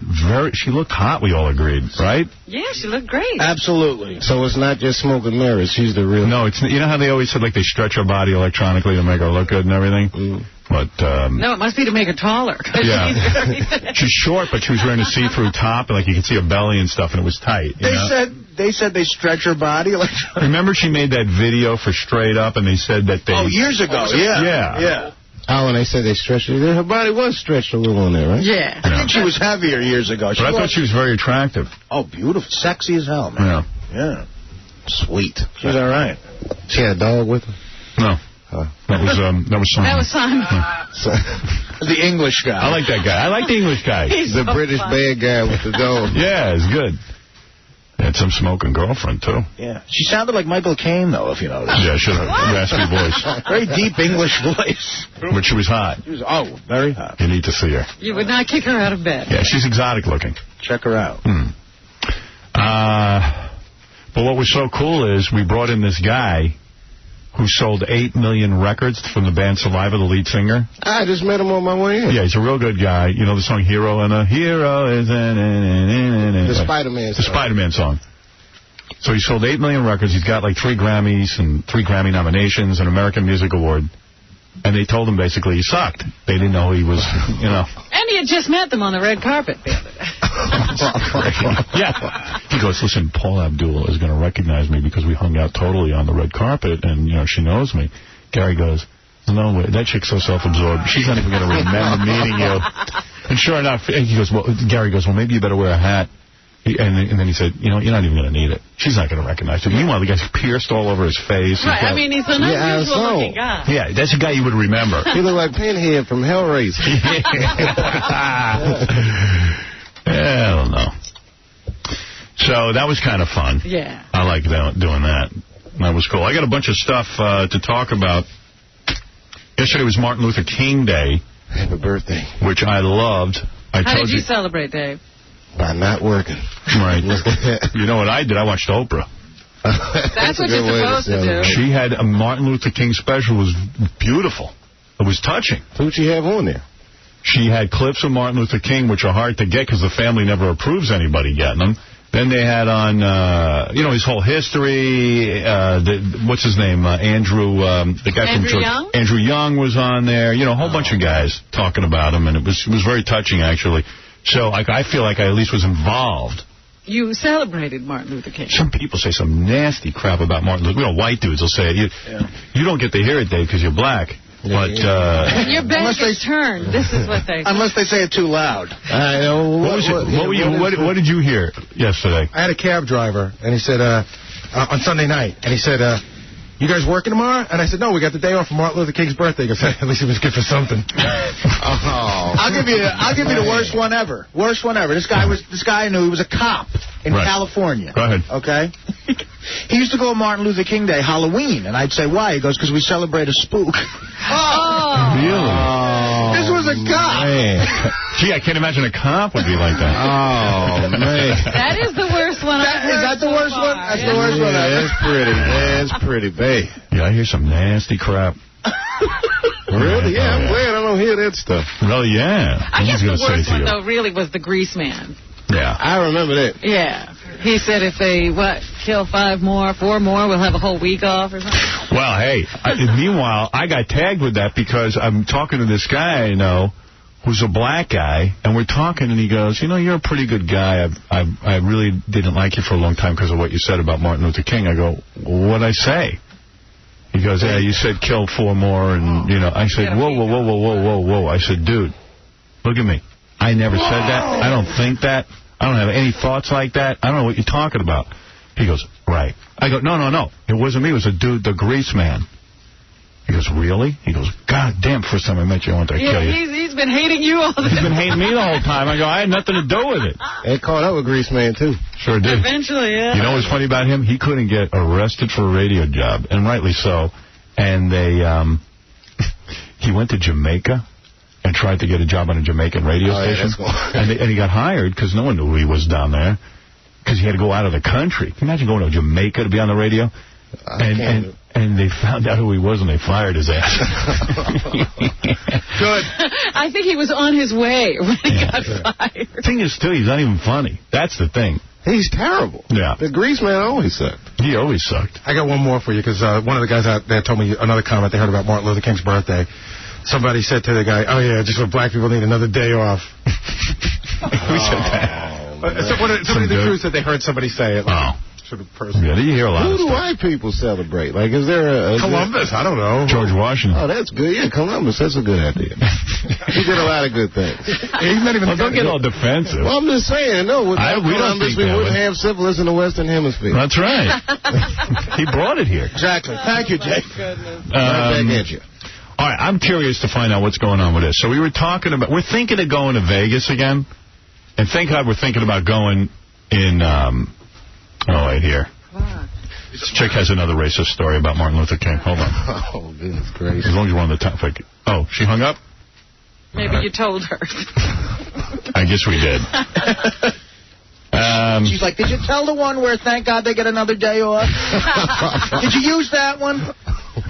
she looked hot, we all agreed, right? Yeah, she looked great. Absolutely. So it's not just smoke and mirrors. She's the real... No, you know how they always said, like, they stretch her body electronically to make her look good and everything? Mm. But, no, it must be to make her taller. Yeah. She's short, but she was wearing a see-through top, and, like, you could see her belly and stuff, and it was tight. They said they stretch her body. Remember she made that video for Straight Up, and they said that they... Oh, years ago, yeah. Oh, and they said they stretched her. Her body was stretched a little on there, right? Yeah. I think she was heavier years ago. But I thought she was very attractive. Oh, beautiful. Sexy as hell, man. Yeah. Sweet. She's all right. She had a dog with her? No. That was Simon. That was Simon. The English guy. I like that guy. I like the English guy. He's the so British fun. bad guy with the dog. Yeah, it's good. Had some smoking girlfriend, too. Yeah. She sounded like Michael Caine, though, if you noticed. Yeah, she had a raspy voice. Very deep English voice. But she was hot. She was, very hot. You need to see her. You would not kick her out of bed. Yeah, she's exotic looking. Check her out. But what was so cool is we brought in this guy who sold 8 million records from the band Saliva, the lead singer. I just met him on my way in. Yeah, he's a real good guy. You know the song Hero? And a hero is... The Spider-Man song. The Spider-Man song. So he sold 8 million records. He's got like 3 Grammys and 3 Grammy nominations, an American Music Award. And they told him basically he sucked. They didn't know he was, you know. And he had just met them on the red carpet the other day. Yeah. He goes, listen, Paula Abdul is going to recognize me because we hung out totally on the red carpet, and, you know, she knows me. Gary goes, no way, that chick's so self-absorbed. She's not even going to remember meeting you. And sure enough, he goes, well, Gary goes, well, maybe you better wear a hat. And then he said, you know, you're not even going to need it. She's not going to recognize it. Meanwhile, the guy's pierced all over his face. Right, I mean, he's an unusual-looking guy. Yeah, that's a guy you would remember. He looked like Pinhead from Hellraiser. I don't know. So that was kind of fun. Yeah. I like doing that. That was cool. I got a bunch of stuff to talk about. Yesterday was Martin Luther King Day. Happy birthday. Which I loved. How did you celebrate, Dave? By not working. Right. You know what I did? I watched Oprah. That's what you're supposed to do. She had a Martin Luther King special. It was beautiful. It was touching. Who'd she have on there? She had clips of Martin Luther King, which are hard to get because the family never approves anybody getting them. Then they had on, you know, his whole history. What's his name? Andrew, the guy Andrew from Young? Andrew Young was on there. You know, a whole bunch of guys talking about him, and it was very touching, actually. So I feel like I at least was involved. You celebrated Martin Luther King. Some people say some nasty crap about Martin Luther King. You know, white dudes will say it. You don't get to hear it, Dave, because you're black. But when your back is turned, this is what they say. Unless they say it too loud. I know. What did you hear yesterday? I had a cab driver, and he said, on Sunday night, and he said, you guys working tomorrow? And I said, no, we got the day off for Martin Luther King's birthday. He goes, at least it was good for something. I'll give you the worst one ever. Worst one ever. This guy I knew, he was a cop in California. Go ahead. Okay? He used to go on Martin Luther King Day, Halloween, and I'd say, why? He goes, because we celebrate a spook. Really? This was a cop. Man. Gee, I can't imagine a cop would be like that. Oh, man. That is the worst one I've heard. Is that the worst one? That's the worst one. That's pretty. That's pretty bad. Yeah, I hear some nasty crap. Really? Yeah, I'm glad I don't hear that stuff. Really, yeah. I guess the worst one, though, really was the Grease Man. Yeah. I remember that. Yeah. He said if they, kill 4 more, we'll have a whole week off or something. Well, hey, meanwhile, I got tagged with that because I'm talking to this guy I know who's a black guy, and we're talking, and he goes, you know, you're a pretty good guy. I really didn't like you for a long time because of what you said about Martin Luther King. I go, well, what'd I say? He goes, yeah, you said kill 4 more, and, you know, I said, whoa. I said, dude, look at me. I never said that. I don't think that. I don't have any thoughts like that. I don't know what you're talking about. He goes, right. I go, no. It wasn't me. It was a dude, the Grease Man. He goes, really? He goes, God damn, first time I met you, I wanted to kill you. He's been hating you all the time. He's been hating me the whole time. I go, I had nothing to do with it. They caught up with Grease Man, too. Sure did. Eventually, yeah. You know what's funny about him? He couldn't get arrested for a radio job, and rightly so. And they, he went to Jamaica and tried to get a job on a Jamaican radio station. Yeah, and he got hired because no one knew who he was down there. because he had to go out of the country. Can you imagine going to Jamaica to be on the radio? And they found out who he was and they fired his ass. Good. I think he was on his way when he got fired. The thing is, too, he's not even funny. That's the thing. He's terrible. Yeah. The grease man always sucked. He always sucked. I got one more for you, because one of the guys out there told me another comment they heard about Martin Luther King's birthday. Somebody said to the guy, "Oh, yeah, just when black people need another day off." Who said that? Somebody in the crew said they heard somebody say it. Oh. Sort of person. Yeah, you hear a lot Who of do stuff. white people celebrate? Like, is there a Columbus? I don't know. George Washington. Oh, that's good. Yeah, Columbus. That's a good idea. He did a lot of good things. He's not even. Don't get all defensive. Well, I'm just saying, no, without we don't Columbus, think we that wouldn't way. have syphilis in the Western Hemisphere. That's right. He brought it here. Exactly. Thank you, Jake. Right back at you. All right, I'm curious to find out what's going on with this. So we were talking about, we're thinking of going to Vegas again, and thank God we're thinking about going in, right here. This chick has another racist story about Martin Luther King. Hold on. Oh, goodness gracious. As long as we're on the topic. Oh, she hung up? Maybe you told her. I guess we did. She's like, did you tell the one where thank God they get another day off? Did you use that one?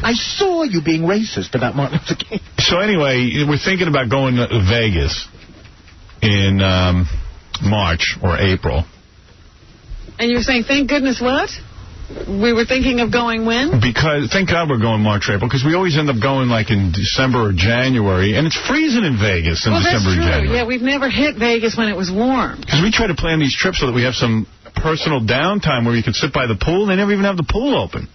I saw you being racist about Martin Luther King. So anyway, we're thinking about going to Vegas in March or April. And you're saying, thank goodness what? We were thinking of going when? Because, thank God we're going March or April, because we always end up going like in December or January, and it's freezing in Vegas in December that's and true. January. Yeah, we've never hit Vegas when it was warm. Because we try to plan these trips so that we have some personal downtime where you can sit by the pool, and they never even have the pool open.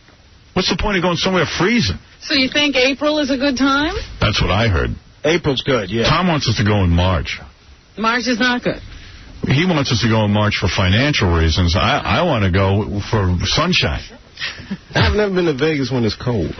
What's the point of going somewhere freezing? So you think April is a good time? That's what I heard. April's good, yeah. Tom wants us to go in March. March is not good. He wants us to go in March for financial reasons. I want to go for sunshine. I've never been to Vegas when it's cold.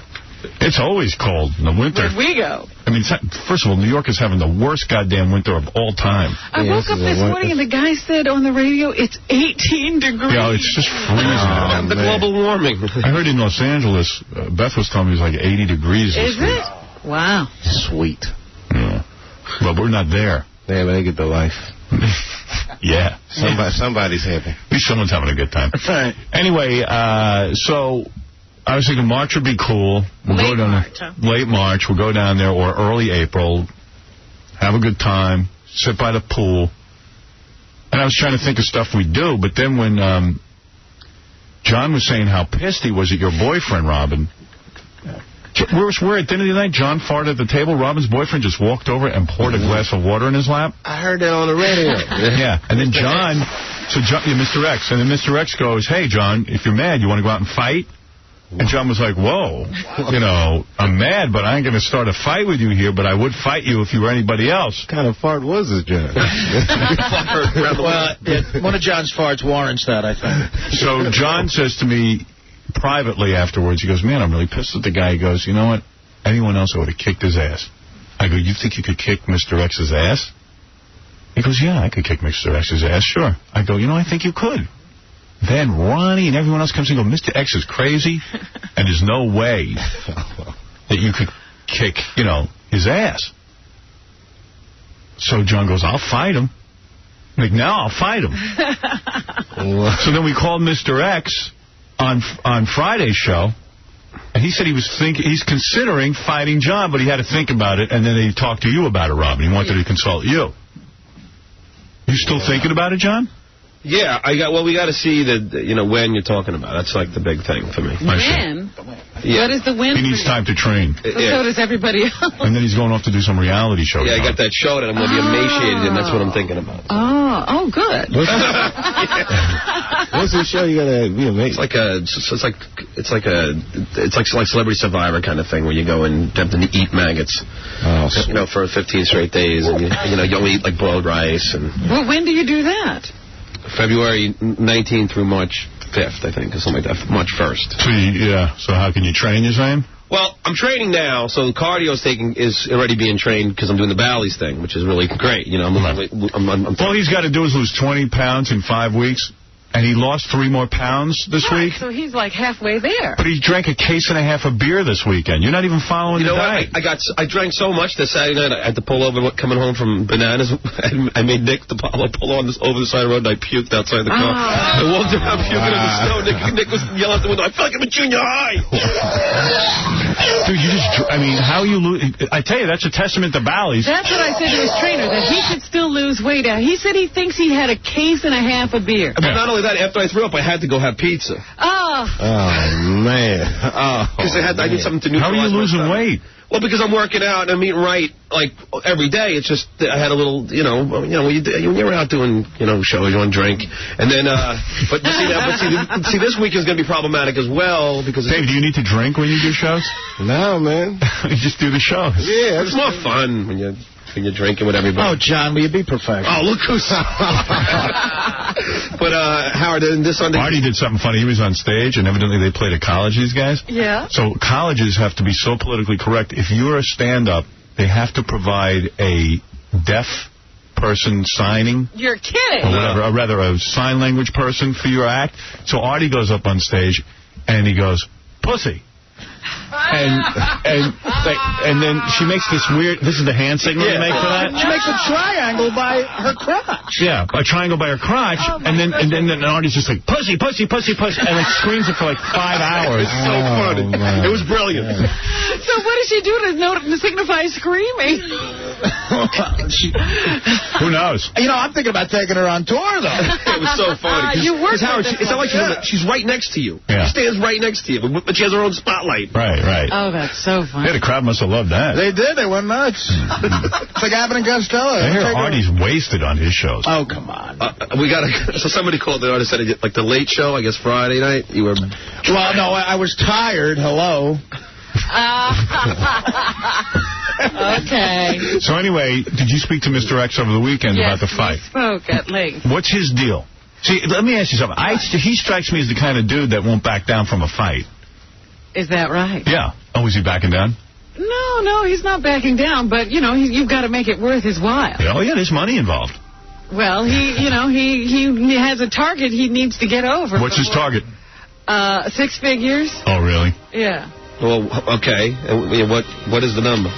It's always cold in the winter. Where'd we go? I mean, first of all, New York is having the worst goddamn winter of all time. I woke up this morning and the guy said on the radio it's 18 degrees. Yeah, it's just freezing. The global warming. I heard in Los Angeles, Beth was telling me it was like 80 degrees this Is week. it? Wow. Sweet. Yeah. But we're not there. Yeah, but they get the life. Yeah. Somebody's happy. At least someone's having a good time. Right. Anyway, so I was thinking March would be cool. We'll go down late March. We'll go down there, or early April, have a good time, sit by the pool. And I was trying to think of stuff we do, but then when John was saying how pissed he was at your boyfriend, Robin, we're at dinner the other night. John farted at the table. Robin's boyfriend just walked over and poured a glass of water in his lap. I heard that on the radio. Yeah. And then John, Mr. X, and then Mr. X goes, "Hey, John, if you're mad, you want to go out and fight?" And John was like, "Whoa, I'm mad, but I ain't going to start a fight with you here, but I would fight you if you were anybody else." What kind of fart was this, John? Well, one of John's farts warrants that, I think. So John says to me privately afterwards, he goes, "Man, I'm really pissed at the guy." He goes, "You know what? Anyone else, I would have kicked his ass." I go, "You think you could kick Mr. X's ass?" He goes, "Yeah, I could kick Mr. X's ass, sure." I go, "I think you could." Then Ronnie and everyone else comes in and goes, "Mr. X is crazy, and there's no way that you could kick, his ass." So John goes, "I'll fight him." I'm like, "No, I'll fight him." So then we called Mr. X on Friday's show, and he said he's considering fighting John, but he had to think about it, and then he talked to you about it, Robin. He wanted to consult you. You still thinking about it, John? Yeah, we got to see when you're talking about. That's like the big thing for me. When? Yeah. What is the when? He needs time to train. So does everybody else. And then he's going off to do some reality show. Yeah, I got that show that I'm going to be emaciated in. That's what I'm thinking about. Oh, good. What's the show you got to be amazing? It's like Celebrity Survivor kind of thing where you go and attempt to eat maggots. For 15 straight days, and you'll eat like boiled rice. And well, when do you do that? February 19th through March 5th, I think, or something like that. March 1st. So how can you train, you're saying? Well, I'm training now, so the cardio is already being trained because I'm doing the Bally's thing, which is really great. All he's got to do is lose 20 pounds in 5 weeks. And he lost 3 more pounds this week? So he's like halfway there. But he drank a case and a half of beer this weekend. You're not even following the diet. I drank so much that Saturday night I had to pull over coming home from Bananas. I made Nick pull over the side of the road, and I puked outside the car. I walked around puking in the snow. Nick was yelling out the window, I feel like I'm in junior high. Dude, how you lose... I tell you, that's a testament to Bally's. That's what I said to his trainer, that he could still lose weight. He said he thinks he had a case and a half of beer. But not only that, after I threw up, I had to go have pizza. Oh, man. Because I need something to neutralize. How are you losing weight? Well, because I'm working out and I'm eating right, like, every day. It's just, I had a little, when you're out doing, shows, you want to drink. And then, but see, this week is going to be problematic as well, because... Dave, do you need to drink when you do shows? No, man. You just do the shows. Yeah, it's more fun when you're drinking with everybody. Oh, John, will you be professional? Oh, look who's... But, Howard, this Sunday... Marty did something funny. He was on stage, and evidently they played at college, these guys. Yeah. So colleges have to be so politically correct. If you're a stand-up, they have to provide a deaf person signing. You're kidding. Or whatever, or rather, a sign language person for your act. So Artie goes up on stage, and he goes, pussy. And then she makes this weird... This is the hand signal you make for that? She makes a triangle by her crotch. Yeah, a triangle by her crotch, and then Artie's just like, pussy, pussy, pussy, pussy, and like screams it for like 5 hours. It's so funny. It was brilliant. So what does she do to signify screaming? Who knows? I'm thinking about taking her on tour, though. It was so funny. It's not like she's right next to you. Yeah. She stands right next to you, but she has her own spotlight. Right. Oh, that's so funny. Yeah, the crowd must have loved that. They did. They went nuts. It's like Abbott and Costello. I hear Artie's wasted on his shows. Oh, come on. So somebody called the artist, said, like the Late Show, I guess Friday night. You were... Well, no, I was tired. Hello. Okay. So anyway, did you speak to Mr. X over the weekend about the fight? Yes, we spoke at length. What's his deal? See, let me ask you something. He strikes me as the kind of dude that won't back down from a fight. Is that right? Yeah. Oh, is he backing down? No, he's not backing down, but, you've got to make it worth his while. Oh, yeah, there's money involved. Well, he has a target he needs to get over. What's his target? 6 figures. Oh, really? Yeah. Well, okay. What is the number?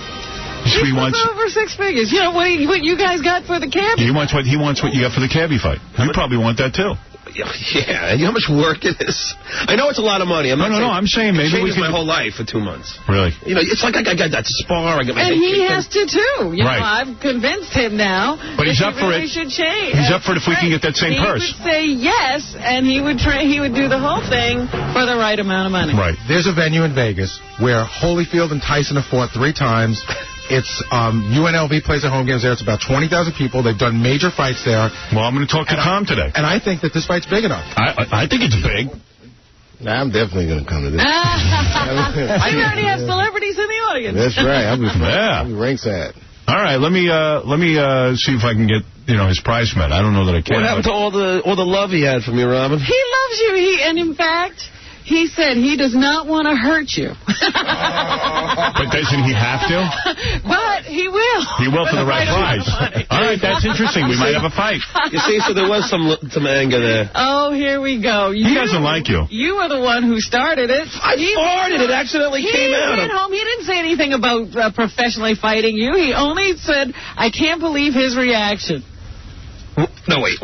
He wants over 6 figures. What you guys got for the cabbie? He wants what you got for the cabbie fight. You probably want that, too. Yeah, you know how much work it is? I know it's a lot of money. No, I'm saying maybe we could... my whole life for 2 months. Really? It's like I got that spar. I got my and he has to, too. Right. I've convinced him now. But he's up for it. Should change. He's up for it if we can get that same purse. He would say yes, and he would do the whole thing for the right amount of money. Right. There's a venue in Vegas where Holyfield and Tyson have fought 3 times. It's UNLV plays at home games there. It's about 20,000 people. They've done major fights there. Well, I'm going to talk to Tom today. And I think that this fight's big enough. I think it's big. I'm definitely going to come to this. I already have celebrities in the audience. That's right. I'll be ringside. All right, let me see if I can get his price met. I don't know that I can. What happened to all the love he had from you, Robin? He loves you. And in fact, he said he does not want to hurt you. But doesn't he have to? But he will. He will for the right price. All right, that's interesting. We might have a fight. You see, so there was some anger there. Oh, here we go. He doesn't like you. You were the one who started it. I farted. It accidentally came out. He went home. He didn't say anything about professionally fighting you. He only said, I can't believe his reaction. No, wait.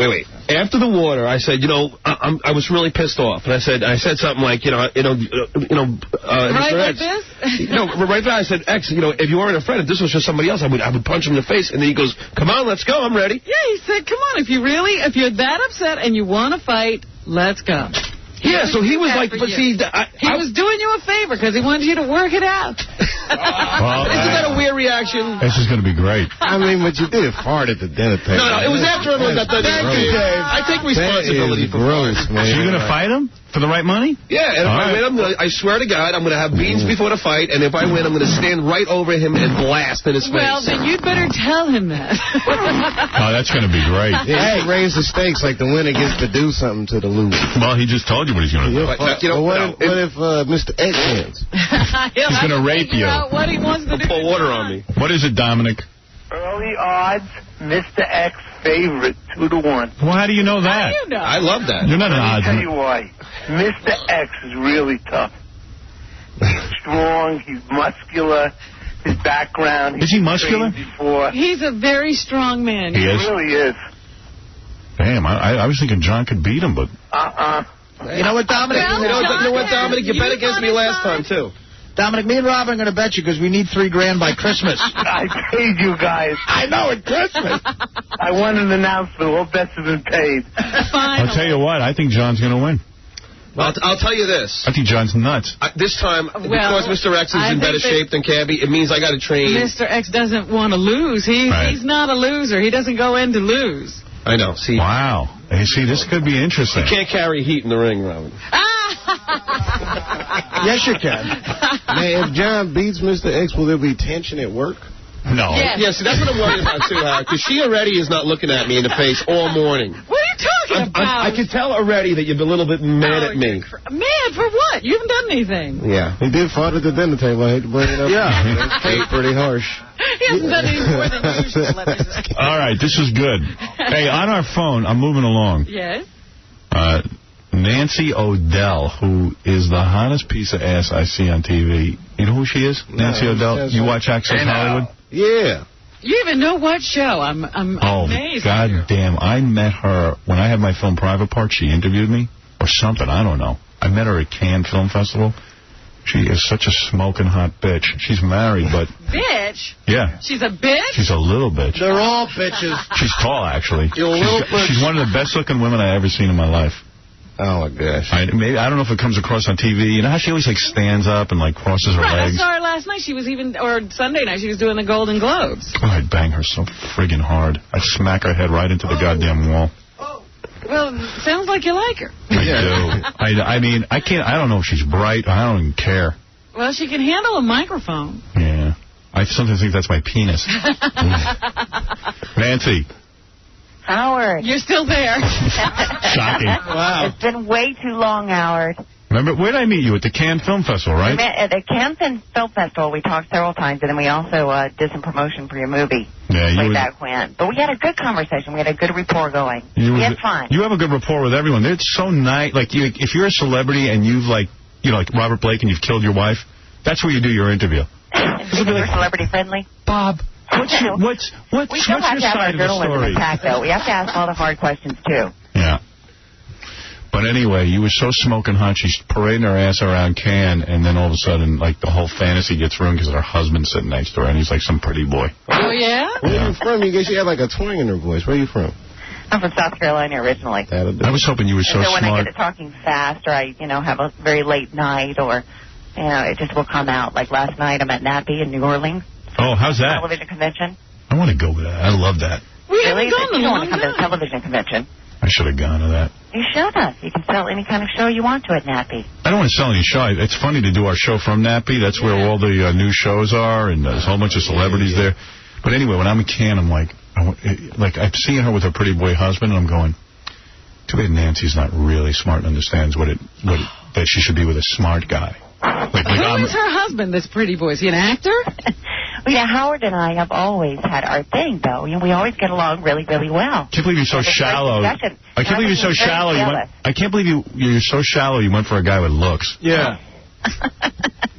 After the water, I said, I was really pissed off, and I said something like, right Mr. like X. this? No, right there, I said, X, if you weren't a friend, if this was just somebody else, I would punch him in the face. And then he goes, come on, let's go, I'm ready. Yeah, he said, come on, if you're that upset and you want to fight, let's go. Yeah, so he was like, but see... He was doing you a favor because he wanted you to work it out. Well, isn't that a weird reaction? This is going to be great. I mean, but you did fart at the dinner table. No, it was after everyone got done. Thank you, Dave. I take responsibility for gross, man. So you're going to fight him for the right money? Yeah, and if I win, I swear to God, I'm going to have beans before the fight, and if I win, I'm going to stand right over him and blast in his face. Well, then you'd better tell him that. Oh, that's going to be great. Yeah, he raised the stakes like the winner gets to do something to the loser. Well, he just told you what he's going to do. What if Mr. X wins? He's going to rape you. What he wants to do. Pour water on me. What is it, Dominic? Early odds Mr. X favorite 2-1. Well, how do you know that? You know. I love that. You're not an I'll odds tell man. you why. Mr. X is really tough. He's strong. He's muscular. His background. Is he muscular? Before. He's a very strong man. He is? He really is. Damn, I was thinking John could beat him, but... You know what, Dominic? You know what, Dominic? You bet against me last time, too. Dominic, me and Rob are going to bet you because we need $3 grand by Christmas. I paid you guys. I know, at Christmas. I want an announcement. All bets have been paid. I'll tell you what, I think John's going to win. I'll tell you this. I think John's nuts. This time, because Mr. X is in better shape than Cabby, it means I got to train. Mr. X doesn't want to lose. He's not a loser. He doesn't go in to lose. I know. See. Wow. Hey, see, this could be interesting. You can't carry heat in the ring, Robin. Yes, you can. Now, if John beats Mr. X, will there be tension at work? No. Yes. Yeah, see, that's what I'm worried about, too, Howard, because she already is not looking at me in the face all morning. What are you talking about? I can tell already that you're a little bit mad at me. Mad for what? You haven't done anything. Yeah. He did fart at the dinner table. I hate to bring it up. Yeah. It's pretty harsh. He hasn't done any more than usual, let me say. All right, this is good. Hey, on our phone, I'm moving along. Yes? Nancy O'Dell, who is the hottest piece of ass I see on TV. You know who she is? Nancy O'Dell? You watch Access Hollywood? Yeah. You even know what show? I'm amazed. God damn. I met her when I had my film Private Part. She interviewed me or something. I don't know. I met her at Cannes Film Festival. She is such a smoking hot bitch. She's married, but... Bitch? Yeah. She's a bitch? She's a little bitch. They're all bitches. She's tall, actually. You're a little bitch. She's one of the best-looking women I've ever seen in my life. Oh, my gosh. I don't know if it comes across on TV. You know how she always, like, stands up and, like, crosses her legs? I saw her last night. She was or Sunday night, she was doing the Golden Globes. Oh, I'd bang her so friggin' hard. I'd smack her head right into the goddamn wall. Well, sounds like you like her. I do. I mean, I don't know if she's bright. I don't even care. Well, she can handle a microphone. Yeah. I sometimes think that's my penis. Nancy. Howard. You're still there. Shocking. Wow. It's been way too long, Howard. Remember, where did I meet you? At the Cannes Film Festival, right? We met at the Cannes Film Festival. We talked several times, and then we also did some promotion for your movie. Yeah, way back when. But we had a good conversation. We had a good rapport going. We had fun. You have a good rapport with everyone. They're so nice. Like, if you're a celebrity and you've, like Robert Blake and you've killed your wife, that's where you do your interview. We're celebrity friendly. Bob, what's your we still have to have our side of the journalism story? attack, though. We have to ask all the hard questions, too. Yeah. But anyway, you were so smoking hot, she's parading her ass around Cannes, and then all of a sudden, like, the whole fantasy gets ruined because her husband's sitting next to her, and he's like some pretty boy. Oh, yeah? Where are you from? You guess you had like a twang in her voice. Where are you from? I'm from South Carolina originally. I was hoping you were so so when smart. I get to talking fast, or I, have a very late night, or, it just will come out. Like last night, I'm at NAPI in New Orleans. Oh, how's that? Television convention. I want to go with that. I love that. Really? You don't want to come to the television convention. I should have gone to that. You should have. You can sell any kind of show you want to at NAPI. I don't want to sell any show. It's funny to do our show from NAPI. That's where all the new shows are, and there's a whole bunch of celebrities there. But anyway, when I'm in Cannes, I'm like I'm seeing her with her pretty boy husband, and I'm going, too bad Nancy's not really smart and understands that she should be with a smart guy. Who is her husband, this pretty boy? Is he an actor? Well, Howard and I have always had our thing, though. We always get along really, really well. I can't believe you're so shallow. I can't believe you're so shallow. I can't believe you're so shallow. You went for a guy with looks. Yeah.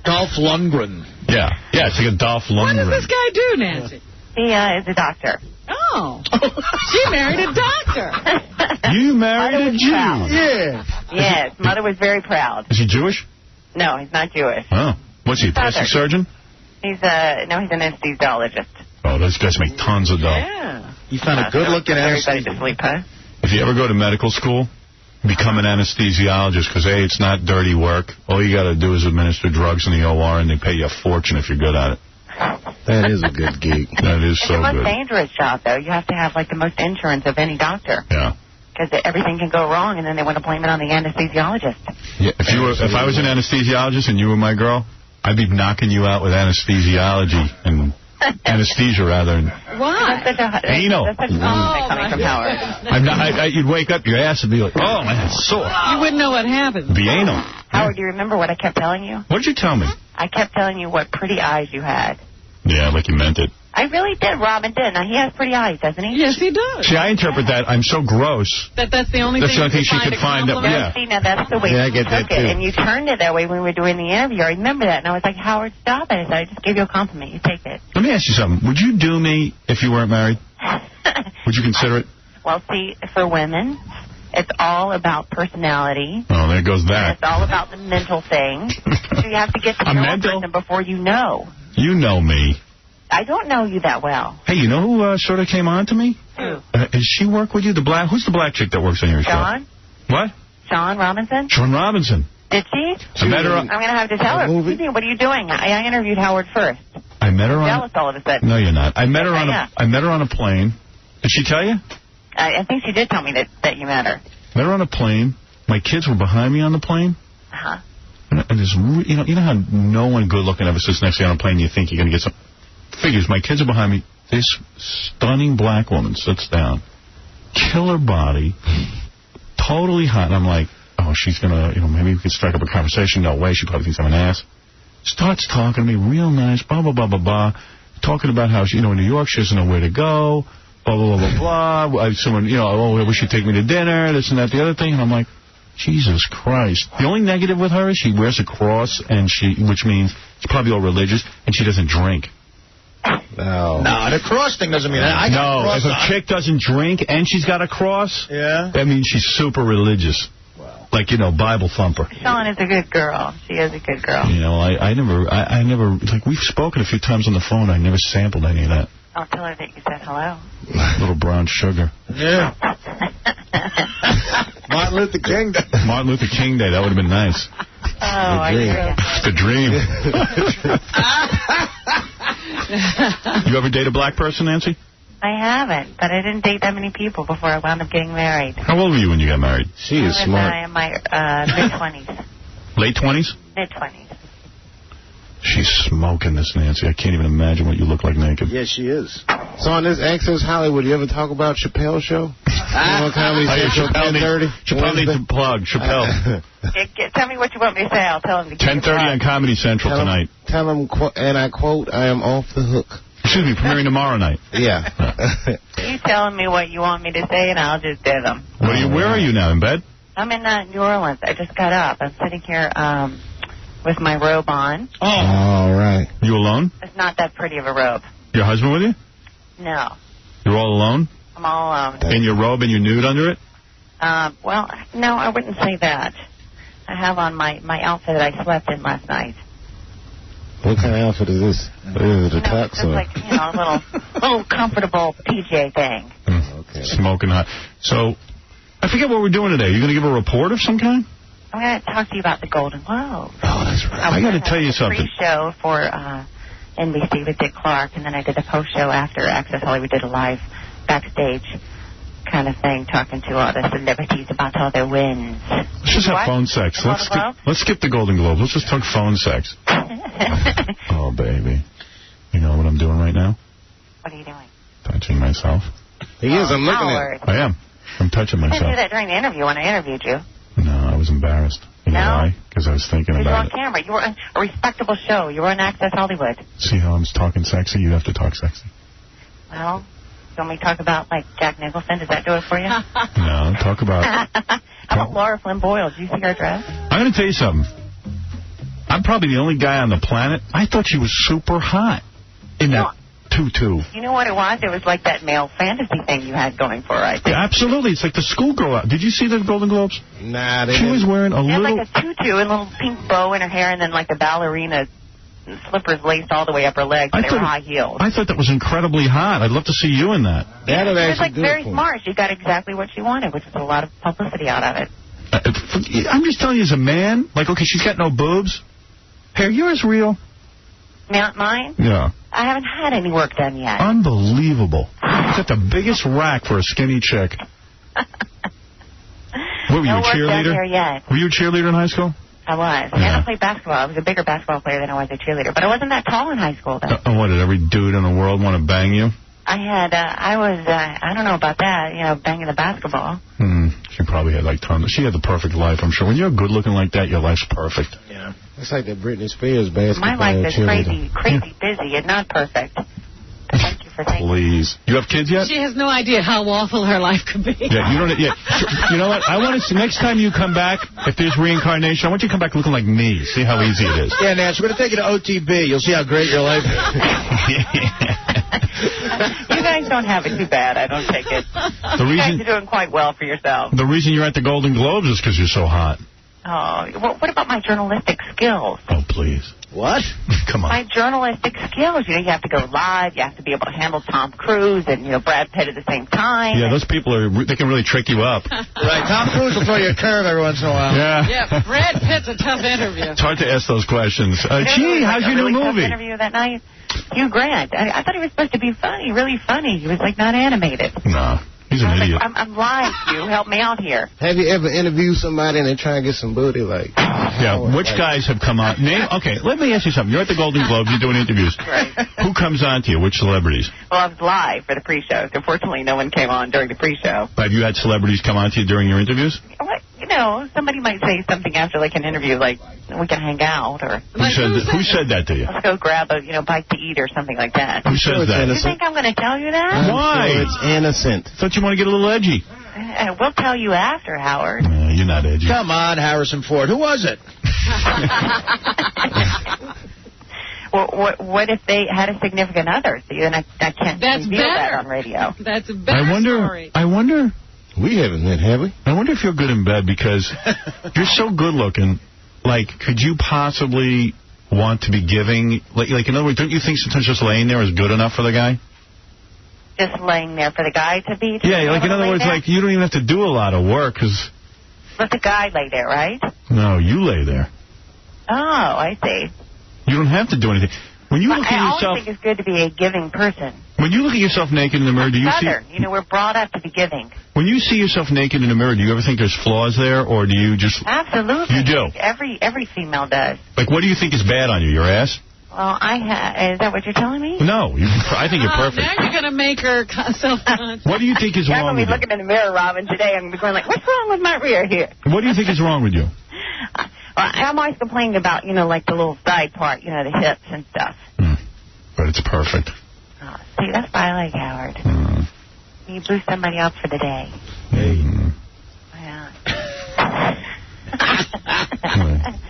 Dolph Lundgren. Yeah, it's like a Dolph Lundgren. What does this guy do, Nancy? He is a doctor. Oh. She married a doctor. You married a Jew. Yeah. Yes, mother was very proud. Is he Jewish? No, he's not Jewish. Oh. What's he, a plastic surgeon? He's an anesthesiologist. Oh, those guys make tons of dough. Yeah. You found a good-looking everybody to sleep, huh? If you ever go to medical school, become an anesthesiologist, because, A, it's not dirty work. All you got to do is administer drugs in the OR, and they pay you a fortune if you're good at it. That is a good gig. That is It's so the most good. dangerous job, though. You have to have, the most insurance of any doctor. Yeah. Because everything can go wrong, and then they want to blame it on the anesthesiologist. Yeah, if I was an anesthesiologist and you were my girl, I'd be knocking you out with anesthesiology and anesthesia rather. Why? Anal. That's such a compliment coming from Howard. You'd wake up, your ass would be like, oh man, it's sore. You wouldn't know what happened. The anal. Howard, do you remember what I kept telling you? What did you tell me? I kept telling you what pretty eyes you had. Yeah, like you meant it. I really did. Robin did. Now, he has pretty eyes, doesn't he? Yes, he does. See, I interpret that I'm so gross. That's the only thing she could find. See, now that's the way Yeah, I you get took that, it. too. And you turned it that way when we were doing the interview. I remember that. And I was like, Howard, stop it. I said, I just gave you a compliment. You take it. Let me ask you something. Would you do me if you weren't married? Would you consider it? Well, see, for women, it's all about personality. Oh, there goes that. It's all about the mental thing. So you have to get to know a person before you know. You know me. I don't know you that well. Hey, you know who sort of came on to me? Who? Does she work with you? Who's the black chick that works on your show? Sean? What? Sean Robinson? Sean Robinson. Did she? I met her I'm going to have to tell her. What are you doing? I interviewed Howard first. I met her I'm on. jealous all of a sudden. No, you're not. I met her on. I met her on a plane. Did she tell you? I think she did tell me that you met her. Met her on a plane. My kids were behind me on the plane. Uh-huh. And there's, you know how no one good-looking ever sits next to you on a plane. You think you're going to get some figures. My kids are behind me. This stunning black woman sits down, killer body, totally hot. And I'm like, oh, she's going to, maybe we could strike up a conversation. No way. She probably thinks I'm an ass. Starts talking to me real nice, blah, blah, blah, blah, blah. Talking about how, in New York, she doesn't know where to go, blah, blah, blah, blah, blah. Someone, oh, wish she'd take me to dinner, this and that, the other thing. And I'm like, Jesus Christ. The only negative with her is she wears a cross, which means she's probably all religious, and she doesn't drink. No, the cross thing doesn't mean that. No, if a chick doesn't drink and she's got a cross, that means she's super religious. Wow. Like, Bible thumper. Sean is a good girl. She is a good girl. I never, like, we've spoken a few times on the phone. I never sampled any of that. I'll tell her that you said hello. Little brown sugar. Yeah. Martin Luther King Day. Martin Luther King Day. That would have been nice. Oh, I hear you. The dream. You ever date a black person, Nancy? I haven't, but I didn't date that many people before I wound up getting married. How old were you when you got married? She is smart. I was in my mid-20s. Late 20s? Mid-20s. She's smoking this, Nancy. I can't even imagine what you look like naked. Yeah, she is. So on this Access Hollywood, you ever talk about Chappelle's show? Comedy Central, Chappelle 10:30? Chappelle needs to plug. Chappelle. Tell me what you want me to say. I'll tell him to 10:30 on Comedy Central tonight. Tell him, and I quote, I am off the hook. Excuse me, premiering tomorrow night. Yeah. You telling me what you want me to say, and I'll just do them. Where are you now, in bed? I'm in New Orleans. I just got up. I'm sitting here with my robe on. Oh. All right. You alone? It's not that pretty of a robe. Your husband with you? No. You're all alone? I'm all alone. In your robe and you're nude under it? Well, no, I wouldn't say that. I have on my outfit that I slept in last night. What kind of outfit is this? Is it a tux? It's like, a little comfortable PJ thing. Okay. Smoking hot. So, I forget what we're doing today. You going to give a report of some kind? I'm going to talk to you about the Golden Globe. Oh, that's right. I got to tell you something. Pre-show for NBC with Dick Clark, and then I did a post-show after Access Hollywood did a live backstage kind of thing, talking to all the celebrities about all their wins. Let's just have phone sex. Let's skip the Golden Globe. Let's just talk phone sex. Oh, baby. You know what I'm doing right now? What are you doing? Touching myself. He is. I'm looking at it. I am. I'm touching I myself. didn't do that during the interview when I interviewed you. No, I was embarrassed. You know why? Because I was thinking You were about on camera. You were on a respectable show. You were on Access Hollywood. See how I'm talking sexy? You have to talk sexy. Well, you want me to talk about, like, Jack Nicholson? Does that do it for you? No, talk about... How about Laura Flynn Boyle? Did you see her dress? I'm going to tell you something. I'm probably the only guy on the planet. I thought she was super hot in that tutu. You know what it was? It was like that male fantasy thing you had going for her, I think. Yeah, absolutely. It's like the schoolgirl. Did you see the Golden Globes? Nah, she was wearing a She had little... like a tutu and a little pink bow in her hair, and then like the ballerina slippers laced all the way up her legs. They were high heels. I thought that was incredibly hot. I'd love to see you in that. She was like very smart. She got exactly what she wanted, which was a lot of publicity out of it. I'm just telling you, as a man, like, okay, she's got no boobs. Hair, yours real? Mine? Yeah. I haven't had any work done yet. Unbelievable. You got the biggest rack for a skinny chick. What were you, a work done cheerleader? here yet. Were you a cheerleader in high school? I was. I had to play basketball. I was a bigger basketball player than I was a cheerleader. But I wasn't that tall in high school, though. What, did every dude in the world want to bang you? I don't know about that, banging the basketball. She probably had, like, tons. She had the perfect life, I'm sure. When you're good looking like that, your life's perfect. Yeah. It's like that Britney Spears basketball My life is cheerleader. crazy busy and not perfect. Like for thinking. Please. You have kids yet? She has no idea how awful her life could be. Yeah, you don't. Yeah. You know what? I want to see next time you come back, if there's reincarnation, I want you to come back looking like me. See how easy it is. Yeah, Nance, we're going to take you to OTB. You'll see how great your life is. You guys don't have it too bad. I don't take it. You guys are doing quite well for yourself. The reason you're at the Golden Globes is because you're so hot. Oh, well, what about my journalistic skills? Oh, please. What? Come on. My journalistic skills. You have to go live. You have to be able to handle Tom Cruise and, Brad Pitt at the same time. Yeah, those people they can really trick you up. Right, Tom Cruise will throw you a curve every once in a while. Yeah. Yeah, Brad Pitt's a tough interview. It's hard to ask those questions. Gee, how's your new movie? Tough interview that night. Hugh Grant. I thought he was supposed to be funny, really funny. He was, not animated. No. He's an idiot. I'm live, Hugh. Help me out here. Have you ever interviewed somebody and they try and get some booty? Yeah, which guys have come on? Okay, let me ask you something. You're at the Golden Globes. You're doing interviews. Right. Who comes on to you? Which celebrities? Well, I was live for the pre-show. Unfortunately, no one came on during the pre-show. Have you had celebrities come on to you during your interviews? Somebody might say something after, an interview, we can hang out, or... Who said that to you? Let's go grab a, bite to eat or something like that. Who says that? You think I'm going to tell you that? Why? Sure it's innocent. Thought you want to get a little edgy. We'll tell you after, Howard. You're not edgy. Come on, Harrison Ford. Who was it? Well, what if they had a significant other? See, then I can't reveal that on radio. That's a better story. I wonder... We haven't met, have we? I wonder if you're good in bed because you're so good looking. Could you possibly want to be giving? In other words, don't you think sometimes just laying there is good enough for the guy? Just laying there for the guy to be? Yeah, in other words, you don't even have to do a lot of work because... Let the guy lay there, right? No, you lay there. Oh, I see. You don't have to do anything. When you look at yourself... I always think it's good to be a giving person. When you look at yourself naked in the mirror, do you see... we're brought up to be giving. When you see yourself naked in the mirror, do you ever think there's flaws there, or do you just... Absolutely. You do? Every female does. What do you think is bad on you, your ass? Well, is that what you're telling me? No, I think you're perfect. Now you're going to make her self-conscious. What do you think is wrong with you? I'm going to be looking in the mirror, Robin, today. I'm going to be going what's wrong with my rear here? What do you think is wrong with you? I'm always complaining about, the little side part, the hips and stuff. But it's perfect. Oh, see, that's what I like, Howard. You boost somebody up for the day. Hey. Yeah.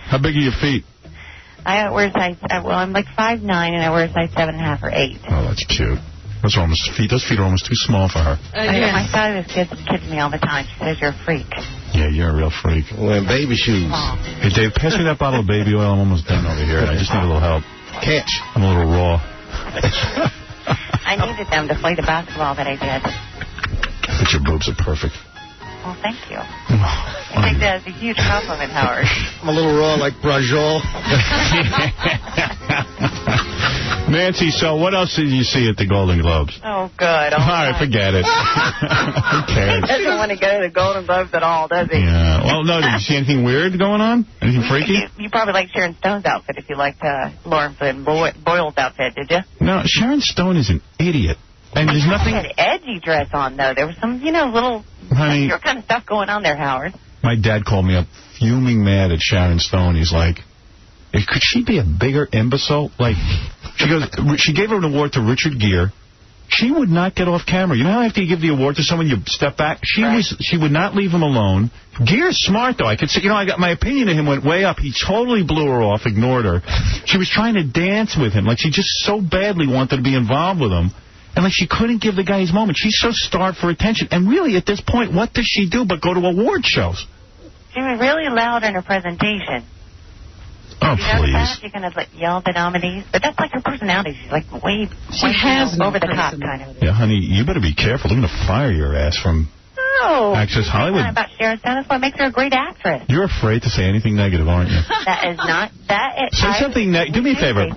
How big are your feet? I wear size, I'm 5'9", and I wear size 7.5 or 8. Oh, that's cute. Those feet are almost too small for her. My son kids me all the time. She says you're a freak. Yeah, you're a real freak. Wearing baby shoes. Oh. Hey, Dave, pass me that bottle of baby oil. I'm almost done over here. I just need a little help. Catch. I'm a little raw. I needed them to play the basketball that I did. But your boobs are perfect. Well, thank you. I think that's a huge compliment, Howard. I'm a little raw like Brajol. Nancy, so what else did you see at the Golden Globes? Oh, good. All right, forget it. Who cares? He doesn't want to go to the Golden Globes at all, does he? Yeah. Well, no, did you see anything weird going on? Anything freaky? You probably like Sharon Stone's outfit if you liked Lauren Flynn Boyle's outfit, did you? No, Sharon Stone is an idiot. And there's nothing... She had an edgy dress on, though. There was some, little kind of stuff going on there, Howard. My dad called me up fuming mad at Sharon Stone. He's like, could she be a bigger imbecile? She gave her an award to Richard Gere. She would not get off camera. You know how after you give the award to someone, you step back? She would not leave him alone. Gere's smart, though. I could say, my opinion of him went way up. He totally blew her off, ignored her. She was trying to dance with him. She just so badly wanted to be involved with him. And she couldn't give the guy his moment. She's so starved for attention. And really, at this point, what does she do but go to award shows? She was really loud in her presentation. Oh, please. She's going to yell at the nominees. But that's her personality. She's way over the top, kind of. Yeah, honey, you better be careful. They're going to fire your ass from Access Hollywood. Not about Sharon Stone. That's what makes her a great actress. You're afraid to say anything negative, aren't you? That is not. Say something negative. Do me a favor.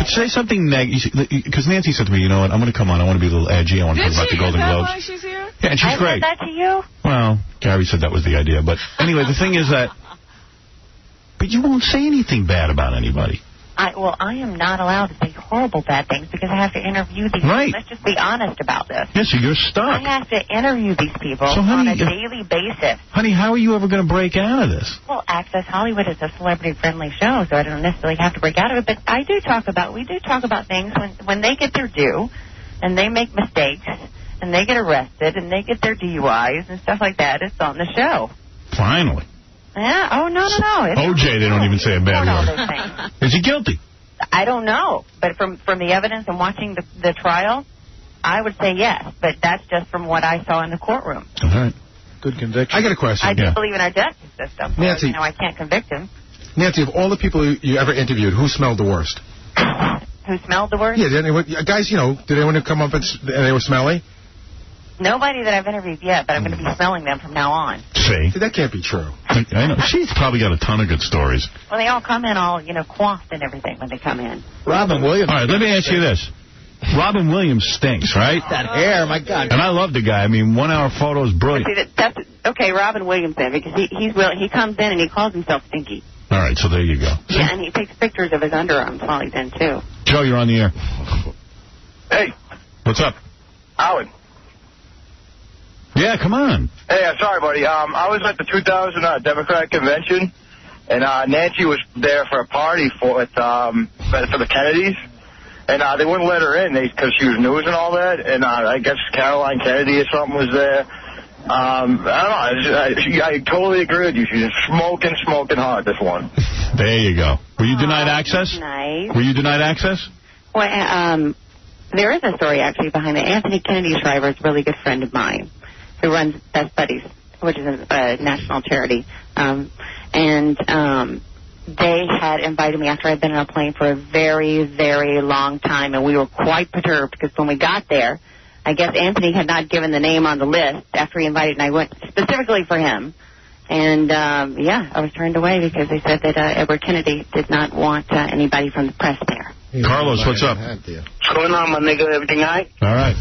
Say something negative. Because Nancy said to me, you know what, I'm going to come on. I want to be a little edgy. I want to talk about the Golden Globes. Why she's here? Yeah, and she's great. I said that to you? Well, Gary said that was the idea. But anyway, the thing is that... But you won't say anything bad about anybody. I am not allowed to say horrible bad things because I have to interview these people. Let's just be honest about this. Yeah, so you're stuck. I have to interview these people on a daily basis. Honey, how are you ever going to break out of this? Well, Access Hollywood is a celebrity-friendly show, so I don't necessarily have to break out of it. But we do talk about things when they get their due. and they make mistakes, and they get arrested, and they get their DUIs and stuff like that. It's on the show. Finally. Yeah. Oh, no. OJ, they don't even say a bad word. Is he guilty? I don't know, but from the evidence and watching the trial, I would say yes, but that's just from what I saw in the courtroom. All right. Good conviction. I got a question. I do believe in our justice system. So, Nancy. I can't convict him. Nancy, of all the people you ever interviewed, who smelled the worst? Who smelled the worst? Yeah, did anyone, guys, did anyone come up and they were smelly? Nobody that I've interviewed yet, but I'm going to be smelling them from now on. See, that can't be true. I know. She's probably got a ton of good stories. Well, they all come in all, coiffed and everything when they come in. Robin Williams. All right, let me ask you this. Robin Williams stinks, right? That hair, my God. And I love the guy. I mean, 1 hour photo is brilliant. See, that's okay, Robin Williams then, because he comes in and he calls himself Stinky. All right, so there you go. Yeah, and he takes pictures of his underarms while he's in, too. Joe, you're on the air. Hey. What's up? Howard. Yeah, come on. Hey, sorry, buddy. I was at the 2000 Democratic Convention, and Nancy was there for a party for the Kennedys. And they wouldn't let her in because she was news and all that. And I guess Caroline Kennedy or something was there. I don't know. I totally agree with you. She's smoking hard, this one. There you go. Were you denied access? Nice. Were you denied access? Well, there is a story, actually, behind it. Anthony Kennedy Shriver is a really good friend of mine who runs Best Buddies, which is a national charity. They had invited me after I'd been on a plane for a very, very long time, and we were quite perturbed because when we got there, I guess Anthony had not given the name on the list after he invited, and I went specifically for him. And, I was turned away because they said that Edward Kennedy did not want anybody from the press there. Carlos, what's up? What's going on, my nigga? Everything all right? All right.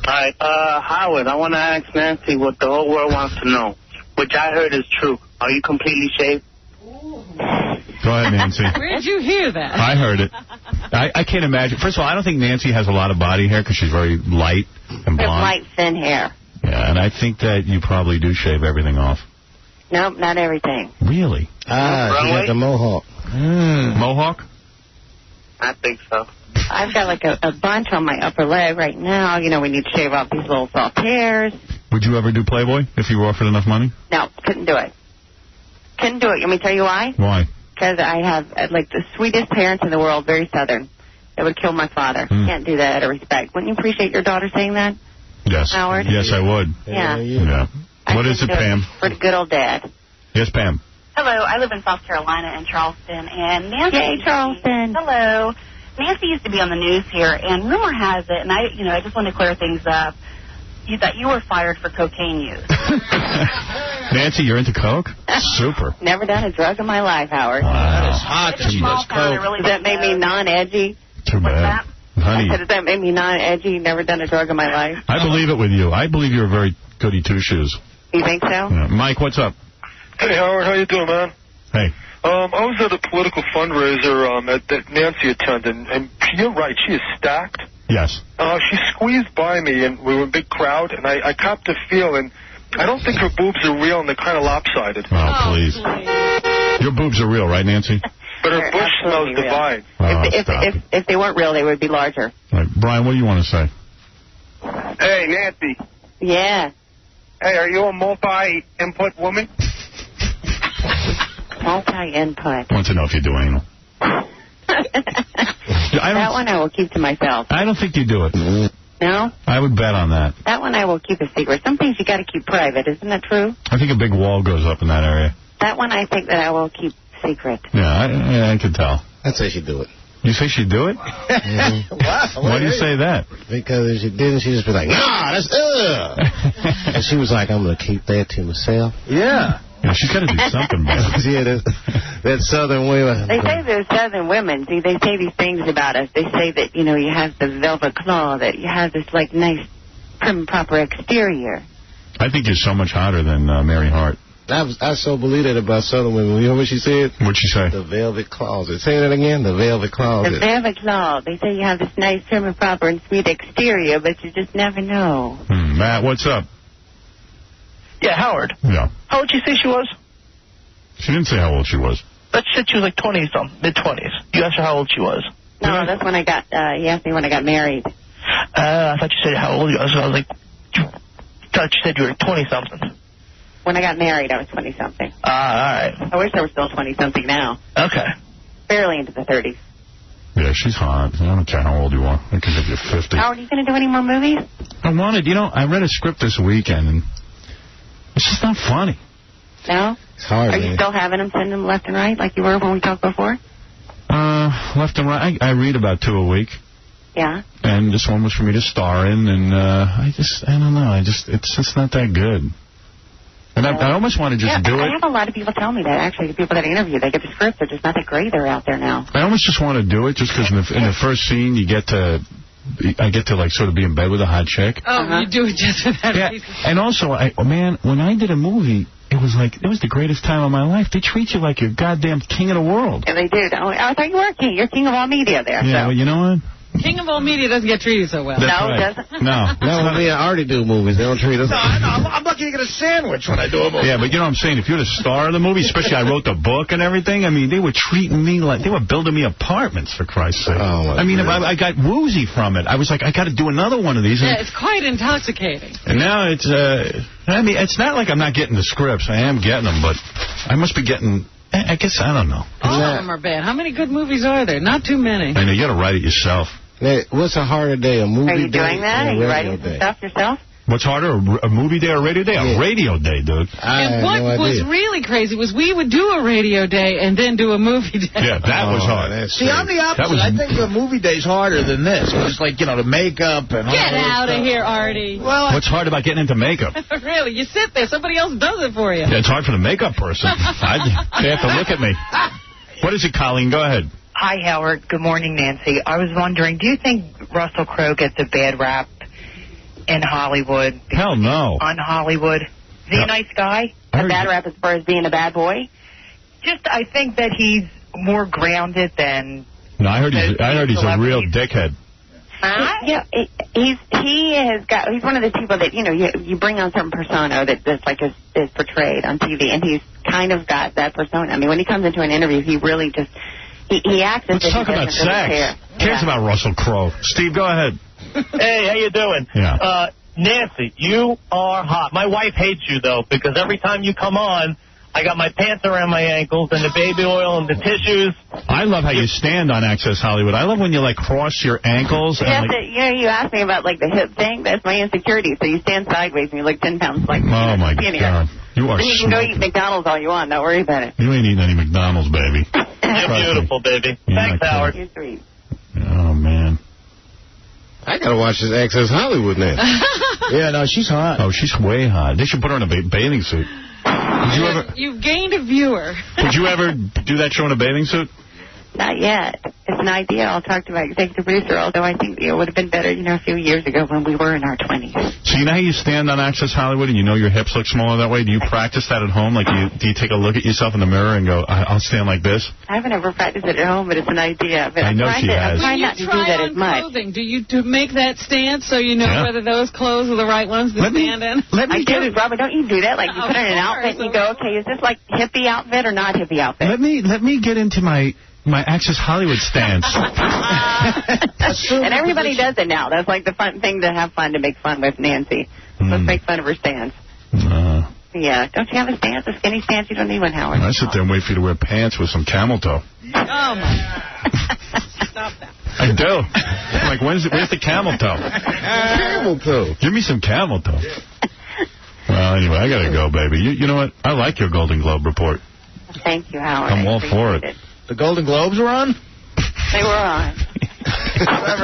All right. Howard, I want to ask Nancy what the whole world wants to know, which I heard is true. Are you completely shaved? Go ahead, Nancy. Where'd you hear that? I heard it. I can't imagine. First of all, I don't think Nancy has a lot of body hair because she's very light and blonde. Light, thin hair. Yeah, and I think that you probably do shave everything off. Nope, not everything. Really? She got the mohawk. Mohawk? I think so. I've got like a bunch on my upper leg right now. We need to shave off these little soft hairs. Would you ever do Playboy if you were offered enough money? No, couldn't do it. Couldn't do it. Let me tell you why. Why? Because I have, the sweetest parents in the world, very Southern. It would kill my father. Can't do that out of respect. Wouldn't you appreciate your daughter saying that? Yes. Howard? Yes, I would. Yeah. What is it, Pam? For the good old dad. Yes, Pam. Hello, I live in South Carolina in Charleston, and Nancy... Yay, Charleston. Hello. Nancy used to be on the news here, and rumor has it, and I just want to clear things up, that you were fired for cocaine use. Nancy, you're into coke? Super. Never done a drug in my life, Howard. Wow. That is hot that she does coke. Really does that make me non-edgy? Too bad. Honey. Does that make me non-edgy? Never done a drug in my life? I believe it with you. I believe you're a very goody two-shoes. You think so? Yeah. Mike, what's up? Hey, Howard, how you doing, man? Hey. I was at a political fundraiser that Nancy attended, and you're right, she is stacked. Yes. She squeezed by me, and we were a big crowd, and I copped a feel, and I don't think her boobs are real, and they're kind of lopsided. Oh, please. Your boobs are real, right, Nancy? But her bush smells divine. If they weren't real, they would be larger. Right. Brian, what do you want to say? Hey, Nancy. Yeah. Hey, are you a multi-input woman? Multi-input. Want to know if you do anal. That one I will keep to myself. I don't think you do it. No? I would bet on that. That one I will keep a secret. Some things you got to keep private. Isn't that true? I think a big wall goes up in that area. That one I think that I will keep secret. Yeah, I could tell. I'd say she'd do it. You say she'd do it? Why do you say that? Because if she didn't, she'd just be like, nah, that's And she was like, I'm going to keep that to myself. Yeah. Yeah, she's got to do something, man. Yeah, that Southern women. They say they're Southern women. See, they say these things about us. They say that, you have the velvet claw, that you have this, nice, prim, proper exterior. I think you're so much hotter than Mary Hart. I so believe that about Southern women. You know what she said? What'd she say? The velvet closet. Say that again. The velvet closet. The velvet claw. They say you have this nice, trim and proper and sweet exterior, but you just never know. Matt, what's up? Yeah, Howard. Yeah. How old did you say she was? She didn't say how old she was. But she said she was like 20s, mid-20s. You asked her how old she was. No, that's when I got, he asked me when I got married. I thought you said how old you were. So I was like, thought you said you were 20-something. When I got married, I was 20-something. All right. I wish I were still 20-something now. Okay. Barely into the 30s. Yeah, she's hot. I don't care how old you are. I can give you 50. Howard, are you going to do any more movies? I wanted, I read a script this weekend, and it's just not funny. No? It's hard, Are you still having them send them left and right like you were when we talked before? Left and right. I read about 2 a week. Yeah. And this one was for me to star in, and I don't know. It's just not that good. And I almost want to just do it. I have a lot of people tell me that, actually. The people that I interview, they get the scripts. They're just not that great. They're out there now. I almost just want to do it just because in the first scene, I get to like sort of be in bed with a hot chick. Oh, you do it just for that reason. And also, when I did a movie, it was the greatest time of my life. They treat you like you're goddamn king of the world. Yeah, they do. I thought you were king. You're king of all media there. Yeah, so. well, you know what? King of all media doesn't get treated so well. That's no, right. it doesn't? No. No, me and Artie do movies. They don't treat us. No, I'm lucky to get a sandwich when I do a movie. Yeah, but you know what I'm saying? If you're the star of the movie, especially I wrote the book and everything, I mean, they were treating me like they were building me apartments, for Christ's sake. Oh, I mean, I got woozy from it. I was like, I got to do another one of these. Yeah, it's quite intoxicating. And now it's, it's not like I'm not getting the scripts. I am getting them, but I must be getting, I guess, I don't know. All of them are bad. How many good movies are there? Not too many. I know, you got to write it yourself. Hey, what's a harder day, a movie day? Are you doing that? Are you writing some stuff yourself? What's harder, a movie day or a radio day? Yeah. A radio day, dude. And what was really crazy was we would do a radio day and then do a movie day. Yeah, that was hard. See, I'm the opposite. I think a movie day's harder than this. It's like, the makeup and all Get that out of stuff. here, Artie. Well, what's hard about getting into makeup? Really, you sit there. Somebody else does it for you. Yeah, it's hard for the makeup person. They have to look at me. What is it, Colleen? Go ahead. Hi, Howard. Good morning, Nancy. I was wondering, do you think Russell Crowe gets a bad rap in Hollywood? Hell no. On Hollywood? Is he a nice guy? A bad rap as far as being a bad boy? Just, I think that he's more grounded than... No, I heard he's a real dickhead. Yeah, he's one of those people that, you bring on certain persona that's like is portrayed on TV, and he's kind of got that persona. I mean, when he comes into an interview, he really just... He acts as if he talk about doesn't really sex. care. Cares about Russell Crowe. Steve, go ahead. Hey, how you doing? Yeah. Nancy, you are hot. My wife hates you, though, because every time you come on, I got my pants around my ankles and the baby oil and the tissues. I love how you stand on Access Hollywood. I love when you, cross your ankles. And, You asked me about, the hip thing. That's my insecurity. So you stand sideways and you look 10 pounds, oh, my skinnier. God. You are Then you can go eat McDonald's all you want. Don't worry about it. You ain't eating any McDonald's, baby. You're beautiful, baby. Thanks, Howard. You're sweet. Oh, man. I gotta watch this Access Hollywood now. Yeah, no, she's hot. Oh, she's way hot. They should put her in a bathing suit. You've gained a viewer. Would you ever do that show in a bathing suit? Not yet. It's an idea. I'll talk to my executive producer, although I think it would have been better, a few years ago when we were in our 20s. So you know how you stand on Access Hollywood and you know your hips look smaller that way? Do you practice that at home? Do you take a look at yourself in the mirror and go, I'll stand like this? I haven't ever practiced it at home, but it's an idea. But I know she has. I'm trying not to do that as much. Clothing, do you make that stance so you know whether those clothes are the right ones to stand in? I do, Robert. Don't you do that? You put on an outfit and you go, okay, is this hippie outfit or not hippie outfit? Let me get into my Access Hollywood stance. And everybody does it now. That's the fun thing to have fun, to make fun with Nancy. Let's make fun of her stance. Yeah. Don't you have a stance? A skinny stance? You don't need one, Howard. I sit there and wait for you to wear pants with some camel toe. Oh, my. Stop that. I do. Where's the camel toe? Camel toe. Give me some camel toe. Well, anyway, I got to go, baby. You know what? I like your Golden Globe report. Thank you, Howard. I'm all for it. The Golden Globes were on? They were on.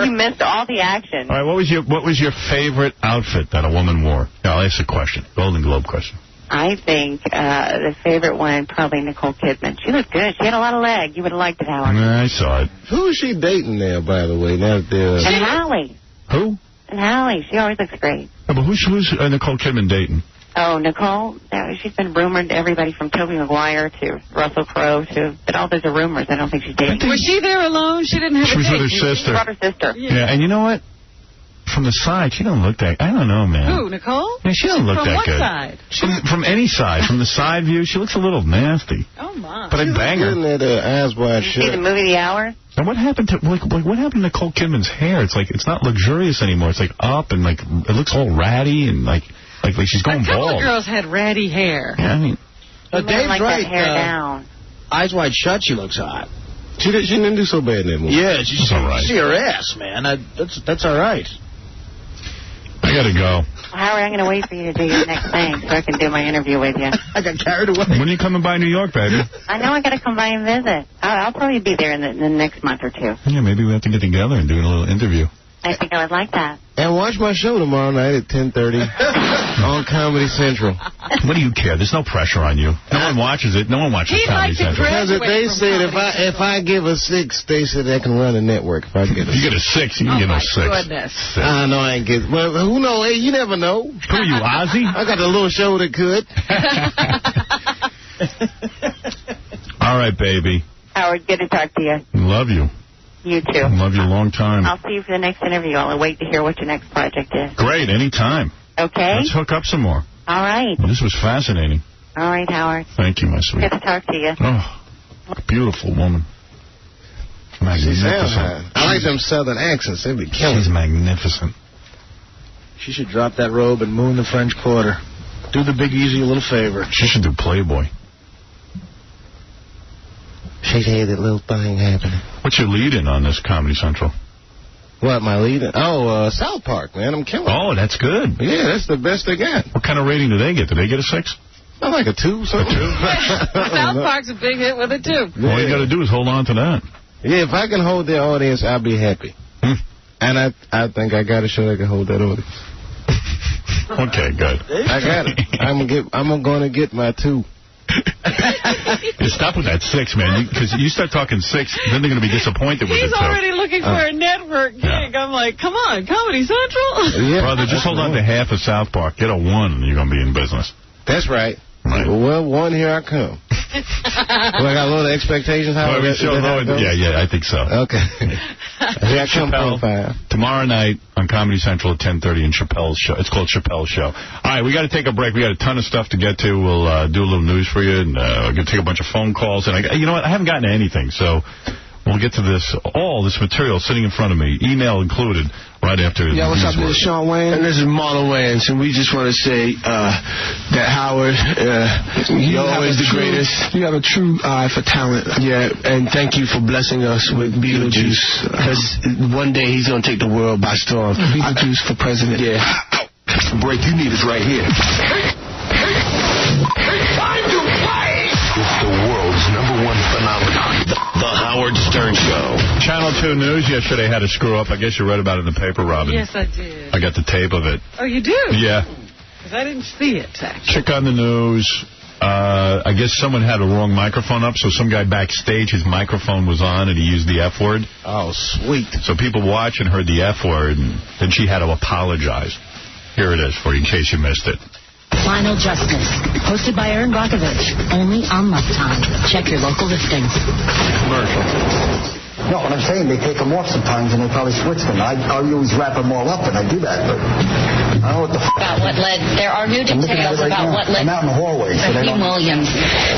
You missed all the action. All right, what was your favorite outfit that a woman wore? Now, I'll ask a question. Golden Globe question. I think the favorite one, probably Nicole Kidman. She looked good. She had a lot of leg. You would have liked it, Howard. I saw it. Who is she dating now, by the way? And Hallie. Who? And Hallie. She always looks great. Yeah, but who's Nicole Kidman dating? Oh, Nicole, she's been rumored to everybody from Tobey Maguire to Russell Crowe but all those are rumors. I don't think she's dating. Was she there alone? She didn't have a date. She was with her sister. She brought her sister. Yeah, and you know what? from the side, she don't look that... I don't know, man. Who, Nicole? Yeah, she doesn't look from that what good. Side? From any side. From the side view, she looks a little nasty. Oh, my. But I'd bang her. That Eyes Wide See the Shut. movie The Hour? And what happened to what happened to Nicole Kidman's hair? It's like it's not luxurious anymore. It's like up and like it looks all ratty and like she's going A couple bald. of girls had ratty hair. Yeah, I mean, Dave's like right. that hair down. Eyes Wide Shut, she looks hot. She didn't do so bad in that movie. Yeah, she's all right. See her ass, man. That's all right. I gotta go. Well, Howard, I'm going to wait for you to do your next thing so I can do my interview with you. I got carried away. When are you coming by New York, baby? I know I got to come by and visit. I'll probably be there in the next month or two. Yeah, maybe we have to get together and do a little interview. I think I would like that. And watch my show tomorrow night at 10:30 on Comedy Central. What do you care? There's no pressure on you. No one watches it. No one watches He'd Comedy like to Central. Because they said if I give a 6, they said they can run a network. If I get a You get a 6, you can get no 6. Goodness. I know I ain't get. Well, who knows? Hey, you never know. Who are you, Ozzy? I got a little show that could. All right, baby. Howard, good to talk to you. Love you. You too. Love you a long time. I'll see you for the next interview. I'll wait to hear what your next project is. Great, anytime. Okay? Let's hook up some more. All right. Well, this was fascinating. All right, Howard. Thank you, my sweet. Good to talk to you. Oh, beautiful woman. Magnificent. I like them southern accents. They be killing. She's magnificent. She should drop that robe and moon the French Quarter. Do the Big Easy a little favor. She should do Playboy. She had that little thing happening. What's your lead-in on this Comedy Central? What, my lead? Oh, South Park, man. I'm killing it. Oh, that's good. Yeah, that's the best they got. What kind of rating do they get? Do they get a 6? I like a 2, something. South Park's a big hit with it, too. All you got to do is hold on to that. Yeah, if I can hold their audience, I'll be happy. And I think I got a show that can hold that audience. Okay, good. I got it. I'm going to get my 2. Stop with that 6, man. Because you start talking 6, then they're going to be disappointed with it, He's already looking for a network gig. Yeah. I'm like, come on, Comedy Central? Yeah, brother, just hold on to half of South Park. Get a 1, and you're going to be in business. That's right. Right. Well, 1, here I come. Well, I got a little expectations. How yeah, I think so. Okay. Here I come, Chappelle, tomorrow night on Comedy Central at 10:30 in Chappelle's show. It's called Chappelle's Show. All right, we got to take a break. We got a ton of stuff to get to. We'll do a little news for you, and we're going to take a bunch of phone calls. And you know what? I haven't gotten to anything, so we'll get to this. All this material sitting in front of me, email included, right after. Yeah, what's up? This is Sean Wayne. And this is Marlon Wayans, and we just want to say that Howard, you're always the greatest. You have a true eye for talent. Yeah, and thank you for blessing us with Beetlejuice. Because one day he's going to take the world by storm. Beetlejuice for president. Yeah. The break you need is right here. It's the world's #1 phenomenon, the Howard Stern Show. Channel 2 News yesterday had a screw-up. I guess you read about it in the paper, Robin. Yes, I did. I got the tape of it. Oh, you do? Yeah. Because I didn't see it, actually. Chick on the news. I guess someone had a wrong microphone up, so some guy backstage, his microphone was on, and he used the F word. Oh, sweet. So people watching heard the F word, and then she had to apologize. Here it is for you, in case you missed it. Final Justice, hosted by Aaron Brockovich, only on Lifetime. Check your local listings. Commercial. No, what I'm saying, they take them off sometimes and they probably switch them. I always wrap them all up and I do that, but I don't know what the About what led, there are new details about what led I'm out in the hallway. So Raheem Williams,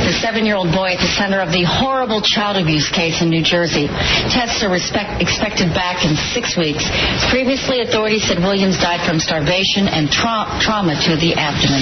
the 7-year-old boy at the center of the horrible child abuse case in New Jersey. Tests are expected back in 6 weeks. Previously, authorities said Williams died from starvation and trauma to the abdomen.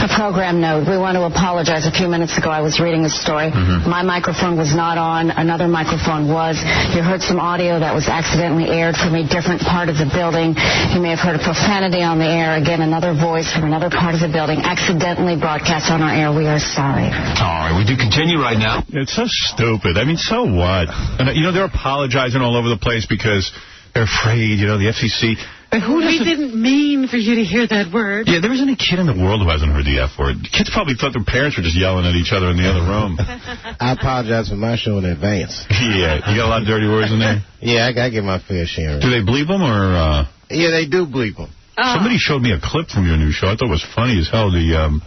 A program note. We want to apologize. A few minutes ago, I was reading a story. My microphone was not on. Another microphone was. You heard some audio that was accidentally aired from a different part of the building. You may have heard a profanity on the air. Again, another voice from another part of the building accidentally broadcast on our air. We are sorry. All right, we do continue right now. It's so stupid. I mean, so what? And, they're apologizing all over the place because they're afraid, the FCC. We didn't mean for you to hear that word. Yeah, there isn't a kid in the world who hasn't heard the F word. Kids probably thought their parents were just yelling at each other in the other room. I apologize for my show in advance. Yeah, you got a lot of dirty words in there? Yeah, I get my fair share. Do they bleep them or? Yeah, they do bleep them. Somebody showed me a clip from your new show. I thought it was funny as hell. You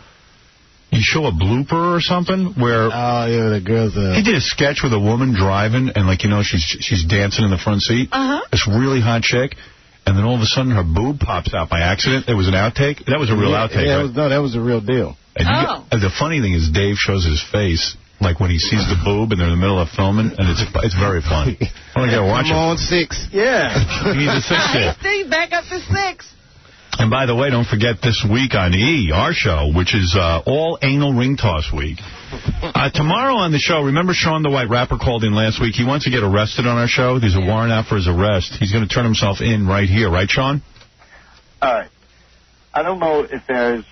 show a blooper or something where... Oh, yeah, the girls... He did a sketch with a woman driving, and, she's dancing in the front seat. This really hot chick. and then all of a sudden her boob pops out by accident. It was an outtake? That was a real outtake, right? That was a real deal. And the funny thing is Dave shows his face, like when he sees the boob and they're in the middle of filming, and it's very funny. I want to go watch it. Come on, 6. Yeah. He needs a 6 there. See, back up to 6. And by the way, don't forget this week on E! Our show, which is all anal ring toss week. Tomorrow on the show, remember Sean the White Rapper called in last week? He wants to get arrested on our show. There's a warrant out for his arrest. He's going to turn himself in right here. Right, Sean? All right. I don't know if there's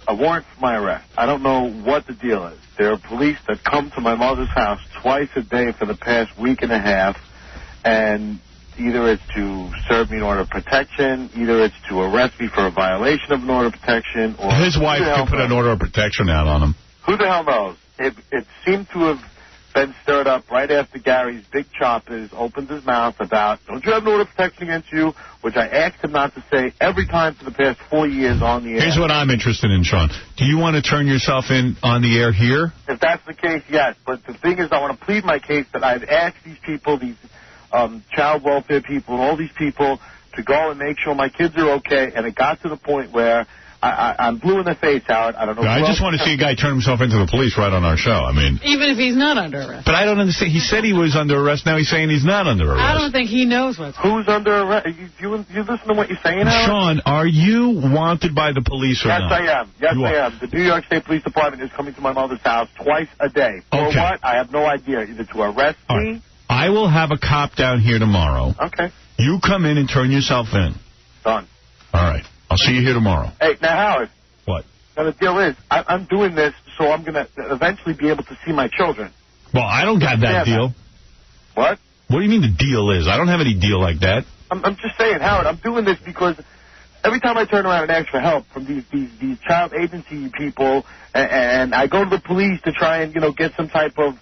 a warrant for my arrest. I don't know what the deal is. There are police that come to my mother's house twice a day for the past week and a half, and either it's to serve me an order of protection, either it's to arrest me for a violation of an order of protection, or... His wife can put an order of protection out on him. Who the hell knows? It seemed to have been stirred up right after Gary's big choppers opened his mouth about, don't you have an order of protection against you, which I asked him not to say every time for the past 4 years on the air. Here's what I'm interested in, Sean. Do you want to turn yourself in on the air here? If that's the case, yes. But the thing is, I want to plead my case that I've asked these people, these child welfare people and all these people to go and make sure my kids are okay, and it got to the point where I'm blue in the face, Howard. I don't know. I just want to see a guy turn himself into the police right on our show. I mean, even if he's not under arrest. But I don't understand. He said he was under arrest. Now he's saying he's not under arrest. I don't think he knows what's Who's under arrest? You listen to what you're saying, Howard? Sean, are you wanted by the police or yes, not? Yes, I am. Yes, I am. The New York State Police Department is coming to my mother's house twice a day. For what? I have no idea. Either to arrest me. I will have a cop down here tomorrow. Okay. You come in and turn yourself in. Done. All right. I'll see you here tomorrow. Hey, now, Howard. What? Now, the deal is, I'm doing this so I'm going to eventually be able to see my children. Well, I don't got that deal. What? What do you mean the deal is? I don't have any deal like that. I'm just saying, Howard, I'm doing this because every time I turn around and ask for help from these child agency people, and I go to the police to try and, get some type of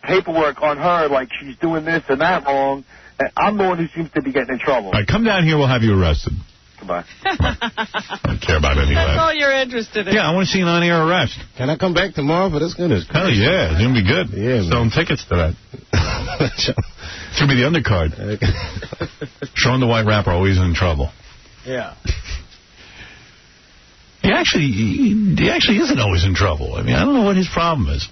paperwork on her, like she's doing this and that wrong, I'm the one who seems to be getting in trouble. All right, come down here. We'll have you arrested. Goodbye. I don't care about any of that. That's all you're interested in. Yeah, I want to see an on-air arrest. Can I come back tomorrow for this goodness? Hell yeah, it's going to be good. Yeah, selling tickets to that. It's going to be the undercard. Sean the White Rapper, always in trouble. Yeah. He actually isn't always in trouble. I mean, I don't know what his problem is.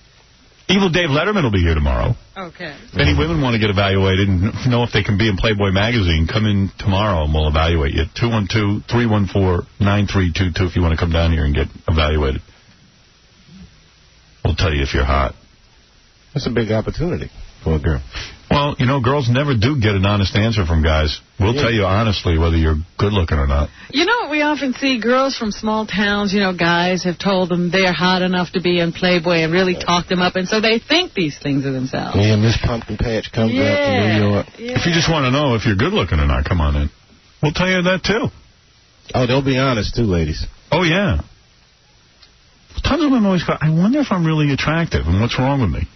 Evil Dave Letterman will be here tomorrow. Okay. If any women want to get evaluated and know if they can be in Playboy magazine, come in tomorrow and we'll evaluate you. 212-314-9322 if you want to come down here and get evaluated. We'll tell you if you're hot. That's a big opportunity for a girl. Well, girls never do get an honest answer from guys. We'll tell you honestly whether you're good looking or not. You know what we often see? Girls from small towns, guys have told them they're hot enough to be in Playboy and really talk them up, and so they think these things of themselves. Yeah, Miss Pumpkin Patch comes up to New York. Yeah. If you just want to know if you're good looking or not, come on in. We'll tell you that, too. Oh, they'll be honest, too, ladies. Oh, yeah. Tons of women always go, I wonder if I'm really attractive and what's wrong with me.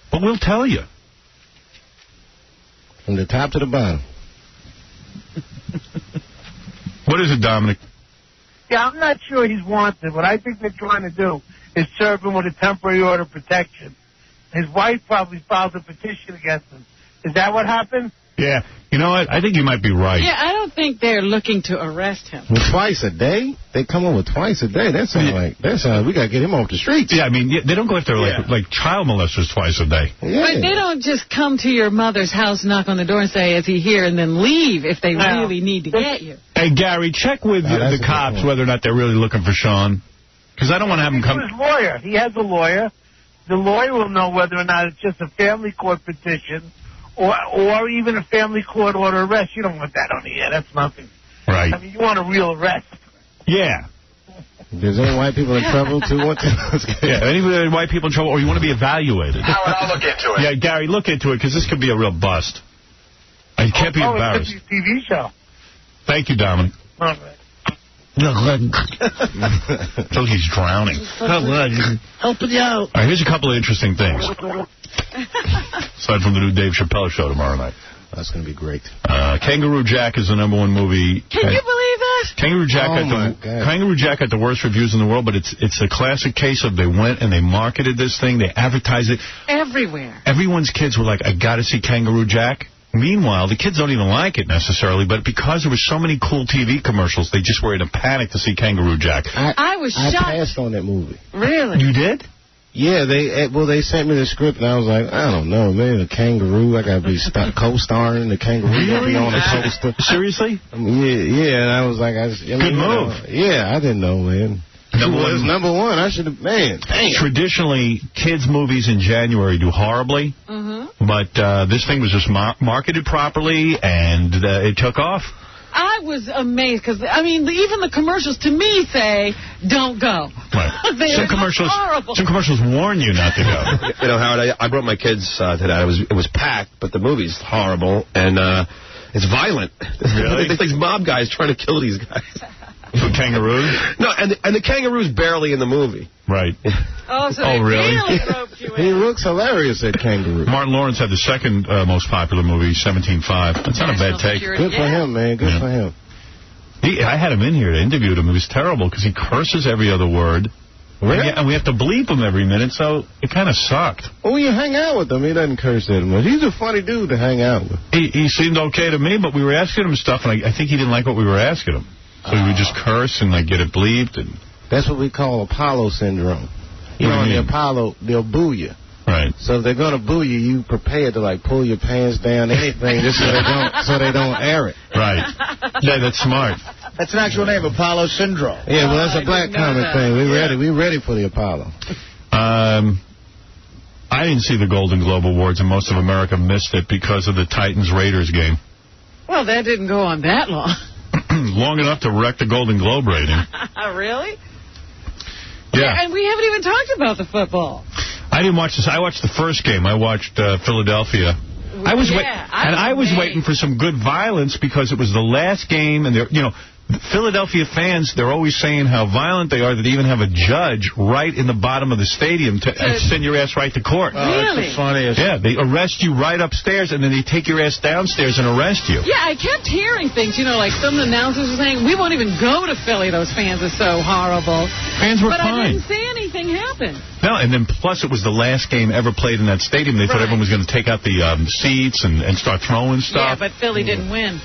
But we'll tell you. From the top to the bottom. What is it, Dominic? Yeah, I'm not sure he's wanted. What I think they're trying to do is serve him with a temporary order of protection. His wife probably filed a petition against him. Is that what happened? Yeah. You know what? I think you might be right. Yeah, I don't think they're looking to arrest him. Well, twice a day? They come over twice a day. That sounds like we got to get him off the streets. Yeah, I mean, they don't go after like child molesters twice a day. Yeah. But they don't just come to your mother's house, knock on the door, and say, is he here, and then leave if they really need to get you. Hey, Gary, check with the cops whether or not they're really looking for Sean. Because I don't want to have him come. His lawyer. He has a lawyer. The lawyer will know whether or not it's just a family court petition or even a family court order arrest. You don't want that on the air. That's nothing. Right. I mean, you want a real arrest. Yeah. There's any white people in trouble, too? Yeah, any white people in trouble, or you want to be evaluated. Howard, I'll look into it. Yeah, Gary, look into it, because this could be a real bust. I can't be embarrassed. It's a TV show. Thank you, Dominic. All right. So he's drowning. Helping you out. All right, here's a couple of interesting things. Aside from the new Dave Chappelle show tomorrow night. That's going to be great. Kangaroo Jack is the #1 movie. Can you believe that? Kangaroo Jack got the worst reviews in the world, but it's a classic case of they went and they marketed this thing, they advertised it. Everywhere. Everyone's kids were like, I got to see Kangaroo Jack. Meanwhile, the kids don't even like it necessarily, but because there were so many cool TV commercials, they just were in a panic to see Kangaroo Jack. I was shocked. I passed on that movie. Really? You did? Yeah, they sent me the script, and I was like, I don't know, man, a kangaroo. I got to be co-starring the kangaroo. Really? Be on the poster. Seriously? Yeah, and I was like, good move. I didn't know, man. It was number one. I should have, man. Damn. Traditionally, kids' movies in January do horribly, but this thing was just marketed properly, and it took off. I was amazed because, I mean, even the commercials to me say, don't go. Right. Some commercials warn you not to go. You know, Howard, I brought my kids to that. It was packed, but the movie's horrible, and it's violent. Really? These mob guys trying to kill these guys. For kangaroos? No, and the kangaroo's barely in the movie. Right. Oh, so they really roped you in. He looks hilarious at Kangaroo. Martin Lawrence had the second most popular movie, 17.5. That's not a bad take. Good for him, man. Good for him. I had him in here to interview him. It was terrible because he curses every other word. Really? And we have to bleep him every minute, so it kind of sucked. Well, when you hang out with him, he doesn't curse that much. He's a funny dude to hang out with. He seemed okay to me, but we were asking him stuff, and I think he didn't like what we were asking him. So he would just curse and get it bleeped. And that's what we call Apollo syndrome. You know, in the Apollo, they'll boo you. Right. So if they're going to boo you, you prepared to, pull your pants down, anything, just so they don't air it. Right. Yeah, that's smart. That's an actual name, Apollo Syndrome. Yeah, well, that's a black comic thing. We ready for the Apollo. I didn't see the Golden Globe Awards, and most of America missed it because of the Titans-Raiders game. Well, that didn't go on that long. Long enough to wreck the Golden Globe rating. Really? Yeah. And we haven't even talked about the football. I didn't watch this. I watched the first game. I watched Philadelphia. I was waiting for some good violence because it was the last game, and Philadelphia fans, they're always saying how violent they are that they even have a judge right in the bottom of the stadium to send your ass right to court. Really? That's the funniest. Yeah, they arrest you right upstairs, and then they take your ass downstairs and arrest you. Yeah, I kept hearing things, like some announcers were saying, we won't even go to Philly, those fans are so horrible. Fans were fine. But I didn't see anything happen. No, and then plus it was the last game ever played in that stadium. They thought everyone was going to take out the seats and start throwing stuff. Yeah, but Philly didn't win.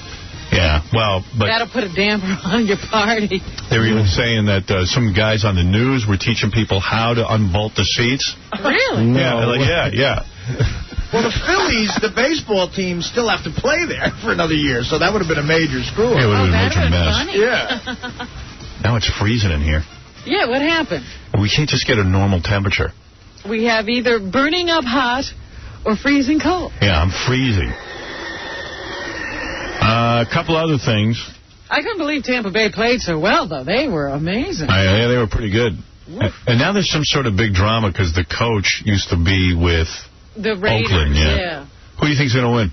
Yeah, well, but that'll put a damper on your party. They were even saying that some guys on the news were teaching people how to unbolt the seats. Really? No. Yeah. Well, the Phillies, the baseball team, still have to play there for another year, so that would have been a major screw-up. Yeah, it would have been a major mess. Funny. Yeah. Now it's freezing in here. Yeah, what happened? We can't just get a normal temperature. We have either burning up hot or freezing cold. Yeah, I'm freezing. A couple other things. I couldn't believe Tampa Bay played so well, though. They were amazing. Yeah, they were pretty good. And now there's some sort of big drama because the coach used to be with the Raiders. Oakland. Yeah. Who do you think's going to win?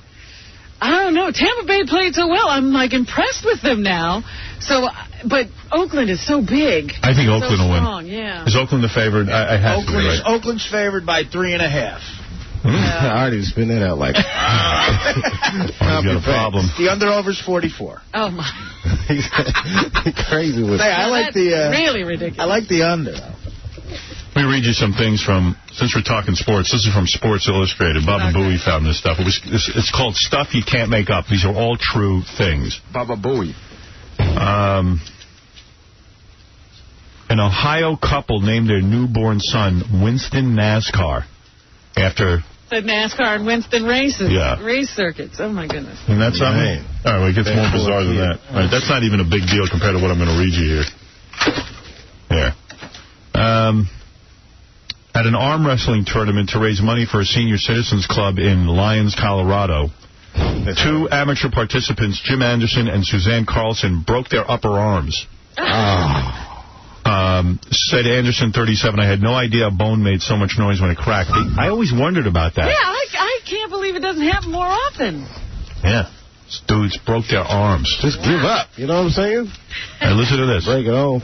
I don't know. Tampa Bay played so well. I'm, impressed with them now. But Oakland is so big. I think Oakland will win. Yeah. Is Oakland the favorite? I have to be right. Oakland's favored by 3.5. I already spin that out you got a problem. The under-over's 44. Oh, my. He's crazy with I like the... really ridiculous. I like the under. Let me read you some things since we're talking sports, this is from Sports Illustrated. Baba Booey found this stuff. It's called Stuff You Can't Make Up. These are all true things. Baba Booey. An Ohio couple named their newborn son Winston NASCAR after... The NASCAR and Winston races. Yeah. Race circuits. Oh, my goodness. And that's something? All right, well, it gets more bizarre than that. All right, that's not even a big deal compared to what I'm going to read you here. There. At an arm wrestling tournament to raise money for a senior citizens club in Lyons, Colorado, two amateur participants, Jim Anderson and Suzanne Carlson, broke their upper arms. Said Anderson, 37, I had no idea a bone made so much noise when it cracked. I always wondered about that. Yeah, I can't believe it doesn't happen more often. Yeah. These dudes broke their arms. Just give up. You know what I'm saying? Hey, listen to this. Break it off.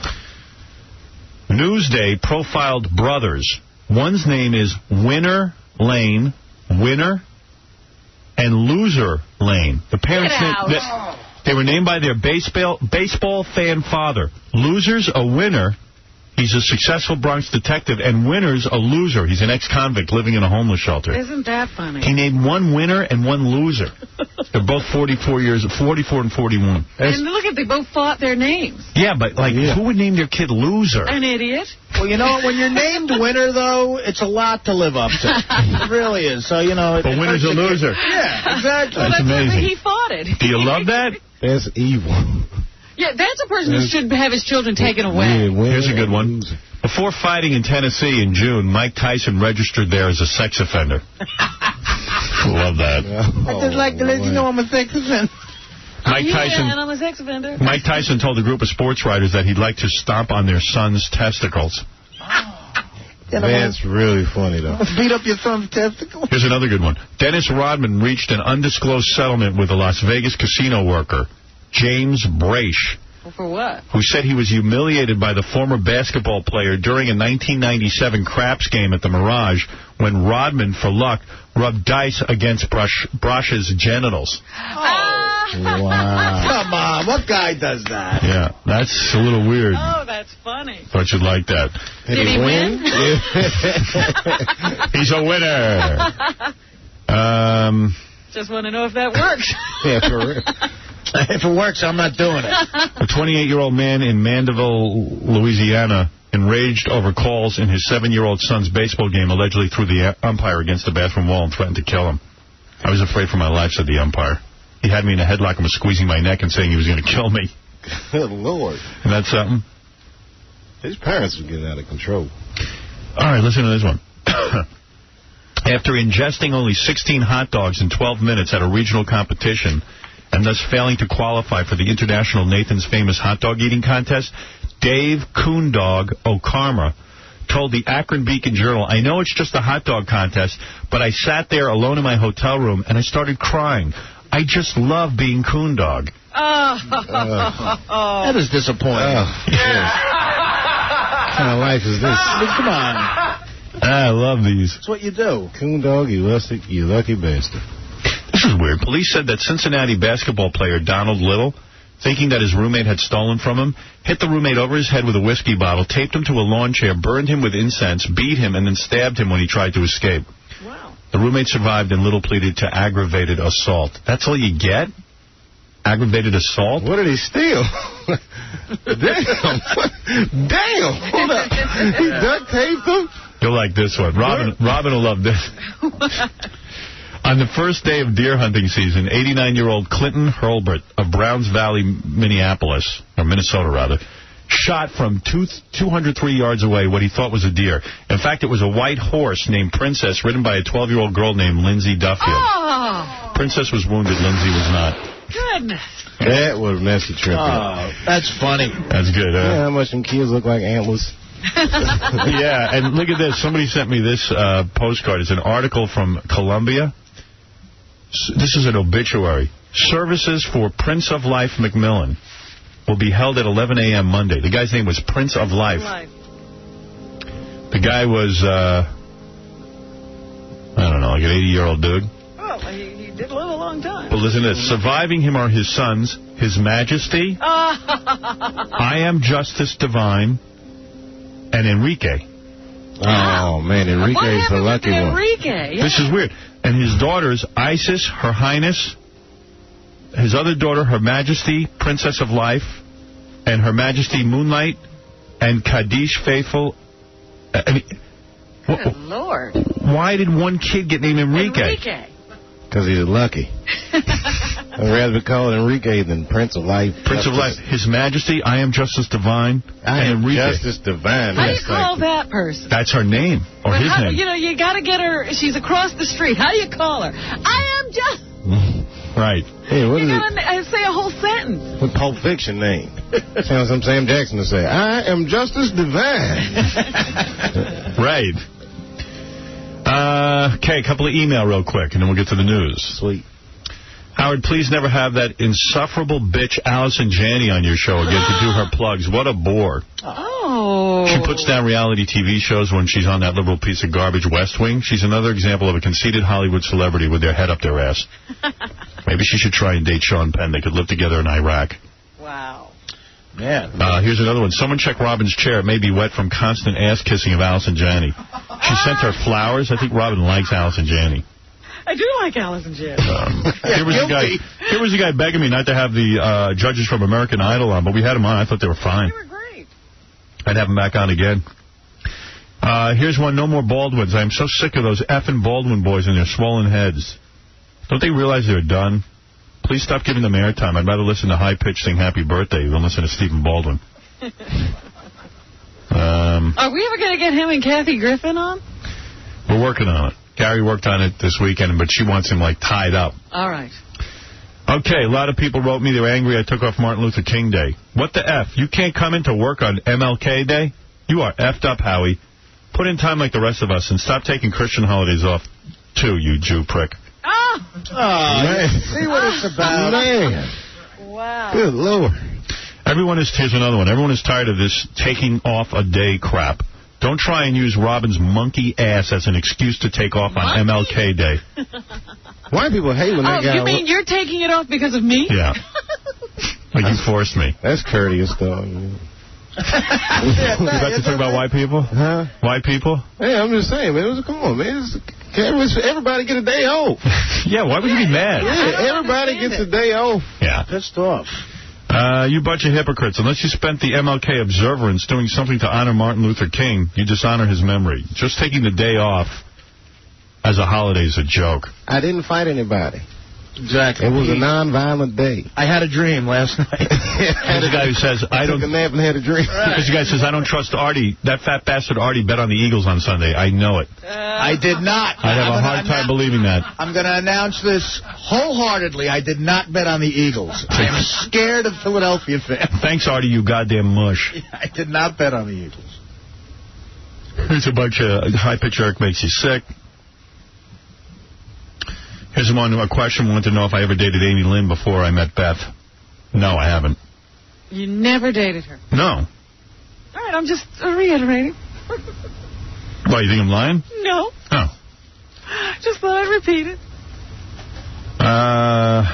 Newsday profiled brothers. One's name is Winner Lane, Winner, and Loser Lane. The parents' they were named by their baseball fan father. Loser's a winner, He's a successful Bronx detective, and Winner's a loser. He's an ex-convict living in a homeless shelter. Isn't that funny? He named one winner and one loser. They're both 44 and 41. And look at, they both fought their names. Yeah, but, who would name their kid loser? An idiot. Well, you know, when you're named winner, though, it's a lot to live up to. It really is. So, you know... But winner's a loser. Yeah, exactly. Well, that's amazing. He fought it. Do you love that? That's evil. Yeah, that's a person who should have his children taken away. Here's a good one. Before fighting in Tennessee in June, Mike Tyson registered there as a sex offender. Love that. I just like to let you know I'm a sex offender. And I'm a sex offender. Mike Tyson told a group of sports writers that he'd like to stomp on their son's testicles. That's really funny, though. Beat up your son's testicles. Here's another good one. Dennis Rodman reached an undisclosed settlement with a Las Vegas casino worker, James Braish. For what? Who said he was humiliated by the former basketball player during a 1997 craps game at the Mirage when Rodman, for luck, rubbed dice against Brash's genitals. Wow. Come on, what guy does that? Yeah, that's a little weird. Oh, that's funny. Thought you'd like that. Did he win? He's a winner. Just want to know if that works. Yeah, for real. If it works, I'm not doing it. A 28-year-old man in Mandeville, Louisiana, enraged over calls in his 7-year-old son's baseball game, allegedly threw the umpire against the bathroom wall and threatened to kill him. I was afraid for my life, said the umpire. He had me in a headlock and was squeezing my neck and saying he was going to kill me. Good Lord. And that's something? His parents are getting out of control. All right, listen to this one. After ingesting only 16 hot dogs in 12 minutes at a regional competition, and thus failing to qualify for the International Nathan's Famous Hot Dog Eating Contest, Dave Coondog O'Karma told the Akron Beacon Journal, I know it's just a hot dog contest, but I sat there alone in my hotel room and I started crying. I just love being Coondog. That is disappointing. What kind of life is this? Come on. I love these. That's what you do. Coondog, you lucky bastard. This is weird. Police said that Cincinnati basketball player Donald Little, thinking that his roommate had stolen from him, hit the roommate over his head with a whiskey bottle, taped him to a lawn chair, burned him with incense, beat him, and then stabbed him when he tried to escape. Wow. The roommate survived, and Little pleaded to aggravated assault. That's all you get? Aggravated assault? What did he steal? Damn. Damn. Hold up. He duct taped him? You'll like this one. Robin will love this. On the first day of deer hunting season, 89-year-old Clinton Hurlbert of Browns Valley, Minnesota rather, shot from 203 yards away what he thought was a deer. In fact, it was a white horse named Princess, ridden by a 12-year-old girl named Lindsay Duffield. Oh. Princess was wounded. Lindsay was not. Goodness. That was messy tripping. Oh, that's funny. That's good, huh? You know how much them kids look like antlers? Yeah, and look at this. Somebody sent me this postcard. It's an article from Columbia. This is an obituary. Services for Prince of Life McMillan will be held at 11 a.m. Monday. The guy's name was Prince of Life. The guy was, I don't know, like an 80-year-old dude. Oh, he did live a long time. Well, listen to this. Surviving him are his sons, His Majesty, I Am Justice Divine, and Enrique. Oh, man, Enrique's the lucky one. Enrique? Yeah. This is weird. And his daughters, Isis, Her Highness, his other daughter, Her Majesty, Princess of Life, and Her Majesty Moonlight, and Kaddish Faithful. Good Lord. Why did one kid get named Enrique? Because he's lucky. I'd rather be called Enrique than Prince of Life. Prince of Life. His Majesty, I Am Justice Divine, and Enrique. Justice Divine. How do you call that person? That's her name, or his name. You know, you got to get her. She's across the street. How do you call her? I am just. Right. Hey, what you is got to say a whole sentence. What Pulp Fiction name? Sounds like Sam Jackson to say, I am Justice Divine. Right. Okay, a couple of email real quick, and then we'll get to the news. Sweet. Howard, please never have that insufferable bitch Allison Janney on your show again to do her plugs. What a bore. Oh. She puts down reality TV shows when she's on that liberal piece of garbage West Wing. She's another example of a conceited Hollywood celebrity with their head up their ass. Maybe she should try and date Sean Penn. They could live together in Iraq. Wow. Man. Here's another one. Someone check Robin's chair. It may be wet from constant ass-kissing of Allison Janney. She sent her flowers. I think Robin likes Allison Janney. I do like Allison Janney. Here was a guy begging me not to have the judges from American Idol on, but we had them on. I thought they were fine. They were great. I'd have them back on again. Here's one. No more Baldwins. I am so sick of those effing Baldwin boys and their swollen heads. Don't they realize they're done? Please stop giving them airtime. I'd rather listen to high-pitched sing happy birthday than listen to Stephen Baldwin. Are we ever going to get him and Kathy Griffin on? We're working on it. Gary worked on it this weekend, but she wants him, like, tied up. All right. Okay, a lot of people wrote me they were angry I took off Martin Luther King Day. What the F? You can't come into work on MLK Day? You are effed up, Howie. Put in time like the rest of us and stop taking Christian holidays off, too, you Jew prick. Oh, man. See what it's about. Man. Wow. Good Lord. Here's another one. Everyone is tired of this taking off a day crap. Don't try and use Robin's monkey ass as an excuse to take off on MLK Day. White people hate when that guy... Oh, you mean you're taking it off because of me? Yeah. Like you forced me. That's courteous, though. You about to talk about white people? Huh? White people? Hey, I'm just saying, man. Come on, man. Everybody get a day off. Yeah, why would you be mad? Yeah, everybody gets a day off. Yeah. Pissed off. You bunch of hypocrites. Unless you spent the MLK observance doing something to honor Martin Luther King, you dishonor his memory. Just taking the day off as a holiday is a joke. I didn't fight anybody. Exactly. It was a non-violent day. I had a dream last night. There's a guy who says, I took a nap and had a dream. There's a guy who says, I don't trust Artie. That fat bastard Artie bet on the Eagles on Sunday. I know it. I did not. I'd have a hard time believing that. I'm going to announce this wholeheartedly. I did not bet on the Eagles. I am scared of Philadelphia fans. Thanks, Artie, you goddamn mush. I did not bet on the Eagles. Here's a bunch of high-pitch Eric makes you sick. Here's a question. Wanted to know if I ever dated Amy Lynn before I met Beth. No, I haven't. You never dated her? No. All right, I'm just reiterating. Why, you think I'm lying? No. Oh. Just thought I'd repeat it. A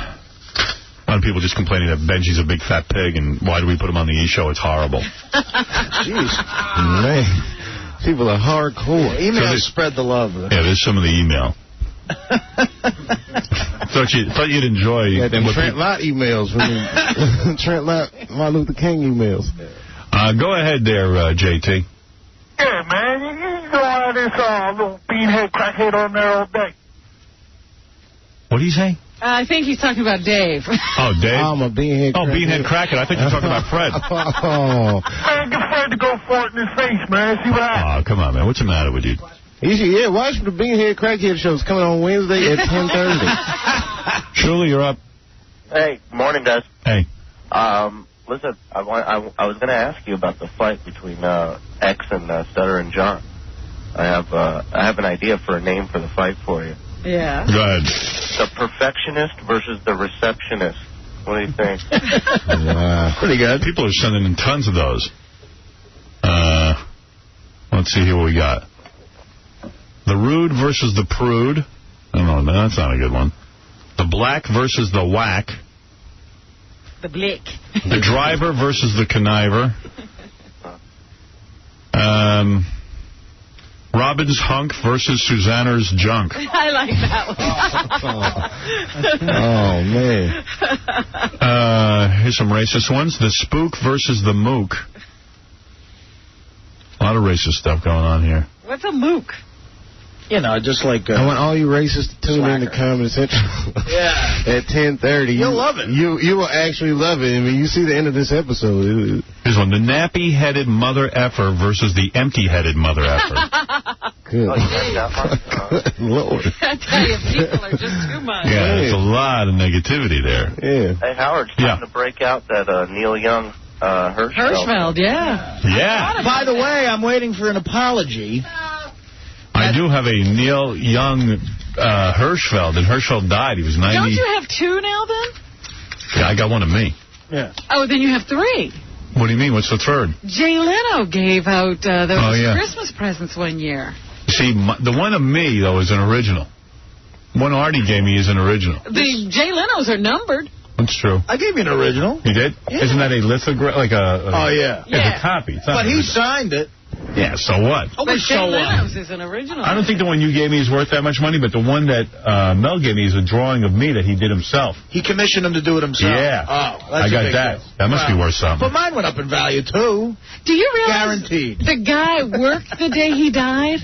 lot of people just complaining that Benji's a big fat pig, and why do we put him on the E! Show? It's horrible. Jeez. Man. People are hardcore. Email spread the love. Yeah, there's some of the email. thought you'd enjoy them Trent Lott emails, Trent Lott, Martin Luther King emails. Go ahead there, JT. Yeah, man, you don't have this little beanhead crackhead on there all day. What do you say? I think he's talking about Dave. Oh, Dave? I'm a beanhead crackhead. Oh, beanhead crackhead. I think you're talking about Fred. Oh. Man, get Fred to go for it in his face, man. See what happens. Oh, come on, man. What's the matter with you? Yeah, watch the Beanhead Crackhead shows coming on Wednesday at 10:30. Shirley, you're up. Hey, morning, guys. Hey. Listen, I was going to ask you about the fight between X and Stutter and John. I have an idea for a name for the fight for you. Yeah. Go ahead. The Perfectionist versus the Receptionist. What do you think? Pretty good. People are sending in tons of those. Let's see here what we got. The Rude versus the Prude. I don't know, that's not a good one. The Black versus the Whack. The Blick. The Driver versus the Conniver. Robin's Hunk versus Susanna's Junk. I like that one. Oh, man. Here's some racist ones. The Spook versus the Mook. A lot of racist stuff going on here. What's a mook? You know, just like... I want all you racists to tune in to Comedy Central. Yeah. At 10:30. You'll love it. You will actually love it. I mean, you see the end of this episode. Here's one. The nappy-headed mother effer versus the empty-headed mother effer. Good. Good Lord. I tell you, people are just too much. Yeah, there's a lot of negativity there. Yeah. Hey, Howard, it's time to break out that Neil Young Hirschfeld, yeah. Yeah. By the way, I'm waiting for an apology. I do have a Neil Young Hirschfeld, and Hirschfeld died. He was 90. Don't you have two now, then? Yeah, I got one of me. Yeah. Oh, then you have three. What do you mean? What's the third? Jay Leno gave out those yeah. Christmas presents one year. See, the one of me, though, is an original. One Artie gave me is an original. The Jay Lenos are numbered. That's true. I gave you an original. You did? Yeah. Isn't that a lithograph? Like Oh, yeah. It's a copy. It's not But an he original. signed it. Yeah, so what? Oh, But so Jay what? Leno's is an original. I don't think the one you gave me is worth that much money, but the one that Mel gave me is a drawing of me that he did himself. He commissioned him to do it himself. Yeah. Oh, that's I a got big that. deal. That must be worth something. But mine went up in value, too. Do you realize Guaranteed. the guy worked the day he died?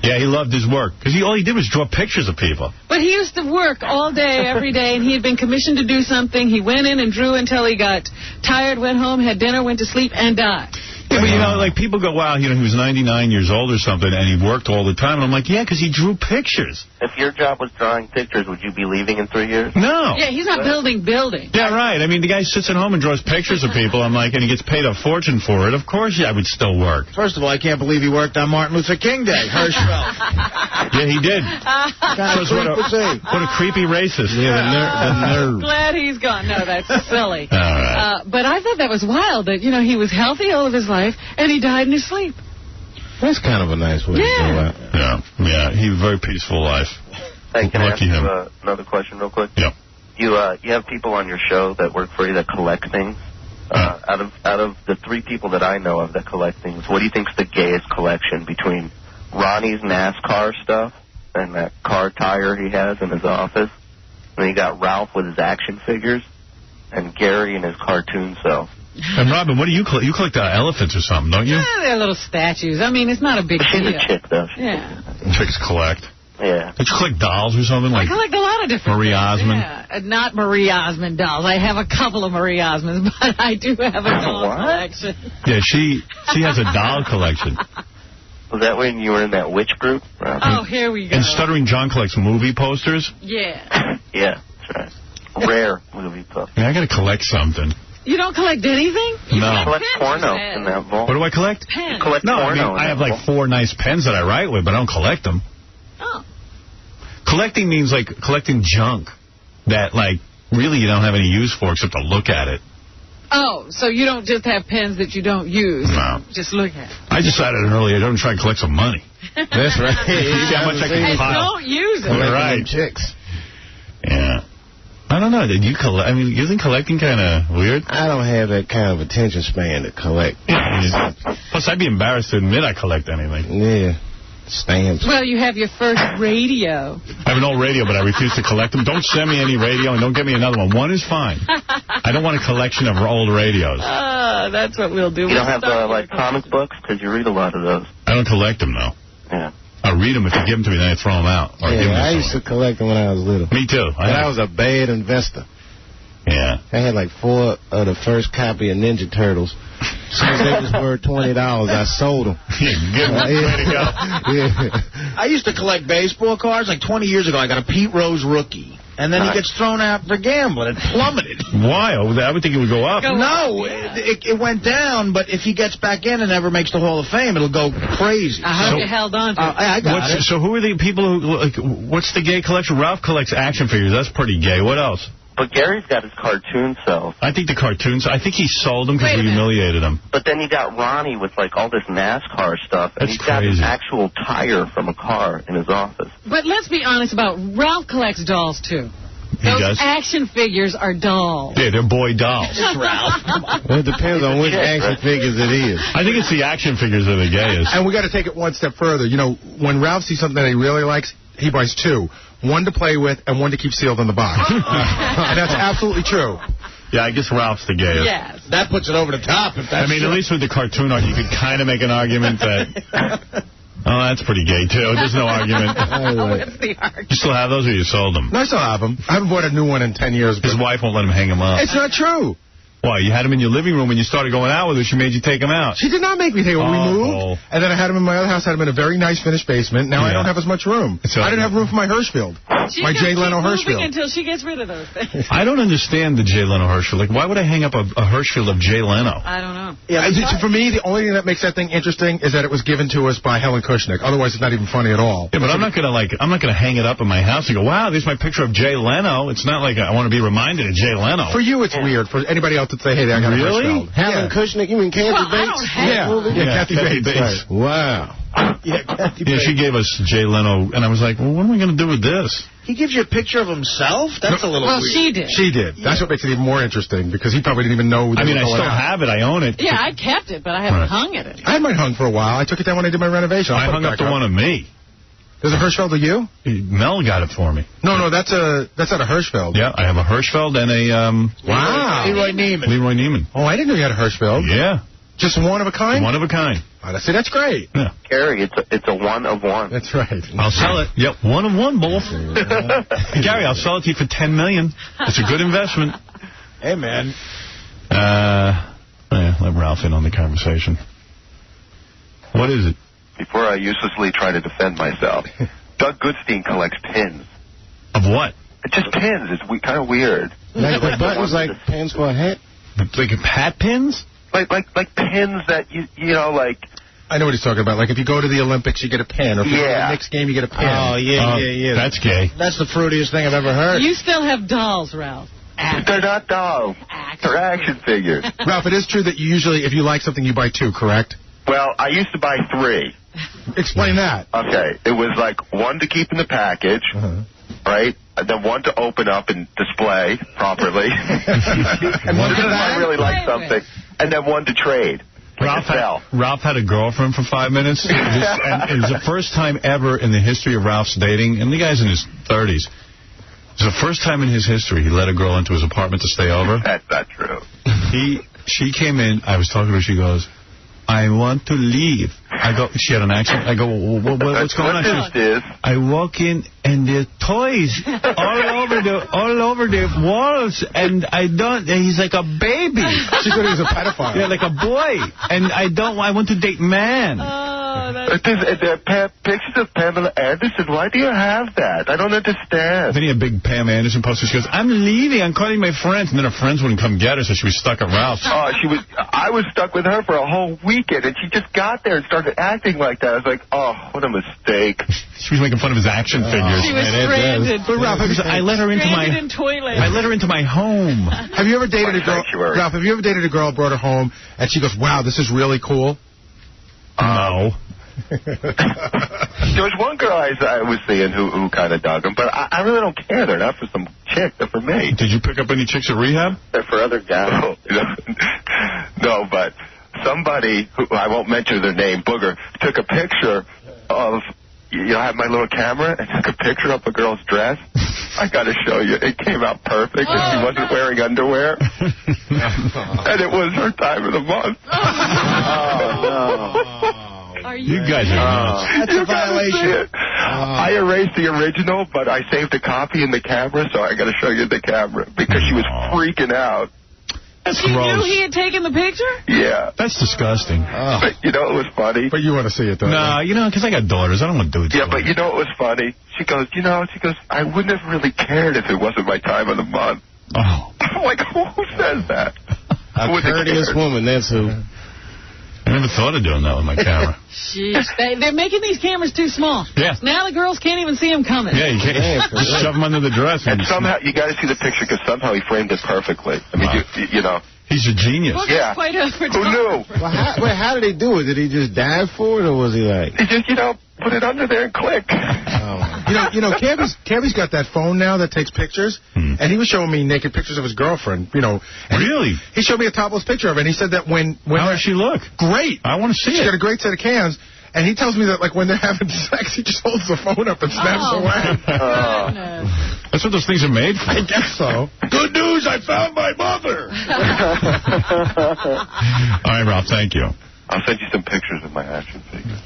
Yeah, he loved his work. Because all he did was draw pictures of people. But he used to work all day, every day, and he had been commissioned to do something. He went in and drew until he got tired, went home, had dinner, went to sleep, and died. Yeah, but, you know, like, people go, wow, you know, he was 99 years old or something, and he worked all the time. And I'm like, yeah, because he drew pictures. If your job was drawing pictures, would you be leaving in 3 years? No. Yeah, he's not building buildings. Yeah, right. I mean, the guy sits at home and draws pictures of people. I'm like, and he gets paid a fortune for it. Of course, I would still work. First of all, I can't believe he worked on Martin Luther King Day. Hirschfeld. Yeah, he did. Shows what a creepy racist. Yeah, the nerve. Glad he's gone. No, that's silly. All right. But I thought that was wild that, you know, he was healthy all of his life, and he died in his sleep. That's kind of a nice way to go out. Yeah, he had a very peaceful life. Hey, can I ask Lucky him. you another question real quick? Yeah. You have people on your show that work for you that collect things. Out of the 3 people that I know of that collect things, what do you think's the gayest collection between Ronnie's NASCAR stuff and that car tire he has in his office? And then you got Ralph with his action figures, and Gary and his cartoon self. And Robin, what do you collect? You collect elephants or something, don't you? Yeah, they're little statues. I mean, it's not a big She's deal. a chick, though. Yeah. Chicks collect. Yeah. Did you collect dolls or something? I Like collect a lot of different Marie things. Osmond? Yeah. Not Marie Osmond dolls. I have a couple of Marie Osmonds, but I do have a doll collection. Yeah, she has a doll collection. Was that when you were in that witch group? Oh, here we go. And Stuttering John collects movie posters. Yeah. Yeah, that's right. Rare movie stuff. Yeah, I got to collect something. You don't collect anything? You No. Collect pens porno instead. in that vault. What do I collect? Pens. Collect No, I mean, porno. I have like 4 nice pens that I write with, but I don't collect them. Oh. Collecting means like collecting junk that like really you don't have any use for except to look at it. Oh, so you don't just have pens that you don't use. No. Just look at it. I decided earlier I'm going to try and collect some money. That's right. See how much I can And pile. don't use it. All right. Chicks. Yeah. I don't know. Did you collect? I mean, isn't collecting kind of weird? I don't have that kind of attention span to collect. Yeah. Plus, I'd be embarrassed to admit I collect anything. Yeah. Stamps. Well, you have your first radio. I have an old radio, but I refuse to collect them. Don't send me any radio, and don't get me another one. One is fine. I don't want a collection of old radios. That's what we'll do. You don't have like comic books because you read a lot of those. I don't collect them, though. Yeah. I read them. If you give them to me, then I throw them out. Or give them Yeah, to I used to collect them when I was little. Me too. I was a bad investor. Yeah. I had like 4 of the first copy of Ninja Turtles. Since they was worth $20, I sold them. Good way to go. Yeah. I used to collect baseball cards. Like 20 years ago, I got a Pete Rose rookie. And then he gets thrown out for gambling. It plummeted. Why? I would think it would go up. No, it went down, but if he gets back in and never makes the Hall of Fame, it'll go crazy. I hope you held on to it. I got it. So who are the people who, like, what's the gay collection? Ralph collects action figures. That's pretty gay. What else? But Gary's got his cartoon self. I think the cartoons, I think he sold them because Wait a we minute. humiliated him. But then you got Ronnie with like all this NASCAR stuff, and That's he's got an crazy. actual tire from a car in his office. But let's be honest about Ralph collects dolls, too. He Those does? action figures are dolls. Yeah, they're boy dolls. Well, it depends on which action figures it is. I think it's the action figures that are the gayest. And we got to take it one step further. You know, when Ralph sees something that he really likes, he buys 2. One to play with and one to keep sealed in the box. And that's absolutely true. Yeah, I guess Ralph's the gayest. Yes. That puts it over the top. If that's I mean, at least with the cartoon art, you could kind of make an argument that... Oh, that's pretty gay, too. There's no argument. What's the argument? You still have those or you sold them? No, I still have them. I haven't bought a new one in 10 years. His wife won't let him hang them up. It's not true. Why? You had them in your living room when you started going out with her. She made you take them out. She did not make me take them. We moved, and then I had them in my other house. I had them in a very nice finished basement. Now I don't have as much room. So, I didn't have room for my Hirschfeld. My Jay Leno Hirschfeld. Until she gets rid of those things. I don't understand the Jay Leno Hirschfeld. Like, why would I hang up a Hirschfeld of Jay Leno? I don't know. Yeah, for me, the only thing that makes that thing interesting is that it was given to us by Helen Kushnick. Otherwise, it's not even funny at all. Yeah, but I'm not gonna hang it up in my house and go, wow, there's my picture of Jay Leno. It's not like I want to be reminded of Jay Leno. For you, it's weird. For anybody else to say, hey, I got a Really? Hirschfeld. Helen Kushnick? You mean Kathy Bates? Kathy Bates. Right. Wow. Yeah, she gave us Jay Leno, and I was like, well, what am I going to do with this? He gives you a picture of himself? That's a little weird. She did. She did. That's what makes it even more interesting, because he probably didn't even know they were going I still out. have it. I own it. Yeah, I kept it, but I haven't hung it. I had mine hung for a while. I took it down when I did my renovation. I hung up the one of me. There's a Hirschfeld of you? Mel got it for me. No, that's not a Hirschfeld. Yeah, I have a Hirschfeld and a... Wow. Leroy Neiman. Leroy Neiman. Oh, I didn't know you had a Hirschfeld. Yeah. Just one of a kind? One of a kind. Oh, see, that's great. Yeah. Gary, it's a one of one. That's right. I'll sell it. Yep, one of one, both. Gary, I'll sell it to you for $10 million. It's a good investment. Hey, man. Let Ralph in on the conversation. What is it? Before I uselessly try to defend myself, Doug Goodstein collects pins. Of what? Just pins. It's kind of weird. Like the buttons, like pins for a hat? Like hat pins? Like pins that, you know, like... I know what he's talking about. Like if you go to the Olympics, you get a pin. Or if you go to the Knicks game, you get a pin. Oh, yeah. That's gay. That's the fruitiest thing I've ever heard. You still have dolls, Ralph. They're not dolls. They're action figures. Ralph, it is true that you usually, if you like something, you buy 2, correct? Well, I used to buy 3. Explain that. Okay. It was like 1 to keep in the package, right? And then 1 to open up and display properly. And 1 because I really like something. And then 1 to trade. Ralph had a girlfriend for 5 minutes. And it was the first time ever in the history of Ralph's dating, and the guy's in his 30s. It was the first time in his history he let a girl into his apartment to stay over. That's not true. She came in. I was talking to her. She goes, I want to leave. I go. She had an accent. I go, what's going on? She goes, I walk in and there's toys all over the walls, and I don't. And he's like a baby. She thought he was a pedophile. Yeah, like a boy. And I want to date man. There are pictures of Pamela Anderson. Why do you have that? I don't understand. Then he had a big Pam Anderson poster. She goes, I'm leaving. I'm calling my friends. And then her friends wouldn't come get her, so she was stuck at Ralph's. Oh, I was stuck with her for a whole weekend, and she just got there and started acting like that. I was like, oh, what a mistake. She was making fun of his action figures. She was stranded. But Ralph, I let her into my home. Have you ever dated a girl, Ralph? Have you ever dated a girl, brought her home, and she goes, "Wow, this is really cool"? No. There was one girl I was seeing who kind of dug them, but I really don't care. They're not for some chick. They're for me. Did you pick up any chicks at rehab? They're for other guys. No, but somebody, who I won't mention their name, Booger, took a picture of, I have my little camera, and took a picture of a girl's dress. I got to show you. It came out perfect, and she wasn't wearing underwear. And it was her time of the month. You guys are nuts. That's a violation. I erased the original, but I saved a copy in the camera, so I got to show you the camera, because she was freaking out. That's She gross. knew he had taken the picture? Yeah. That's disgusting. But it was funny. But you want to see it, though. No, because I got daughters. I don't want to do it. Yeah, but it was funny. She goes, I wouldn't have really cared if it wasn't my time of the month. Oh. I'm like, who says that? A courteous woman, that's who. I never thought of doing that with my camera. Jeez. They're making these cameras too small. Yeah. Now the girls can't even see them coming. Yeah, you can't. Just shove them under the dress. And somehow, you got to see the picture, because somehow he framed it perfectly. I mean, He's a genius. Well, yeah. Quite a Who knew? Well, how did he do it? Did he just dive for it, or was he like... He just, put it under there and click. Cammy's got that phone now that takes pictures, and he was showing me naked pictures of his girlfriend, And Really? He showed me a topless picture of her, and he said that when How does she look? Great. I want to see She's it. got a great set of cans. And he tells me that, like, when they're having sex, he just holds the phone up and snaps away. That's what those things are made for. I guess so. Good news, I found my mother. All right, Ralph, thank you. I'll send you some pictures of my action figure.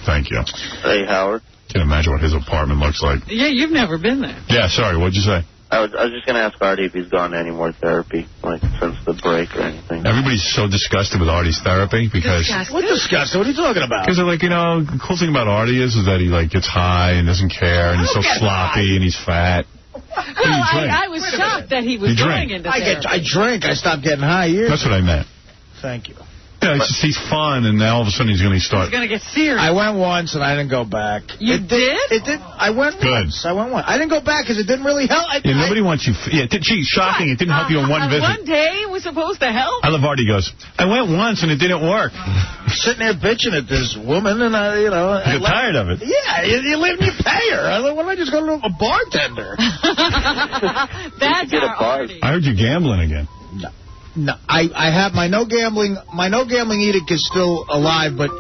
Thank you. Hey, Howard. Can't imagine what his apartment looks like. Yeah, you've never been there. Yeah, sorry, what'd you say? I was just going to ask Artie if he's gone to any more therapy, since the break or anything. Everybody's so disgusted with Artie's therapy because... What disgusted? What are you talking about? Because they're like, the cool thing about Artie is that he, gets high and doesn't care, and he's so sloppy and he's fat. Well, I was shocked that he was going into therapy. I drink. I stopped getting high years. That's what I meant. Thank you. Yeah, it's just he's fun, and now all of a sudden he's going to start. He's going to get serious. I went once, and I didn't go back. You did? It did. I went once. I went. I didn't go back because it didn't really help. Nobody wants you. Yeah, geez, shocking. It didn't help you on one visit. One day was supposed to help? I love Artie goes, I went once, and it didn't work. Sitting there bitching at this woman, and I You're tired of it. Yeah, you let me pay her. I thought, why don't I just go to a bartender? That's our Artie. I heard you gambling again. No, I have my no gambling edict is still alive, but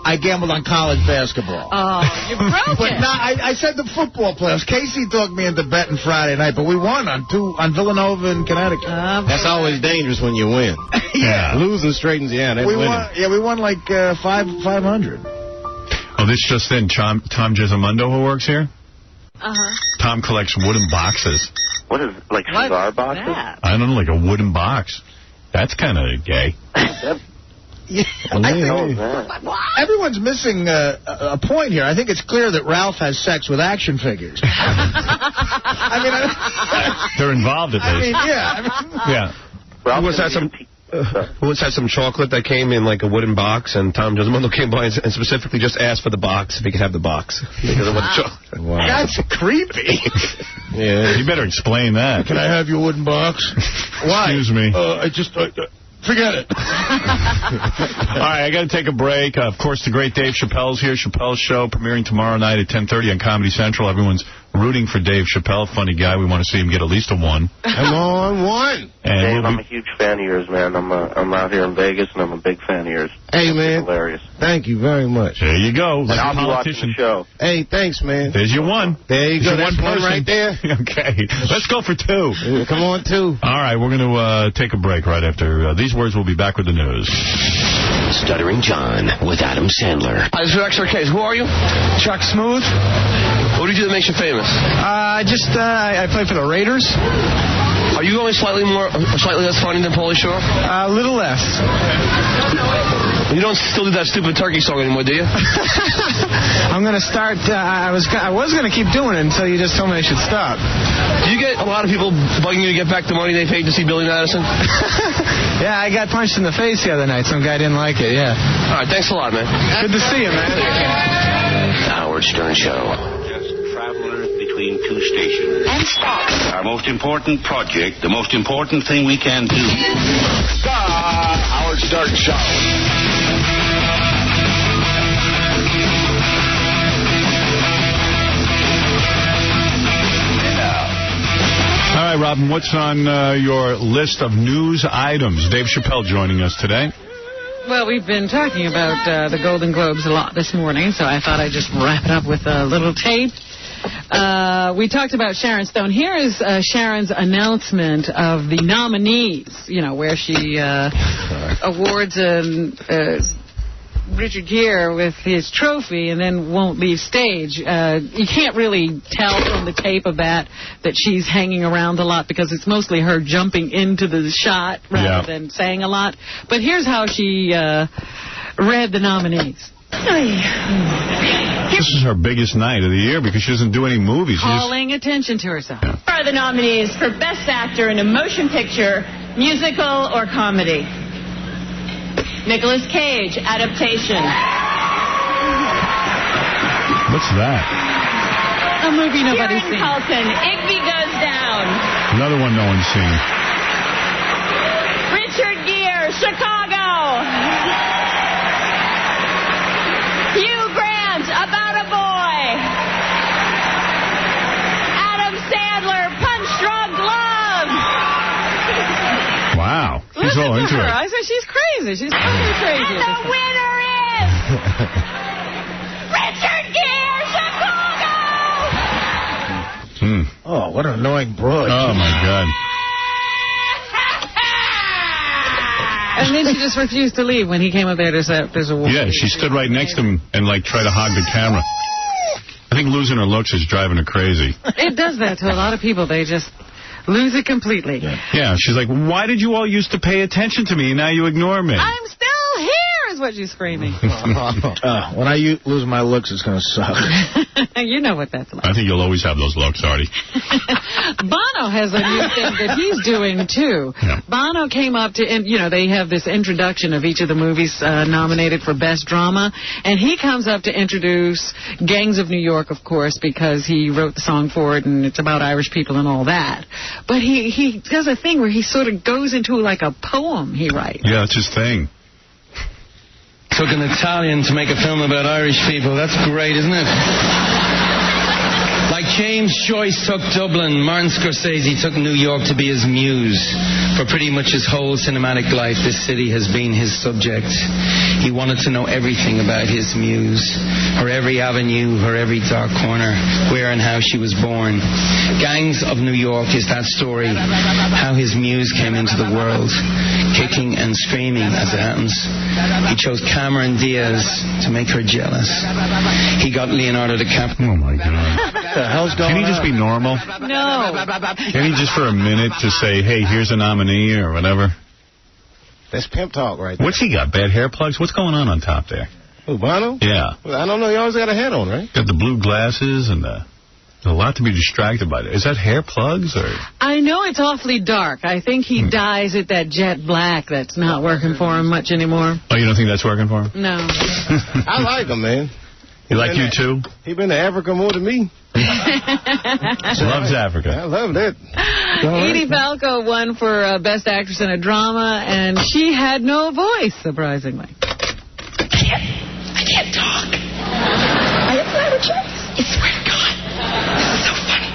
I gambled on college basketball. Oh, you broke but it. No, I said the football playoffs. Casey talked me into betting Friday night, but we won on Villanova and Connecticut. That's always dangerous when you win. Yeah. Losing straightens you out. We won like 500. Oh, this just in. Tom Gisamundo, who works here? Tom collects wooden boxes. What is like cigar boxes? That? I don't know, like a wooden box. That's kind of gay. Yeah, everyone's missing a point here. I think it's clear that Ralph has sex with action figures. They're involved at least. Yeah. Ralph once had some chocolate that came in like a wooden box, and Tom Gisamundo came by and specifically just asked for the box if he could have the box. Because of what the chocolate. Wow. That's creepy. Yeah, you better explain that. Can I have your wooden box? Why? Excuse me. Forget it. All right, I got to take a break. Of course, the great Dave Chappelle's here. Chappelle's show premiering tomorrow night at 10:30 on Comedy Central. Everyone's rooting for Dave Chappelle. Funny guy. We want to see him get at least a 1. Come on, 1. And Dave, I'm a huge fan of yours, man. I'm out here in Vegas, and I'm a big fan of yours. Hey, man. Hilarious. Thank you very much. There you go. And I'll be watching the show. Hey, thanks, man. There's your 1. There you go. That's one right there. Okay. Let's go for 2. Come on, 2. All right, we're going to take a break right after these words. We'll be back with the news. Stuttering John with Adam Sandler. Hi, this is XRK. Who are you? Chuck Smooth. What do you do that makes you famous? I play for the Raiders. Are you going slightly less funny than Pauly Shore? A little less. You don't still do that stupid turkey song anymore, do you? I'm going to start. I was going to keep doing it until you just told me I should stop. Do you get a lot of people bugging you to get back the money they paid to see Billy Madison? Yeah, I got punched in the face the other night. Some guy didn't like it, yeah. All right, thanks a lot, man. Good to see you, man. The Howard Stern Show. Travelers between 2 stations. And stop. Our most important project, the most important thing we can do. The Howard Stern Show. All right, Robin, what's on your list of news items? Dave Chappelle joining us today. Well, we've been talking about the Golden Globes a lot this morning, so I thought I'd just wrap it up with a little tape. We talked about Sharon Stone. Here is Sharon's announcement of the nominees, where she awards Richard Gere with his trophy and then won't leave stage. You can't really tell from the tape of that she's hanging around a lot because it's mostly her jumping into the shot rather than saying a lot. But here's how she read the nominees. This is her biggest night of the year because she doesn't do any movies. Calling attention to herself. Here are the nominees for Best Actor in a Motion Picture, Musical, or Comedy. Nicolas Cage, Adaptation. What's that? A movie nobody's Kieran seen. Culkin, Igby Goes Down. Another one no one's seen. Richard Gere, Chicago. Hugh Grant, About a Boy. Adam Sandler, Punch Drunk Love. Wow. She's all into her. it. I said she's crazy. She's totally crazy. And the winner is Richard Gere, Chicago. Oh, what an annoying broad. Oh, my God. And then she just refused to leave when he came up there. There's a Yeah, she stood right next to him and, tried to hog the camera. I think losing her looks is driving her crazy. It does that to a lot of people. They just lose it completely. Yeah, she's like, why did you all used to pay attention to me and now you ignore me? I'm still here is is what you're screaming. When I lose my looks, it's going to suck. You know what that's like. I think you'll always have those looks, Artie. Bono has a new thing that he's doing, too. Yeah. Bono came up to, they have this introduction of each of the movies nominated for Best Drama, and he comes up to introduce Gangs of New York, of course, because he wrote the song for it, and it's about Irish people and all that. But he does a thing where he sort of goes into like a poem he writes. Yeah, that's his thing. Took an Italian to make a film about Irish people. That's great, isn't it? Like James Joyce took Dublin, Martin Scorsese took New York to be his muse. For pretty much his whole cinematic life, this city has been his subject. He wanted to know everything about his muse. Her every avenue, her every dark corner, where and how she was born. Gangs of New York is that story, how his muse came into the world, kicking and screaming as it happens. He chose Cameron Diaz to make her jealous. He got Leonardo DiCaprio. Oh, my God. What the hell's going on? Can he just be normal? No. Can he just for a minute just say, hey, here's a nominee or whatever? That's pimp talk right there. What's he got, bad hair plugs? What's going on top there? Who, Bono? Yeah. Well, I don't know. He always got a hat on, right? Got the blue glasses and there's a lot to be distracted by. Is that hair plugs or? I know it's awfully dark. I think he dyes it that jet black that's not working for him much anymore. Oh, you don't think that's working for him? No. I like him, man. He like you, too? He been to Africa more than me. Loves Africa. I love that. Edie Falco won for Best Actress in a Drama, and she had no voice, surprisingly. I can't talk. I apologize. I swear to God. It's so funny.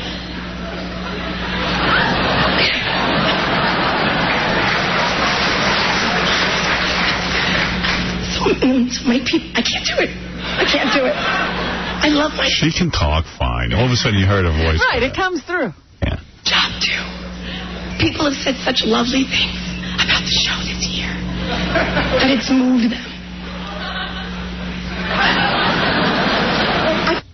So my people, I can't do it. I can't do it. I love my... She can talk fine. All of a sudden you heard her voice. Right, it comes through. Yeah. Job 2. People have said such lovely things about the show this year that it's moved them.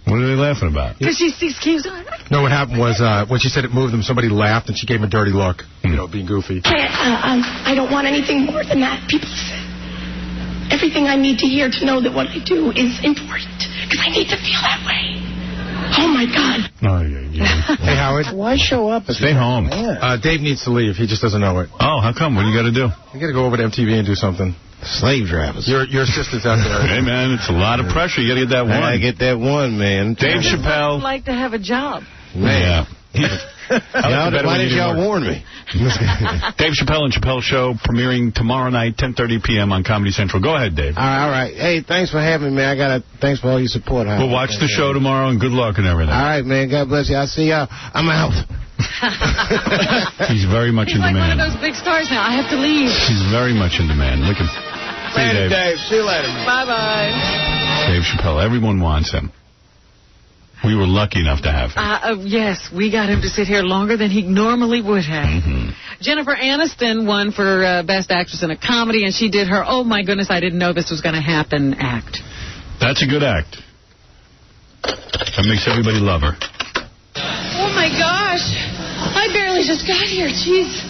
What are they laughing about? Because she keeps doing it. No, what happened was when she said it moved them, somebody laughed and she gave him a dirty look, being goofy. I don't want anything more than that. People said everything I need to hear to know that what I do is important. Because I need to feel that way. Oh, my God. Oh, yeah. Hey, Howard. Why show up? Stay home. Dave needs to leave. He just doesn't know it. Oh, how come? What do you got to do? You got to go over to MTV and do something. Slave drivers. Your assistant's out there. Hey, man, it's a lot of pressure. You got to get that one. I get that one, man. Dave Chappelle. I'd like to have a job. Man. Why did y'all warn me? Dave Chappelle and Chappelle Show premiering tomorrow night, 10:30 p.m. on Comedy Central. Go ahead, Dave. All right. Hey, thanks for having me, man. Thanks for all your support. We'll watch the show tomorrow, and good luck and everything. All right, man. God bless you. I'll see y'all. I'm out. He's very much in He's like demand. one of those big stars now. I have to leave. He's very much in demand. Look at see you, Dave. See you later. Bye-bye. Dave Chappelle. Everyone wants him. We were lucky enough to have him. Yes, we got him to sit here longer than he normally would have. Mm-hmm. Jennifer Aniston won for Best Actress in a Comedy, and she did her, oh, my goodness, I didn't know this was going to happen act. That's a good act. That makes everybody love her. Oh, my gosh. I barely just got here. Jeez.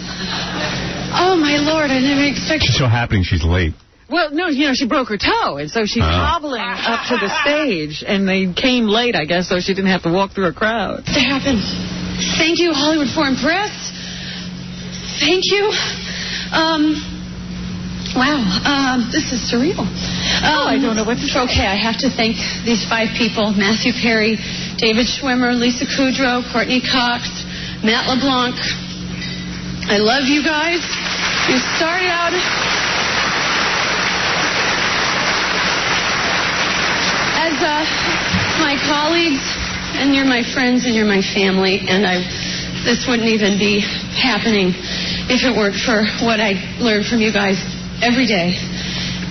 Oh, my Lord. I didn't expect... She's so happy she's late. Well, no, she broke her toe, and so she's hobbling up to the stage, and they came late, I guess, so she didn't have to walk through a crowd. It happened. Thank you, Hollywood Foreign Press. Thank you. Wow, this is surreal. I don't know what to say. Okay, I have to thank these 5 people: Matthew Perry, David Schwimmer, Lisa Kudrow, Courtney Cox, Matt LeBlanc. I love you guys. You started out... as my colleagues, and you're my friends, and you're my family, and this wouldn't even be happening if it weren't for what I learned from you guys every day.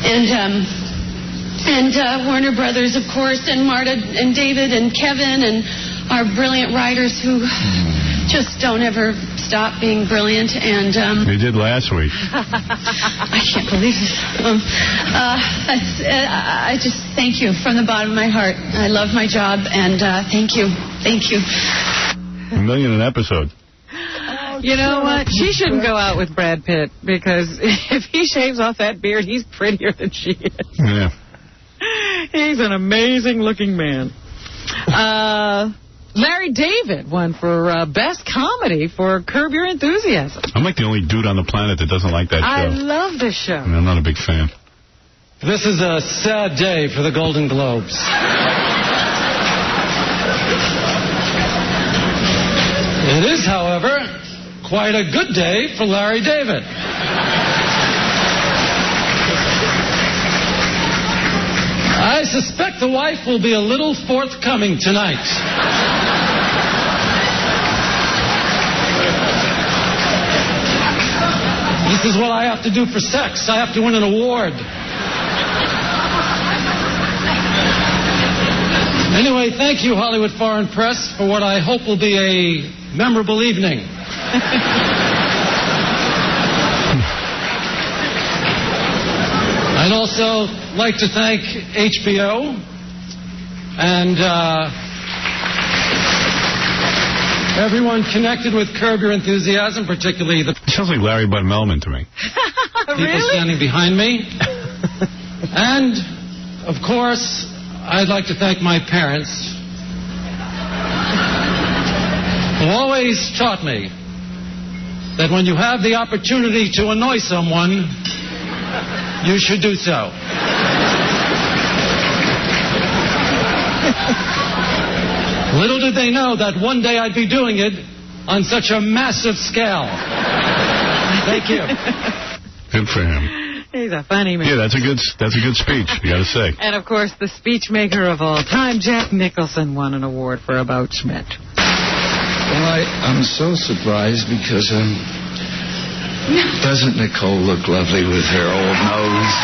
And Warner Brothers, of course, and Marta and David and Kevin and our brilliant writers who just don't ever stop being brilliant. And they did last week. I can't believe this. I just thank you from the bottom of my heart. I love my job, and thank you. $1 million an episode. You know what? She shouldn't go out with Brad Pitt because if he shaves off that beard, he's prettier than she is. Yeah. He's an amazing-looking man. Larry David won for Best Comedy for Curb Your Enthusiasm. I'm like the only dude on the planet that doesn't like that show. I love this show. I'm not a big fan. This is a sad day for the Golden Globes. It is, however, quite a good day for Larry David. I suspect the wife will be a little forthcoming tonight. This is what I have to do for sex. I have to win an award. Anyway, thank you, Hollywood Foreign Press, for what I hope will be a memorable evening. I'd also like to thank HBO and everyone connected with Curb Your Enthusiasm, particularly the... It sounds like Larry Bud Melman to me. People standing behind me. And, of course, I'd like to thank my parents, who always taught me that when you have the opportunity to annoy someone, you should do so. Little did they know that one day I'd be doing it on such a massive scale. Thank you. Good for him. He's a funny man. Yeah, that's a good speech, you got to say. And, of course, the speech maker of all time, Jack Nicholson, won an award for About Schmidt. Well, I'm so surprised because, doesn't Nicole look lovely with her old nose?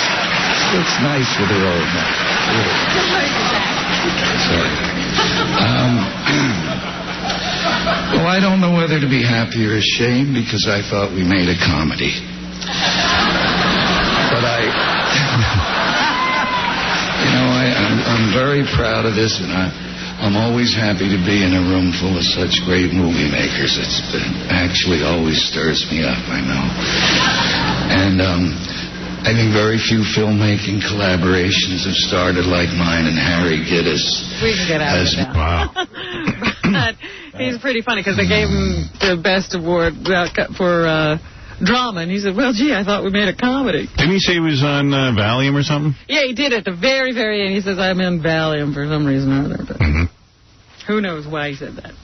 She looks nice with her old nose. Sorry. Well, I don't know whether to be happy or ashamed because I thought we made a comedy. But I'm very proud of this, and I'm always happy to be in a room full of such great movie makers. It actually always stirs me up, I know. And I think very few filmmaking collaborations have started like mine and Harry Gittes. We can get out of it now. Wow. But he's pretty funny because they gave him the best award for drama, and he said, well, gee, I thought we made a comedy. Didn't he say he was on Valium or something? Yeah, he did at the very, very end. He says, I'm in Valium for some reason or other. But who knows why he said that.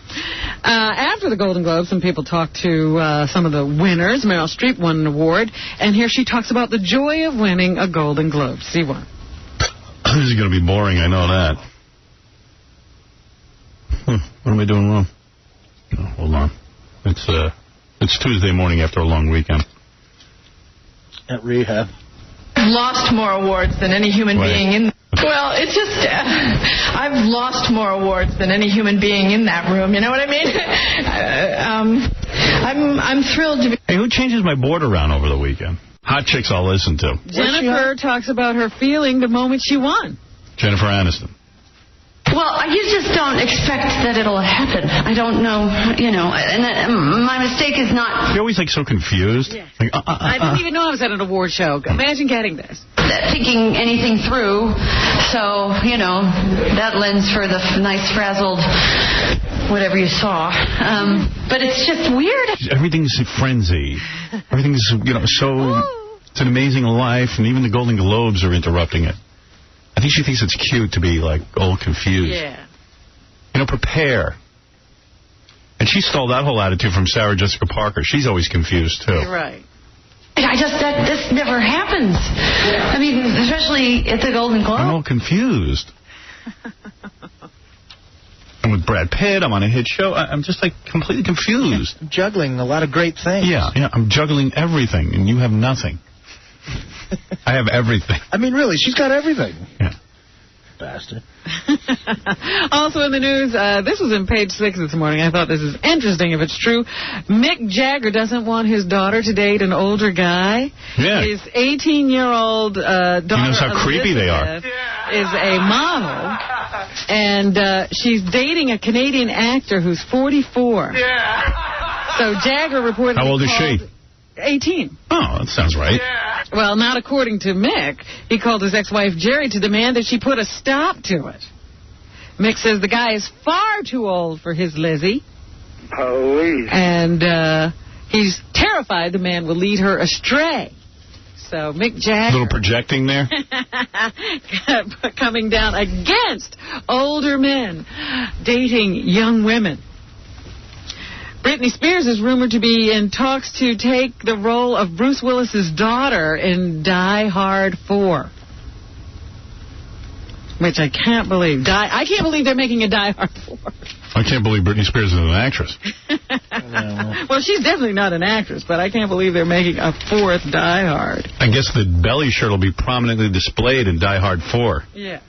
After the Golden Globes, some people talked to some of the winners. Meryl Streep won an award, and here she talks about the joy of winning a Golden Globe. See one. This is going to be boring, I know that. What am I doing wrong? Oh, hold on. It's Tuesday morning after a long weekend. At rehab. I've lost more awards than any human being in... Well, it's just... I've lost more awards than any human being in that room, you know what I mean? I'm thrilled to be... Hey, who changes my board around over the weekend? Hot chicks I'll listen to. Jennifer talks about her feeling the moment she won. Jennifer Aniston. Well, you just don't expect that it'll happen. I don't know, and my mistake is not... You're always, so confused. Yeah. Like, I didn't even know I was at an award show. Imagine getting this. Thinking anything through, so, that lens for the nice frazzled whatever you saw. But it's just weird. Everything's a frenzy. Everything's, so... It's an amazing life, and even the Golden Globes are interrupting it. I think she thinks it's cute to be, all confused. Yeah. Prepare. And she stole that whole attitude from Sarah Jessica Parker. She's always confused, too. You're right. This never happens. I mean, especially at the Golden Globe. I'm all confused. I'm with Brad Pitt. I'm on a hit show. I'm just, completely confused. Juggling a lot of great things. Yeah, I'm juggling everything, and you have nothing. I have everything. I mean, really, she's got everything. Yeah. Bastard. Also in the news, this was in Page 6 this morning. I thought this is interesting if it's true. Mick Jagger doesn't want his daughter to date an older guy. Yeah. His 18-year-old daughter, he knows how creepy they are. Is a model, and she's dating a Canadian actor who's 44. Yeah. So Jagger reportedly How old is she? called 18. Oh, that sounds right. Well, not according to Mick. He called his ex-wife Jerry to demand that she put a stop to it. Mick says the guy is far too old for his Lizzie. Police. And he's terrified the man will lead her astray. So Mick Jagger... Little projecting there. coming down against older men dating young women. Britney Spears is rumored to be in talks to take the role of Bruce Willis's daughter in Die Hard 4. Which I can't believe. I can't believe they're making a Die Hard 4. I can't believe Britney Spears is an actress. Well, she's definitely not an actress, but I can't believe they're making a 4th Die Hard. I guess the belly shirt will be prominently displayed in Die Hard 4. Yeah.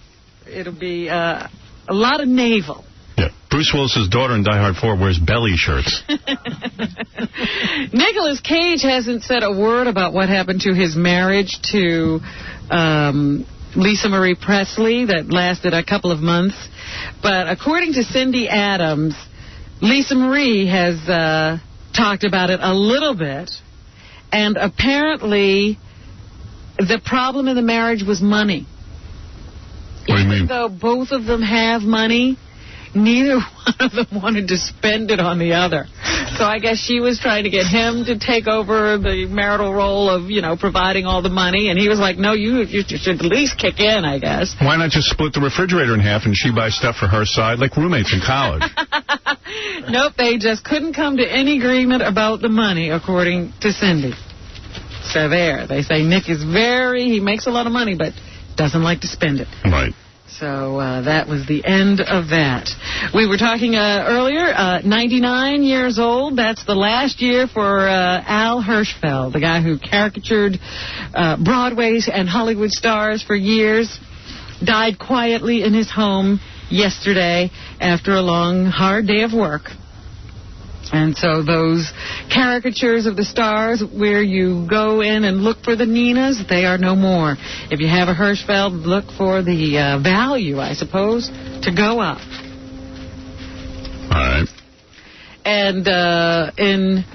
It'll be a lot of navel. Yeah. Bruce Willis's daughter in Die Hard 4 wears belly shirts. Nicolas Cage hasn't said a word about what happened to his marriage to Lisa Marie Presley that lasted a couple of months. But according to Cindy Adams, Lisa Marie has talked about it a little bit. And apparently the problem in the marriage was money. What do you mean? Even though both of them have money, neither one of them wanted to spend it on the other. So I guess she was trying to get him to take over the marital role of, providing all the money. And he was like, no, you should at least kick in, I guess. Why not just split the refrigerator in half and she buys stuff for her side, like roommates in college? Nope, they just couldn't come to any agreement about the money, according to Cindy. So there, they say Nick is he makes a lot of money, but doesn't like to spend it. Right. So that was the end of that. We were talking earlier, 99 years old. That's the last year for Al Hirschfeld, the guy who caricatured Broadway and Hollywood stars for years. Died quietly in his home yesterday after a long, hard day of work. And so those caricatures of the stars where you go in and look for the Ninas, they are no more. If you have a Hirschfeld, look for the value, I suppose, to go up. All right. And in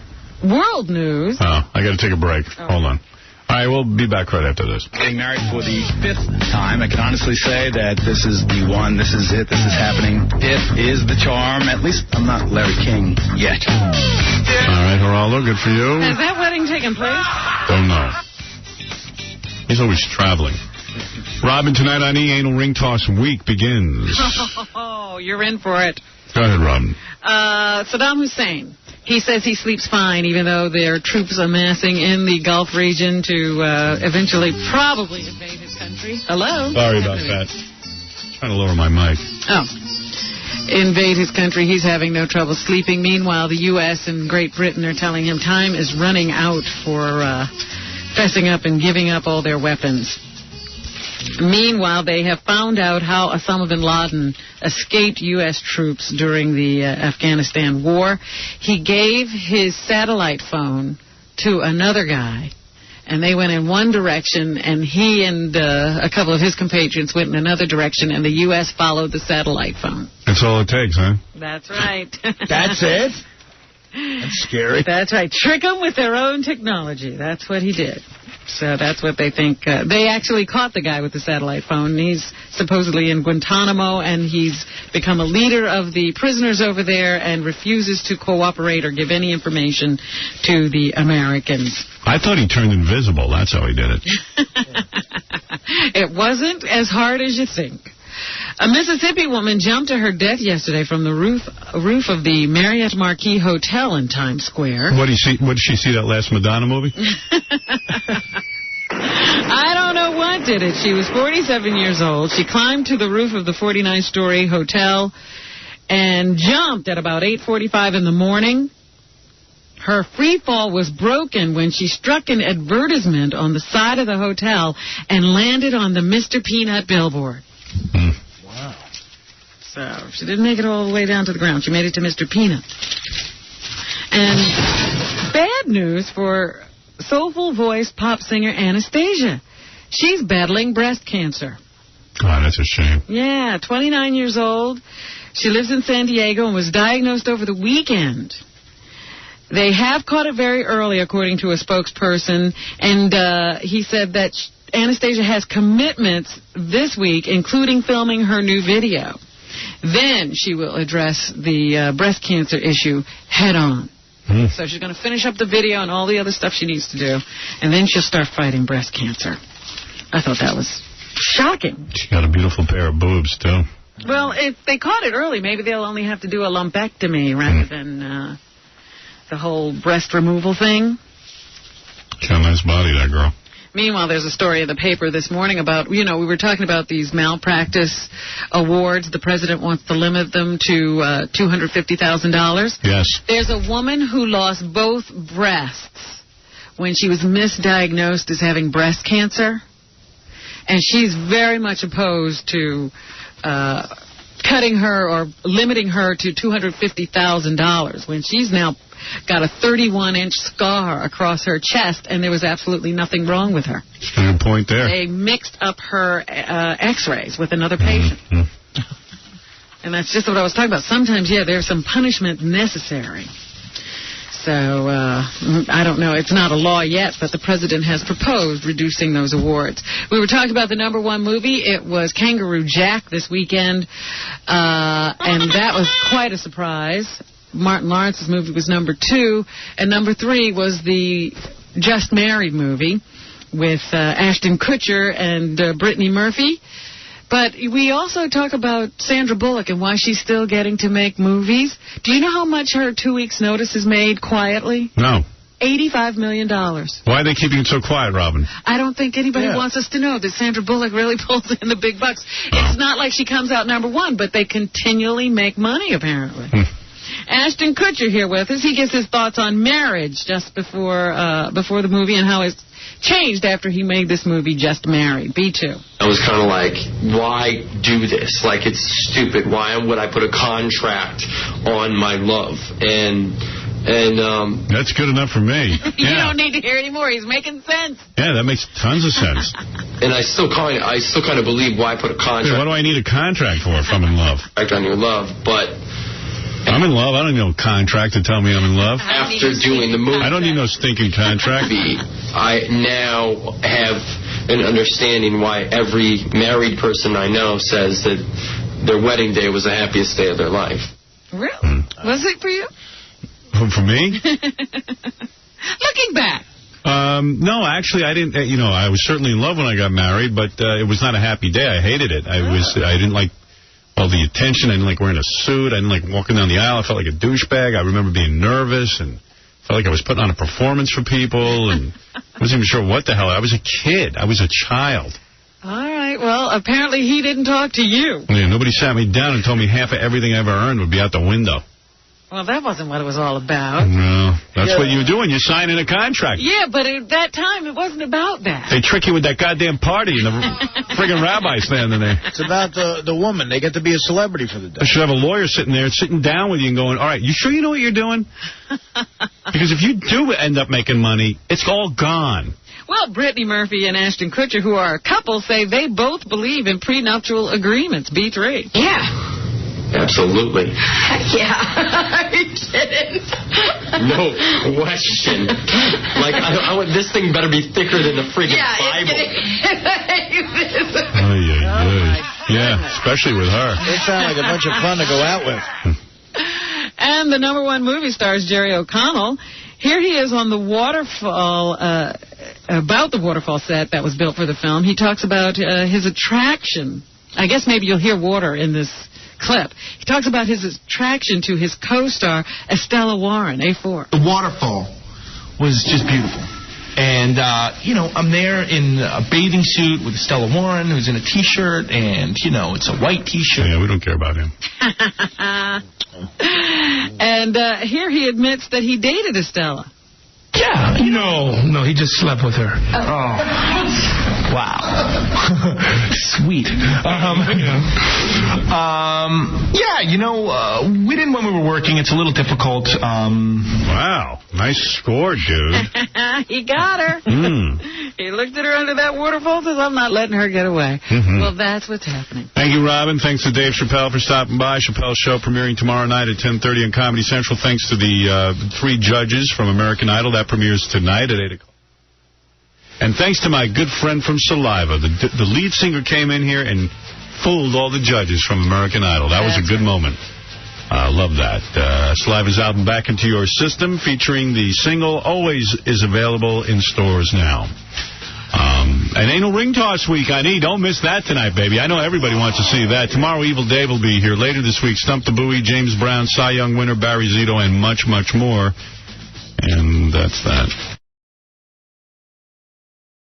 world news... Oh, I got to take a break. Oh. Hold on. All right, we'll be back right after this. Getting married for the 5th time, I can honestly say that this is the one, this is it, this is happening. It is the charm. At least I'm not Larry King yet. All right, Geraldo, good for you. Has that wedding taken place? Don't know. He's always traveling. Robin, tonight on E! Anal Ring Toss Week begins. Oh, you're in for it. Go ahead, Robin. Saddam Hussein. He says he sleeps fine, even though there are troops amassing in the Gulf region to eventually probably invade his country. Hello? Sorry about that. Trying to lower my mic. Oh. Invade his country. He's having no trouble sleeping. Meanwhile, the U.S. and Great Britain are telling him time is running out for fessing up and giving up all their weapons. Meanwhile, they have found out how Osama bin Laden escaped U.S. troops during the Afghanistan war. He gave his satellite phone to another guy, and they went in one direction, and he and a couple of his compatriots went in another direction, and the U.S. followed the satellite phone. That's all it takes, huh? That's right. That's it? That's scary. That's right. Trick them with their own technology. That's what he did. So that's what they think. They actually caught the guy with the satellite phone. He's supposedly in Guantanamo, and he's become a leader of the prisoners over there and refuses to cooperate or give any information to the Americans. I thought he turned invisible. That's how he did it. It wasn't as hard as you think. A Mississippi woman jumped to her death yesterday from the roof of the Marriott Marquis Hotel in Times Square. What did she see, that last Madonna movie? I don't know what did it. She was 47 years old. She climbed to the roof of the 49-story hotel and jumped at about 8:45 in the morning. Her free fall was broken when she struck an advertisement on the side of the hotel and landed on the Mr. Peanut billboard. Wow. So she didn't make it all the way down to the ground. She made it to Mr. Peanut. And bad news for soulful voice pop singer Anastasia. She's battling breast cancer. God, that's a shame. Yeah, 29 years old. She lives in San Diego and was diagnosed over the weekend. They have caught it very early, according to a spokesperson, and he said that Anastasia has commitments this week, including filming her new video. Then she will address the breast cancer issue head-on. So she's going to finish up the video and all the other stuff she needs to do, and then she'll start fighting breast cancer. I thought that was shocking. She got a beautiful pair of boobs, too. Well, if they caught it early, maybe they'll only have to do a lumpectomy rather than the whole breast removal thing. She got a nice body, that girl. Meanwhile, there's a story in the paper this morning about, we were talking about these malpractice awards. The president wants to limit them to $250,000. Yes. There's a woman who lost both breasts when she was misdiagnosed as having breast cancer. And she's very much opposed to cutting her or limiting her to $250,000 when she's now got a 31-inch scar across her chest, and there was absolutely nothing wrong with her. Good point there. They mixed up her x-rays with another patient. And that's just what I was talking about. Sometimes, there's some punishment necessary. So, I don't know. It's not a law yet, but the president has proposed reducing those awards. We were talking about the #1 movie. It was Kangaroo Jack this weekend, and that was quite a surprise. Martin Lawrence's movie was #2, and #3 was the Just Married movie with Ashton Kutcher and Brittany Murphy. But we also talk about Sandra Bullock and why she's still getting to make movies. Do you know how much her 2 weeks' notice is made quietly? No. $85 million. Why are they keeping it so quiet, Robin? I don't think anybody wants us to know that Sandra Bullock really pulls in the big bucks. It's not like she comes out #1, but they continually make money, apparently. Ashton Kutcher here with us. He gives his thoughts on Marriage just before the movie and how it's changed after he made this movie Just Married. B2. I was kind of like, why do this? Like, it's stupid. Why would I put a contract on my love? And that's good enough for me. You don't need to hear anymore. He's making sense. Yeah, that makes tons of sense. And I still kind of believe why put a contract. What do I need a contract for if I'm in love? On your love, but I'm in love. I don't need no contract to tell me I'm in love. After doing the movie, I don't need no stinking contract. I now have an understanding why every married person I know says that their wedding day was the happiest day of their life. Really? Was it for you? For me? Looking back. No, actually, I didn't. I was certainly in love when I got married, but it was not a happy day. I hated it. I didn't like all the attention. I didn't like wearing a suit. I didn't like walking down the aisle. I felt like a douchebag. I remember being nervous and felt like I was putting on a performance for people, and I wasn't even sure what the hell. I was a kid. I was a child. All right. Well, apparently he didn't talk to you. Yeah, nobody sat me down and told me half of everything I ever earned would be out the window. Well, that wasn't what it was all about. No, that's what you're doing. You're signing a contract. Yeah, but at that time, it wasn't about that. They trick you with that goddamn party and the friggin' rabbi standing there. It's about the woman. They get to be a celebrity for the day. I should have a lawyer sitting there, sitting down with you and going, all right, you sure you know what you're doing? Because if you do end up making money, it's all gone. Well, Brittany Murphy and Ashton Kutcher, who are a couple, say they both believe in prenuptial agreements. B3. Yeah. Absolutely. Yeah, I didn't. No question. Like, this thing better be thicker than the friggin' Bible. Yeah, especially with her. They sound like a bunch of fun to go out with. And the #1 movie stars Jerry O'Connell. Here he is on the waterfall, about the waterfall set that was built for the film. He talks about his attraction. I guess maybe you'll hear water in this clip. He talks about his attraction to his co-star, Estella Warren, A4. The waterfall was just beautiful. And, I'm there in a bathing suit with Estella Warren, who's in a T-shirt, and, it's a white T-shirt. Yeah, we don't care about him. And here he admits that he dated Estella. Yeah, no, he just slept with her. Oh. Wow. Sweet. Yeah, you know, we didn't when we were working. It's a little difficult. Wow. Nice score, dude. He got her. He looked at her under that waterfall and says, I'm not letting her get away. Well, that's what's happening. Thank you, Robin. Thanks to Dave Chappelle for stopping by. Chappelle's show premiering tomorrow night at 10:30 on Comedy Central. Thanks to the 3 judges from American Idol. That premieres tonight at 8 o'clock. And thanks to my good friend from Saliva. The lead singer came in here and fooled all the judges from American Idol. That was a good moment. I love that. Saliva's album Back Into Your System, featuring the single, always is available in stores now. And Anal Ring Toss Week on E! Don't miss that tonight, baby. I know everybody wants to see that. Tomorrow, Evil Dave will be here. Later this week, Stump the Bowie, James Brown, Cy Young winner Barry Zito, and much, much more. And that's that.